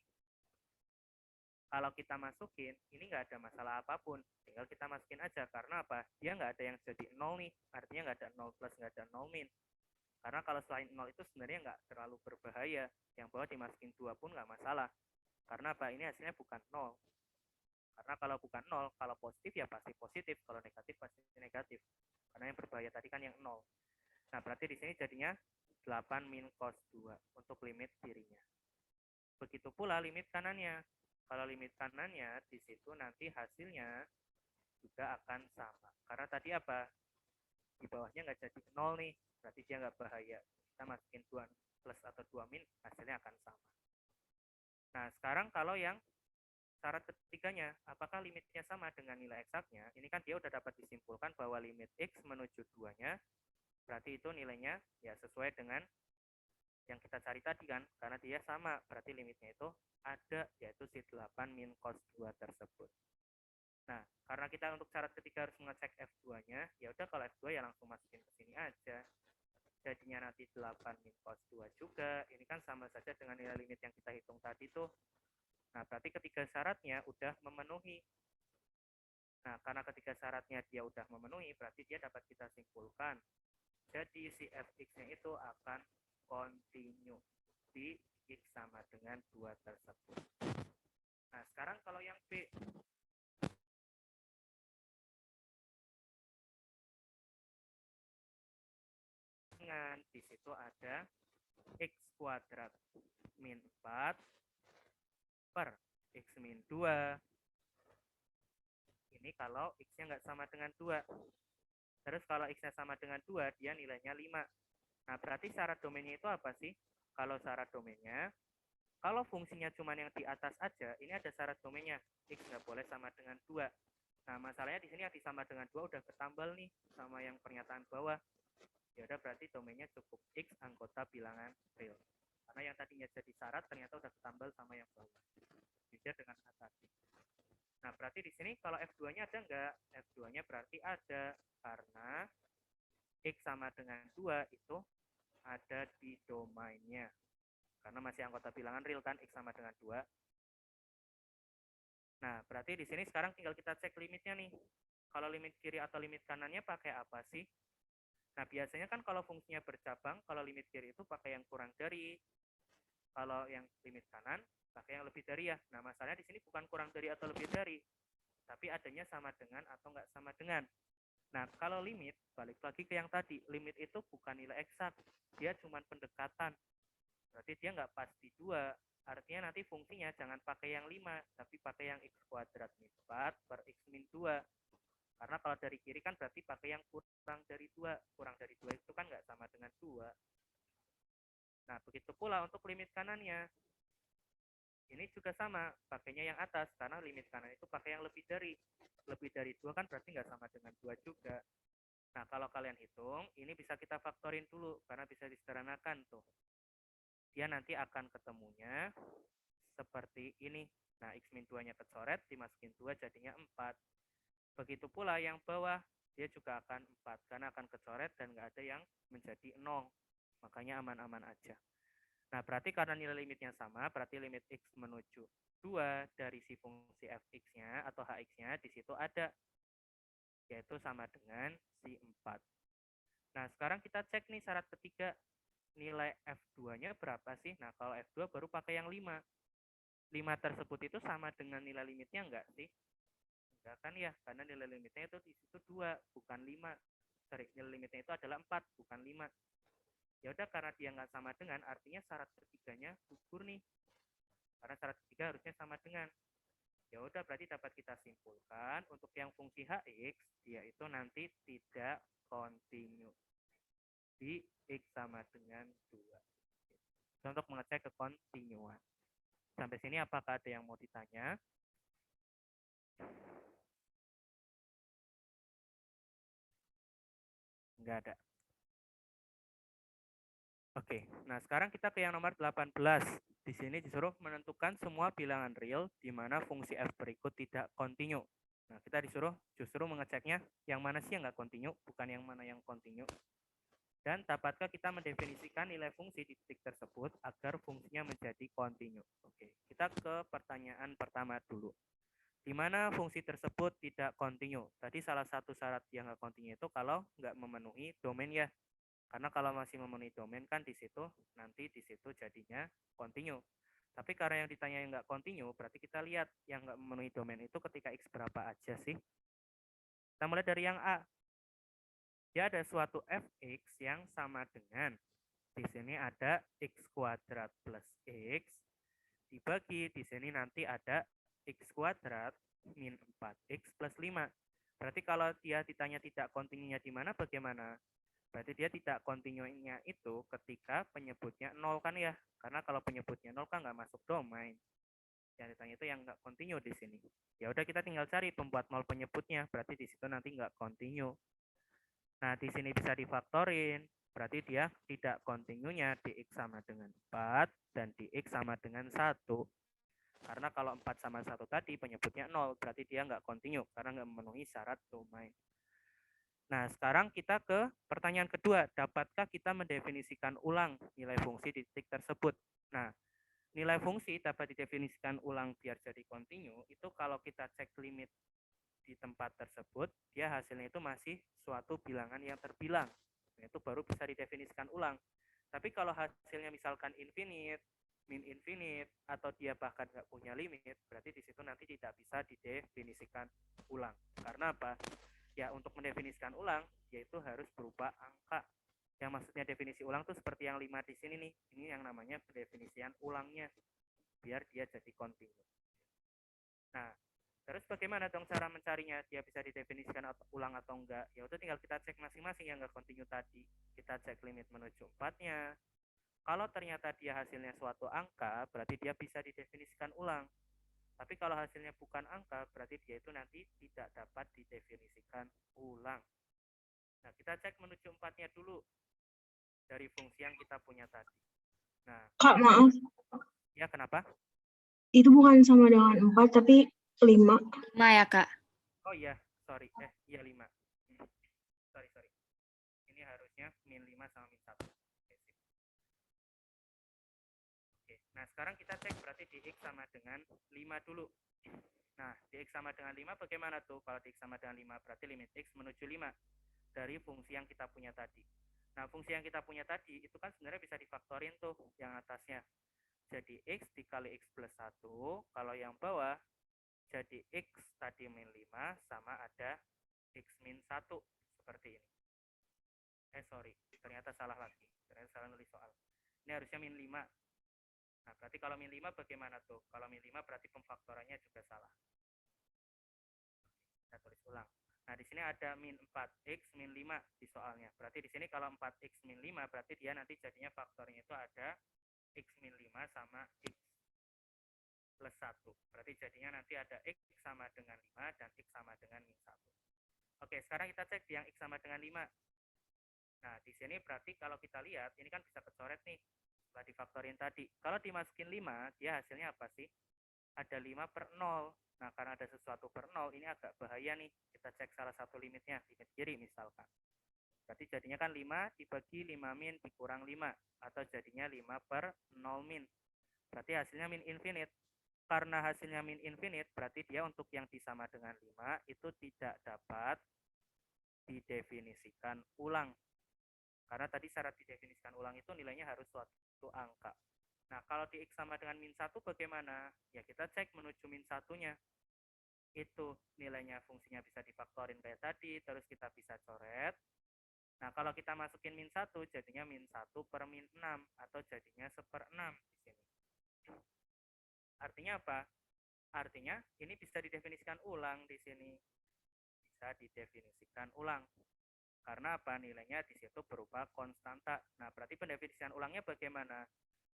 Kalau kita masukin, ini nggak ada masalah apapun. Tinggal kita masukin aja. Karena apa? Dia nggak ada yang jadi 0 nih. Artinya nggak ada 0 plus, nggak ada 0 min. Karena kalau selain 0 itu sebenarnya nggak terlalu berbahaya. Yang bawah dimasukin 2 pun nggak masalah. Karena apa? Ini hasilnya bukan 0. Karena kalau bukan 0, kalau positif ya pasti positif. Kalau negatif pasti negatif. Karena yang berbahaya tadi kan yang 0. Nah, berarti di sini jadinya 8 min cos 2 untuk limit kirinya. Begitu pula limit kanannya. Kalau limit kanannya, di situ nanti hasilnya juga akan sama. Karena tadi apa? Di bawahnya nggak jadi 0 nih. Berarti dia nggak bahaya. Kita masukin 2 plus atau 2 min, hasilnya akan sama. Nah, sekarang kalau yang syarat ketiganya, apakah limitnya sama dengan nilai eksaknya? Ini kan dia udah dapat disimpulkan bahwa limit X menuju 2-nya, berarti itu nilainya ya sesuai dengan yang kita cari tadi kan, karena dia sama, berarti limitnya itu ada, yaitu si 8 min cos 2 tersebut. Nah, karena kita untuk syarat ketiga harus mengecek F2-nya, ya udah kalau F2 ya langsung masukin ke sini aja. Jadinya nanti 8 min cos 2 juga. Ini kan sama saja dengan nilai limit yang kita hitung tadi tuh. Nah, berarti ketiga syaratnya udah memenuhi. Nah, karena ketiga syaratnya dia udah memenuhi, berarti dia dapat kita simpulkan. Jadi si fx-nya itu akan kontinu di X sama dengan 2 tersebut. Nah, sekarang kalau yang B, di situ ada X kuadrat min 4 per X min 2. Ini kalau X-nya nggak sama dengan 2. Terus kalau X-nya sama dengan 2, dia nilainya 5. Nah, berarti syarat domainnya itu apa sih? Kalau syarat domainnya, kalau fungsinya cuma yang di atas aja, ini ada syarat domainnya. X nggak boleh sama dengan 2. Nah, masalahnya di sini yang disama dengan 2 udah ketambal nih sama yang pernyataan bawah. Ya udah berarti domainnya cukup X anggota bilangan real. Karena yang tadinya jadi syarat ternyata udah ketambal sama yang bawah. Beda dengan A tadi. Nah, berarti di sini kalau F2-nya ada nggak? F2-nya berarti ada, karena X sama dengan 2 itu ada di domainnya. Karena masih anggota bilangan real kan, X sama dengan 2. Nah, berarti di sini sekarang tinggal kita cek limitnya nih. Kalau limit kiri atau limit kanannya pakai apa sih? Nah, biasanya kan kalau fungsinya bercabang, kalau limit kiri itu pakai yang kurang dari. Kalau yang limit kanan, pakai yang lebih dari ya. Nah, masalahnya di sini bukan kurang dari atau lebih dari, tapi adanya sama dengan atau nggak sama dengan. Nah, kalau limit, balik lagi ke yang tadi. Limit itu bukan nilai eksak, dia cuma pendekatan. Berarti dia nggak pasti 2. Artinya nanti fungsinya jangan pakai yang 5, tapi pakai yang X kuadrat min 4 per X min 2. Karena kalau dari kiri kan berarti pakai yang kurang dari 2. Kurang dari 2 itu kan nggak sama dengan 2. Nah, begitu pula untuk limit kanannya. Ini juga sama, pakainya yang atas, karena limit kanan itu pakai yang lebih dari. Lebih dari 2 kan berarti nggak sama dengan 2 juga. Nah, kalau kalian hitung, ini bisa kita faktorin dulu, karena bisa disederhanakan tuh. Dia nanti akan ketemunya seperti ini. Nah, X min 2-nya kecoret, dimasukin 2 jadinya 4. Begitu pula yang bawah, dia juga akan 4, karena akan kecoret dan nggak ada yang menjadi 0. Makanya aman-aman aja. Nah, berarti karena nilai limitnya sama, berarti limit X menuju 2 dari si fungsi fx-nya atau hx-nya di situ ada, yaitu sama dengan si 4. Nah, sekarang kita cek nih syarat ketiga. Nilai F2-nya berapa sih? Nah, kalau F2 baru pakai yang 5. 5 tersebut itu sama dengan nilai limitnya enggak sih? Enggak kan ya, karena nilai limitnya itu di situ 2, bukan 5. Sorry, nilai limitnya itu adalah 4, bukan 5. Ya udah, karena dia nggak sama dengan, artinya syarat ketiganya gugur nih. Karena syarat ketiga harusnya sama dengan. Ya udah, berarti dapat kita simpulkan untuk yang fungsi hx, dia itu nanti tidak kontinu di x sama dengan 2. Untuk mengecek kekontinuan. Sampai sini apakah ada yang mau ditanya? Enggak ada. Oke, nah sekarang kita ke yang nomor 18. Di sini disuruh menentukan semua bilangan real di mana fungsi f berikut tidak kontinu. Nah, kita disuruh justru mengeceknya yang mana sih yang nggak kontinu, bukan yang mana yang kontinu. Dan dapatkah kita mendefinisikan nilai fungsi di titik tersebut agar fungsinya menjadi kontinu? Oke, kita ke pertanyaan pertama dulu. Di mana fungsi tersebut tidak kontinu? Tadi salah satu syarat yang nggak kontinu itu kalau nggak memenuhi domain ya. Karena kalau masih memenuhi domain kan di situ nanti di situ jadinya kontinu. Tapi karena yang ditanya yang nggak kontinu, berarti kita lihat yang nggak memenuhi domain itu ketika x berapa aja sih. Kita mulai dari yang A. Dia ada suatu fx yang sama dengan, di sini ada x kuadrat plus x, dibagi di sini nanti ada x kuadrat min 4x plus 5. Berarti kalau dia ditanya tidak kontinunya di mana, bagaimana? Berarti dia tidak kontinunya itu ketika penyebutnya 0 kan ya. Karena kalau penyebutnya 0 kan nggak masuk domain. Yang ditanya itu yang nggak kontinu di sini. Ya udah, kita tinggal cari pembuat 0 penyebutnya. Berarti di situ nanti nggak kontinu. Nah, di sini bisa difaktorin. Berarti dia tidak kontinunya di x sama dengan 4 dan di x sama dengan 1. Karena kalau 4 sama 1 tadi penyebutnya 0, berarti dia nggak kontinu karena nggak memenuhi syarat domain. Nah, sekarang kita ke pertanyaan kedua. Dapatkah kita mendefinisikan ulang nilai fungsi di titik tersebut? Nah, nilai fungsi dapat didefinisikan ulang biar jadi kontinu, itu kalau kita cek limit di tempat tersebut, dia hasilnya itu masih suatu bilangan yang terbilang. Nah, itu baru bisa didefinisikan ulang. Tapi kalau hasilnya misalkan infinite, min infinite, atau dia bahkan nggak punya limit, berarti di situ nanti tidak bisa didefinisikan ulang. Karena apa? Ya, untuk mendefinisikan ulang, yaitu harus berupa angka. Yang maksudnya definisi ulang tuh seperti yang 5 di sini nih. Ini yang namanya pendefinisian ulangnya, biar dia jadi kontinu. Nah, terus bagaimana dong cara mencarinya? Dia bisa didefinisikan ulang atau enggak? Ya udah, tinggal kita cek masing-masing yang enggak kontinu tadi. Kita cek limit menuju 4-nya. Kalau ternyata dia hasilnya suatu angka, berarti dia bisa didefinisikan ulang. Tapi kalau hasilnya bukan angka, berarti dia itu nanti tidak dapat didefinisikan ulang. Nah, kita cek menuju 4-nya dulu dari fungsi yang kita punya tadi. Nah, Kak, maaf. Ya, kenapa? Itu bukan sama dengan 4, tapi 5. 5 ya, Kak? Oh iya, sorry. Iya 5. Sorry. Ini harusnya min 5 sama min 1. Oke, nah sekarang kita cek berarti di X sama dengan 5 dulu. Nah, di X sama dengan 5 bagaimana tuh? Kalau di X sama dengan 5 berarti limit X menuju 5 dari fungsi yang kita punya tadi. Nah, fungsi yang kita punya tadi itu kan sebenarnya bisa difaktorin tuh yang atasnya. Jadi X dikali X plus 1, kalau yang bawah jadi X tadi min 5 sama ada X min 1 seperti ini. Sorry, ternyata salah lagi. Ternyata salah nulis soal. Ini harusnya min 5. Nah, berarti kalau min 5 bagaimana tuh? Kalau min 5 berarti pemfaktorannya juga salah. Kita tulis ulang. Nah, di sini ada min 4x min 5 di soalnya. Berarti di sini kalau 4x min 5 berarti dia nanti jadinya faktornya itu ada x min 5 sama x plus 1. Berarti jadinya nanti ada x sama dengan 5 dan x sama dengan min 1. Oke, sekarang kita cek yang x sama dengan 5. Nah, di sini berarti kalau kita lihat, ini kan bisa kecoret nih. Setelah difaktorin tadi. Kalau dimasukin 5, dia hasilnya apa sih? Ada 5 per 0. Nah, karena ada sesuatu per 0, ini agak bahaya nih. Kita cek salah satu limitnya, limit kiri misalkan. Berarti jadinya kan 5 dibagi 5 min dikurang 5. Atau jadinya 5 per 0 min. Berarti hasilnya min infinite. Karena hasilnya min infinite, berarti dia untuk yang disama dengan 5 itu tidak dapat didefinisikan ulang. Karena tadi syarat didefinisikan ulang itu nilainya harus suatu angka. Nah, kalau di X sama dengan min 1 bagaimana? Ya kita cek menuju min 1-nya. Itu nilainya fungsinya bisa difaktorin kayak tadi, terus kita bisa coret. Nah, kalau kita masukin min 1, jadinya min 1 per min 6, atau jadinya 1/6 di sini. Artinya apa? Artinya ini bisa didefinisikan ulang di sini. Bisa didefinisikan ulang. Karena apa? Nilainya di situ berupa konstanta. Nah, berarti pendefinisian ulangnya bagaimana?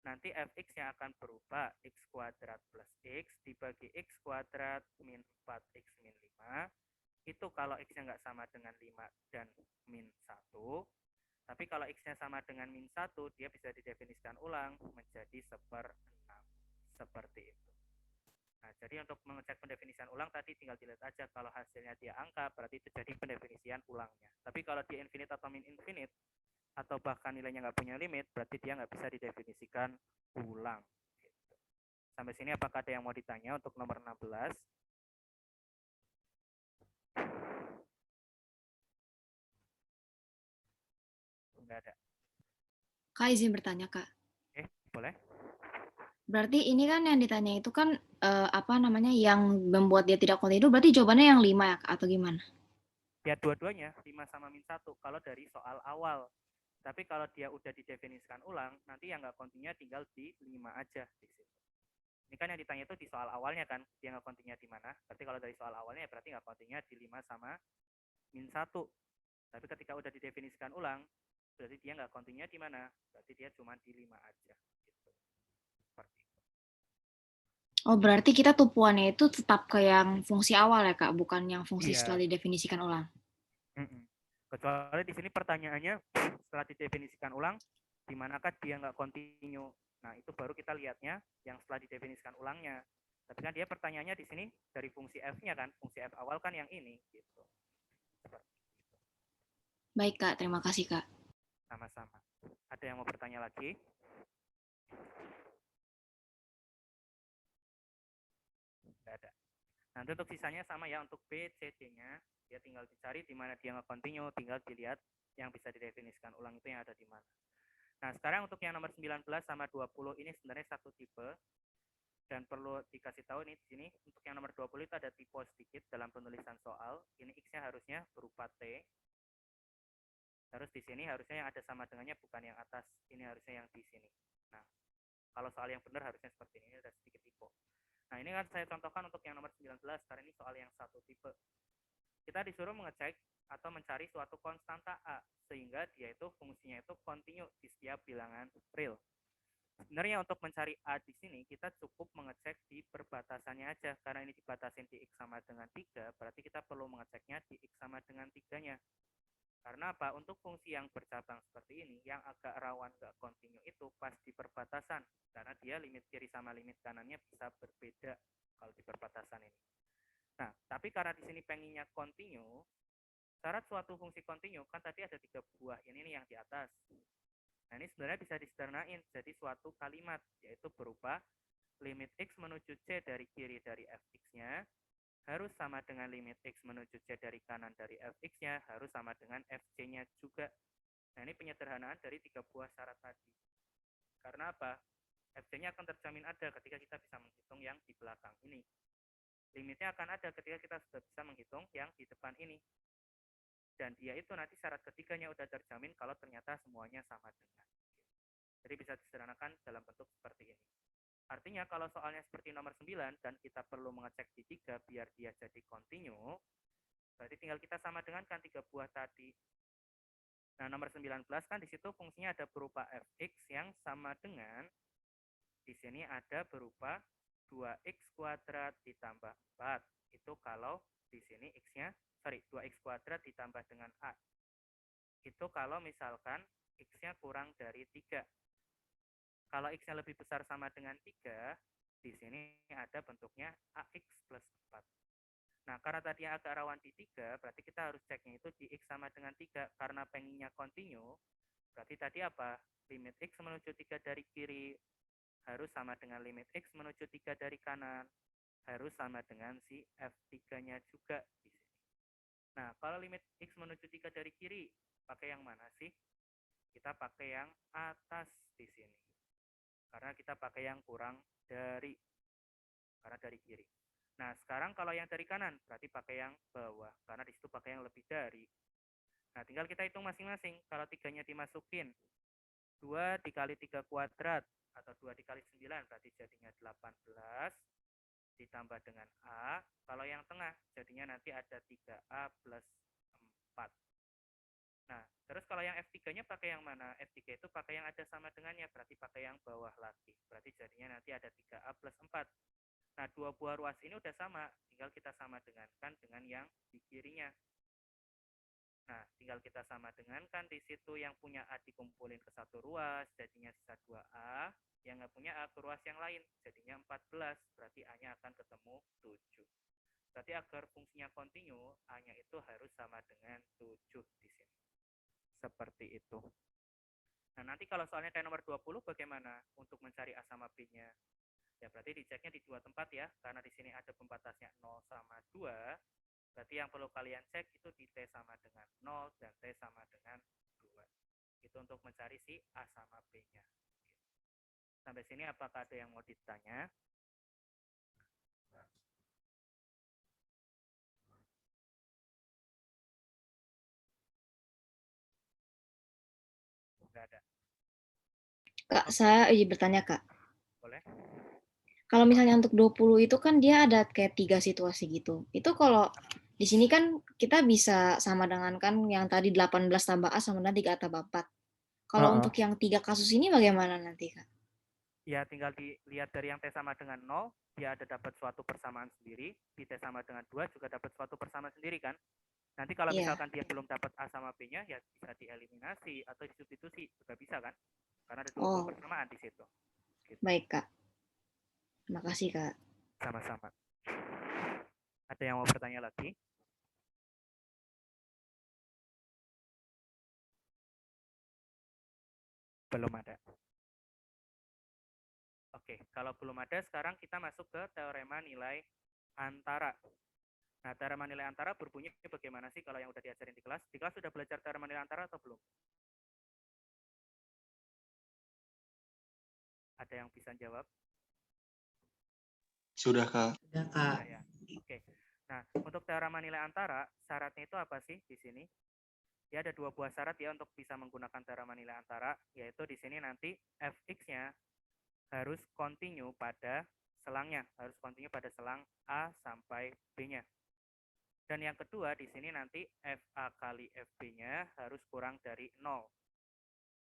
Nanti fx-nya akan berubah x kuadrat plus x dibagi x kuadrat min 4x min 5. Itu kalau x-nya nggak sama dengan 5 dan min 1. Tapi kalau x-nya sama dengan min 1, dia bisa didefinisikan ulang menjadi 1/6. Seperti itu. Nah, jadi untuk mengecek pendefinisian ulang tadi tinggal dilihat aja, kalau hasilnya dia angka, berarti itu jadi pendefinisian ulangnya. Tapi kalau dia infinite atau min infinite, atau bahkan nilainya nggak punya limit, berarti dia nggak bisa didefinisikan ulang. Gitu. Sampai sini apakah ada yang mau ditanya untuk nomor 16? Nggak ada. Kak, izin bertanya, Kak. Boleh? Berarti ini kan yang ditanya itu kan apa namanya yang membuat dia tidak kontinu, berarti jawabannya yang 5 ya, Kak, atau gimana? Ya dua-duanya 5 sama min 1 kalau dari soal awal. Tapi kalau dia udah didefinisikan ulang, nanti yang nggak kontinunya tinggal di 5 aja di situ. Ini kan yang ditanya itu di soal awalnya kan, dia nggak kontinunya di mana. Berarti kalau dari soal awalnya berarti nggak kontinunya di 5 sama min 1. Tapi ketika udah didefinisikan ulang, berarti dia nggak kontinunya di mana. Berarti dia cuma di 5 aja. Gitu. Seperti itu. Oh, berarti kita tumpuannya itu tetap ke yang fungsi awal ya, Kak, bukan yang fungsi Iya. setelah didefinisikan ulang. Kecuali di sini pertanyaannya setelah didefinisikan ulang, di manakah dia nggak kontinu. Nah, itu baru kita lihatnya yang setelah didefinisikan ulangnya. Tapi kan dia pertanyaannya di sini dari fungsi f-nya kan, fungsi f awal kan yang ini gitu. Baik, Kak, terima kasih, Kak. Sama-sama. Ada yang mau bertanya lagi? Nggak ada. Nanti untuk sisanya sama ya, untuk B, C, D-nya, dia tinggal dicari di mana dia nggak kontinu, tinggal dilihat yang bisa didefinisikan ulang itu yang ada di mana. Nah, sekarang untuk yang nomor 19 sama 20 ini sebenarnya satu tipe. Dan perlu dikasih tahu nih di sini, untuk yang nomor 20 itu ada typo sedikit dalam penulisan soal. Ini X-nya harusnya berupa T. Terus di sini harusnya yang ada sama dengannya bukan yang atas, ini harusnya yang di sini. Nah, kalau soal yang benar harusnya seperti ini, ada sedikit typo. Nah, ini kan saya contohkan untuk yang nomor 19, karena ini soal yang satu tipe. Kita disuruh mengecek atau mencari suatu konstanta A, sehingga dia itu fungsinya itu kontinu di setiap bilangan real. Sebenarnya untuk mencari A di sini, kita cukup mengecek di perbatasannya aja, karena ini dibatasin di X sama dengan 3, berarti kita perlu mengeceknya di X sama dengan 3-nya. Karena apa? Untuk fungsi yang bercabang seperti ini, yang agak rawan gak kontinu itu pas di perbatasan, karena dia limit kiri sama limit kanannya bisa berbeda kalau di perbatasan ini. Nah, tapi karena di sini pengennya kontinu, syarat suatu fungsi kontinu kan tadi ada 3 buah, ini nih yang di atas. Nah, ini sebenarnya bisa disederhanain jadi suatu kalimat, yaitu berupa limit X menuju C dari kiri dari fx-nya harus sama dengan limit X menuju C dari kanan dari fx-nya harus sama dengan fc-nya juga. Nah, ini penyederhanaan dari 3 buah syarat tadi. Karena apa? fc-nya akan terjamin ada ketika kita bisa menghitung yang di belakang ini. Limitnya akan ada ketika kita sudah bisa menghitung yang di depan ini. Dan dia itu nanti syarat ketiganya udah terjamin kalau ternyata semuanya sama dengan. Jadi bisa disederhanakan dalam bentuk seperti ini. Artinya kalau soalnya seperti nomor 9 dan kita perlu mengecek di 3 biar dia jadi kontinu, berarti tinggal kita sama dengan kan 3 buah tadi. Nah, nomor 19 kan di situ fungsinya ada berupa fx yang sama dengan di sini ada berupa 2x kuadrat ditambah 4. Itu kalau di sini x-nya 2x kuadrat ditambah dengan a. Itu kalau misalkan x-nya kurang dari 3. Kalau X-nya lebih besar sama dengan 3, di sini ada bentuknya AX plus 4. Nah, karena tadi agak rawan di 3, berarti kita harus ceknya itu di X sama dengan 3. Karena pengennya kontinu, berarti tadi apa? Limit X menuju 3 dari kiri harus sama dengan limit X menuju 3 dari kanan. Harus sama dengan si F3-nya juga di sini. Nah, kalau limit X menuju 3 dari kiri, pakai yang mana sih? kita pakai yang atas di sini. Karena kita pakai yang kurang dari, karena dari kiri. Nah, sekarang kalau yang dari kanan, berarti pakai yang bawah. Karena di situ pakai yang lebih dari. Nah, tinggal kita hitung masing-masing. Kalau 3-nya dimasukin, 2 dikali 3 kuadrat, atau 2 dikali 9, berarti jadinya 18, ditambah dengan A. Kalau yang tengah, jadinya nanti ada 3A plus 4. Nah, terus kalau yang F3-nya pakai yang mana? F3 itu pakai yang ada sama dengannya, berarti pakai yang bawah lagi. Berarti jadinya nanti ada 3A plus 4. Nah, dua buah ruas ini udah sama, tinggal kita sama dengankan dengan yang di kirinya. Nah, tinggal kita sama dengankan di situ yang punya A dikumpulin ke satu ruas, jadinya sisa 2A. Yang nggak punya A ke ruas yang lain, jadinya 14. Berarti A-nya akan ketemu 7. Berarti agar fungsinya kontinu, A-nya itu harus sama dengan 7 di sini. Seperti itu. Nah, nanti kalau soalnya kayak nomor 20 bagaimana untuk mencari A sama B-nya? Ya, berarti diceknya di dua tempat ya, karena di sini ada pembatasnya 0 sama 2. Berarti yang perlu kalian cek itu di T sama dengan 0 dan T sama dengan 2. Itu untuk mencari si A sama B-nya. Sampai sini apakah ada yang mau ditanya? Enggak ada. Kak, saya izin bertanya, Kak. Boleh? Kalau misalnya untuk 20 itu kan dia ada kayak 3 situasi gitu. Itu kalau di sini kan kita bisa sama dengan kan yang tadi 18 tambah A sama dengan 3A tambah 4. Kalau untuk yang 3 kasus ini bagaimana nanti, Kak? Ya, tinggal dilihat dari yang T sama dengan 0, dia ada dapat suatu persamaan sendiri. Di T sama dengan 2 juga dapat suatu persamaan sendiri kan? Nanti kalau misalkan dia belum dapat A sama B-nya, ya bisa dieliminasi atau disubstitusi. Juga bisa kan? Karena ada dua buah persamaan di situ. Gitu. Baik, Kak. Terima kasih, Kak. Sama-sama. Ada yang mau bertanya lagi? Belum ada. Oke, kalau belum ada, sekarang kita masuk ke teorema nilai antara. Nah, teorema nilai antara berbunyi bagaimana sih kalau yang udah diajarin di kelas? Di kelas sudah belajar teorema nilai antara atau belum? Ada yang bisa jawab? Sudah, Kak. Sudah, Kak. Sudah ya. Oke. Nah, untuk teorema nilai antara, syaratnya itu apa sih di sini? Ya, ada dua buah syarat ya untuk bisa menggunakan teorema nilai antara, yaitu di sini nanti fx-nya harus kontinu pada selangnya, harus kontinu pada selang A sampai B-nya. Dan yang kedua, di sini nanti FA kali FB-nya harus kurang dari 0.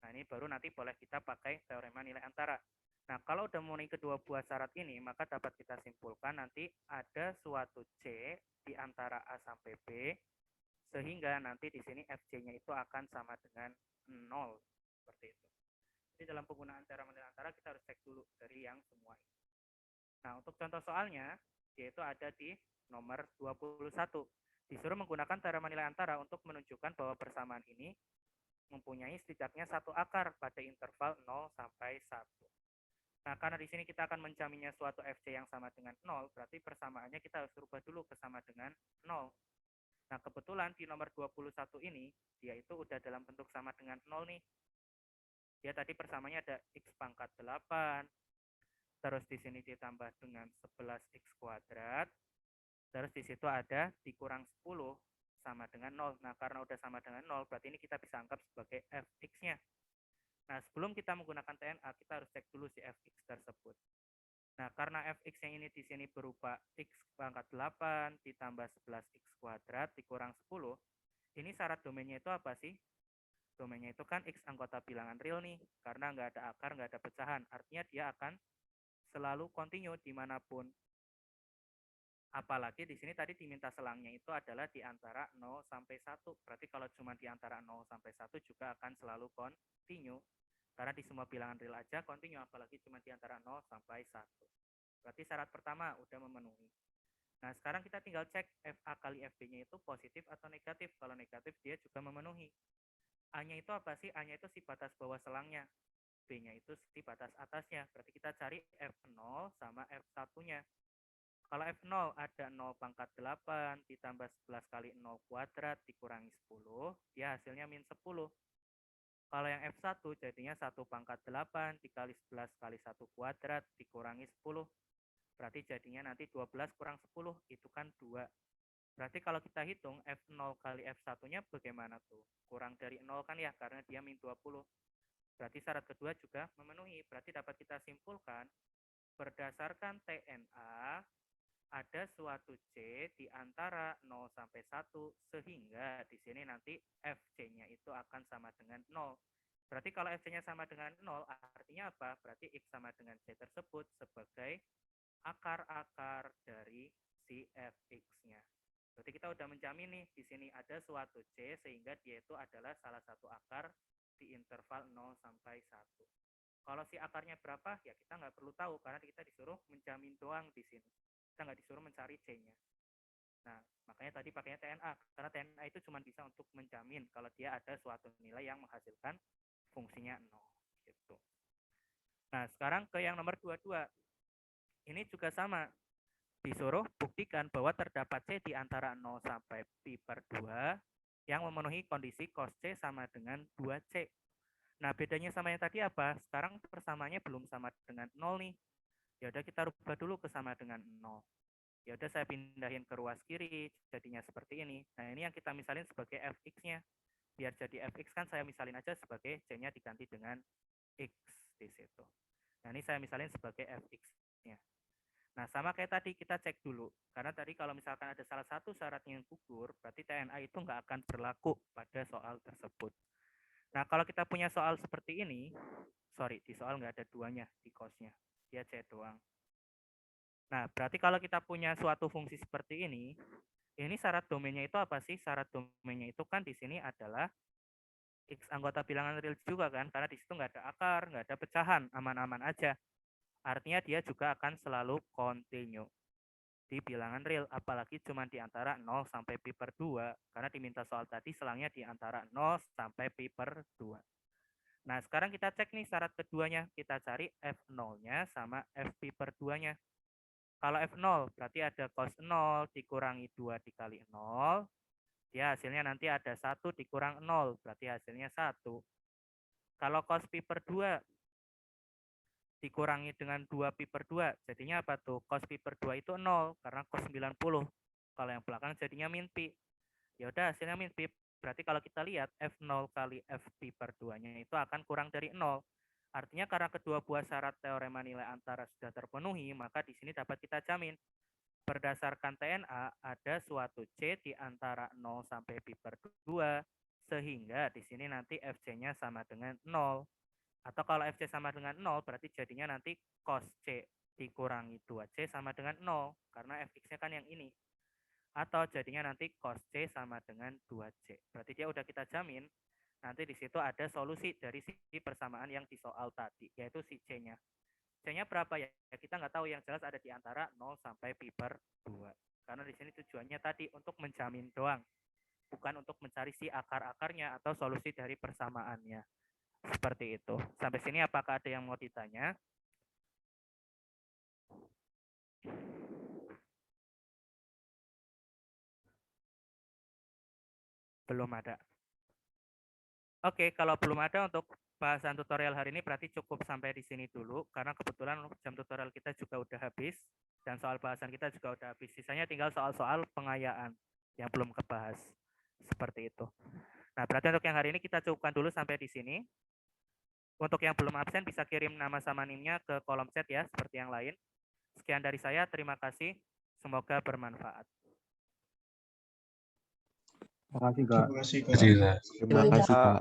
Nah, ini baru nanti boleh kita pakai teorema nilai antara. Nah, kalau udah memenuhi kedua buah syarat ini, maka dapat kita simpulkan nanti ada suatu C di antara A sampai B, sehingga nanti di sini FJ-nya itu akan sama dengan 0. Seperti itu. Jadi dalam penggunaan teorema nilai antara, kita harus cek dulu dari yang semua ini. Nah, untuk contoh soalnya, yaitu ada di nomor 21. Disuruh menggunakan teorema nilai antara untuk menunjukkan bahwa persamaan ini mempunyai setidaknya satu akar pada interval 0 sampai 1. Nah, karena di sini kita akan menjaminnya suatu FC yang sama dengan 0, berarti persamaannya kita harus rubah dulu ke sama dengan 0. Nah, kebetulan di nomor 21 ini, dia itu udah dalam bentuk sama dengan 0 nih. Dia tadi persamanya ada X pangkat 8, terus di sini ditambah dengan 11X kuadrat, terus di situ ada dikurang 10 sama dengan 0. Nah, karena udah sama dengan 0, berarti ini kita bisa anggap sebagai fx-nya. Nah, sebelum kita menggunakan TNA, kita harus cek dulu si fx tersebut. Nah, karena fx-nya ini di sini berupa x pangkat 8 ditambah 11x kuadrat dikurang 10, ini syarat domainnya itu apa sih? Domainnya itu kan x anggota bilangan real nih, karena nggak ada akar, nggak ada pecahan. Artinya dia akan selalu kontinu dimanapun. Apalagi di sini tadi diminta selangnya itu adalah di antara 0 sampai 1. Berarti kalau cuma di antara 0 sampai 1 juga akan selalu kontinu. Karena di semua bilangan real aja kontinu, apalagi cuma di antara 0 sampai 1. Berarti syarat pertama udah memenuhi. Nah, sekarang kita tinggal cek FA kali FB-nya itu positif atau negatif. Kalau negatif dia juga memenuhi. A-nya itu apa sih? A-nya itu si batas bawah selangnya. B-nya itu si batas atasnya. Berarti kita cari F0 sama F1-nya. Kalau F0 ada 0 pangkat 8 ditambah 11 kali 0 kuadrat dikurangi 10, dia hasilnya min 10. Kalau yang F1 jadinya 1 pangkat 8 dikali 11 kali 1 kuadrat dikurangi 10. Berarti jadinya nanti 12 kurang 10, itu kan 2. Berarti kalau kita hitung F0 kali F1-nya bagaimana tuh? Kurang dari 0 kan ya, karena dia min 20. Berarti syarat kedua juga memenuhi. Berarti dapat kita simpulkan, berdasarkan TNA, ada suatu C di antara 0 sampai 1, sehingga di sini nanti FC-nya itu akan sama dengan 0. Berarti kalau FC-nya sama dengan 0, artinya apa? Berarti X sama dengan C tersebut sebagai akar-akar dari si Fx-nya. Berarti kita udah menjamin nih, di sini ada suatu C, sehingga dia itu adalah salah satu akar di interval 0 sampai 1. Kalau si akarnya berapa, ya kita nggak perlu tahu, karena kita disuruh menjamin doang di sini. Kita nggak disuruh mencari C-nya. Nah, makanya tadi pakainya TNA, karena TNA itu cuma bisa untuk menjamin kalau dia ada suatu nilai yang menghasilkan fungsinya 0. Gitu. Nah, sekarang ke yang nomor 22. Ini juga sama. Disuruh buktikan bahwa terdapat C di antara 0 sampai pi per 2 yang memenuhi kondisi cos C sama dengan 2C. Nah, bedanya sama yang tadi apa? Sekarang persamaannya belum sama dengan 0 nih. Ya udah kita rubah dulu ke sama dengan 0. Ya udah saya pindahin ke ruas kiri, jadinya seperti ini. Nah, ini yang kita misalin sebagai Fx-nya. Biar jadi Fx kan saya misalin aja sebagai C-nya diganti dengan X di situ. Nah, ini saya misalin sebagai Fx-nya. Nah, sama kayak tadi, kita cek dulu. Karena tadi kalau misalkan ada salah satu syaratnya yang gugur, berarti TNA itu nggak akan berlaku pada soal tersebut. Nah, kalau kita punya soal seperti ini, di soal nggak ada duanya di cos-nya. Dia C doang. Nah, berarti kalau kita punya suatu fungsi seperti ini syarat domainnya itu apa sih? Syarat domainnya itu kan di sini adalah X anggota bilangan real juga kan, karena di situ nggak ada akar, nggak ada pecahan, aman-aman aja. Artinya dia juga akan selalu kontinu di bilangan real, apalagi cuma di antara 0 sampai pi per 2, karena diminta soal tadi selangnya di antara 0 sampai pi per 2. Nah, sekarang kita cek nih syarat keduanya, kita cari F0-nya sama Fp per 2-nya. Kalau F0 berarti ada cos 0 dikurangi 2 dikali 0, dia hasilnya nanti ada 1 dikurang 0, berarti hasilnya 1. Kalau cos pi per 2 dikurangi dengan 2 pi per 2, jadinya apa tuh? Cos pi per 2 itu 0, karena cos 90. Kalau yang belakang jadinya min pi. Ya udah, hasilnya min pi. Berarti kalau kita lihat F0 kali Fp per 2-nya itu akan kurang dari 0. Artinya karena kedua buah syarat teorema nilai antara sudah terpenuhi, maka di sini dapat kita jamin berdasarkan TNA ada suatu C di antara 0 sampai pi per 2, sehingga di sini nanti Fc-nya sama dengan 0. Atau kalau Fc sama dengan 0, berarti jadinya nanti cos C dikurangi 2C sama dengan 0, karena Fx-nya kan yang ini. Atau jadinya nanti cos C sama dengan 2C. Berarti dia udah kita jamin, nanti di situ ada solusi dari si persamaan yang di soal tadi, yaitu si C-nya. C-nya berapa ya? Kita nggak tahu, yang jelas ada di antara 0 sampai pi per 2. Karena di sini tujuannya tadi untuk menjamin doang, bukan untuk mencari si akar-akarnya atau solusi dari persamaannya. Seperti itu. Sampai sini apakah ada yang mau ditanya? Belum ada. Oke, kalau belum ada untuk bahasan tutorial hari ini berarti cukup sampai di sini dulu, karena kebetulan jam tutorial kita juga udah habis dan soal bahasan kita juga udah habis. Sisanya tinggal soal-soal pengayaan yang belum kebahas. Seperti itu. Nah, berarti untuk yang hari ini kita cukupkan dulu sampai di sini. Untuk yang belum absen bisa kirim nama sama NIM-nya ke kolom chat ya, seperti yang lain. Sekian dari saya, terima kasih. Semoga bermanfaat. Terima kasih, Kak. Terima kasih, Kak. Terima kasih, Kak.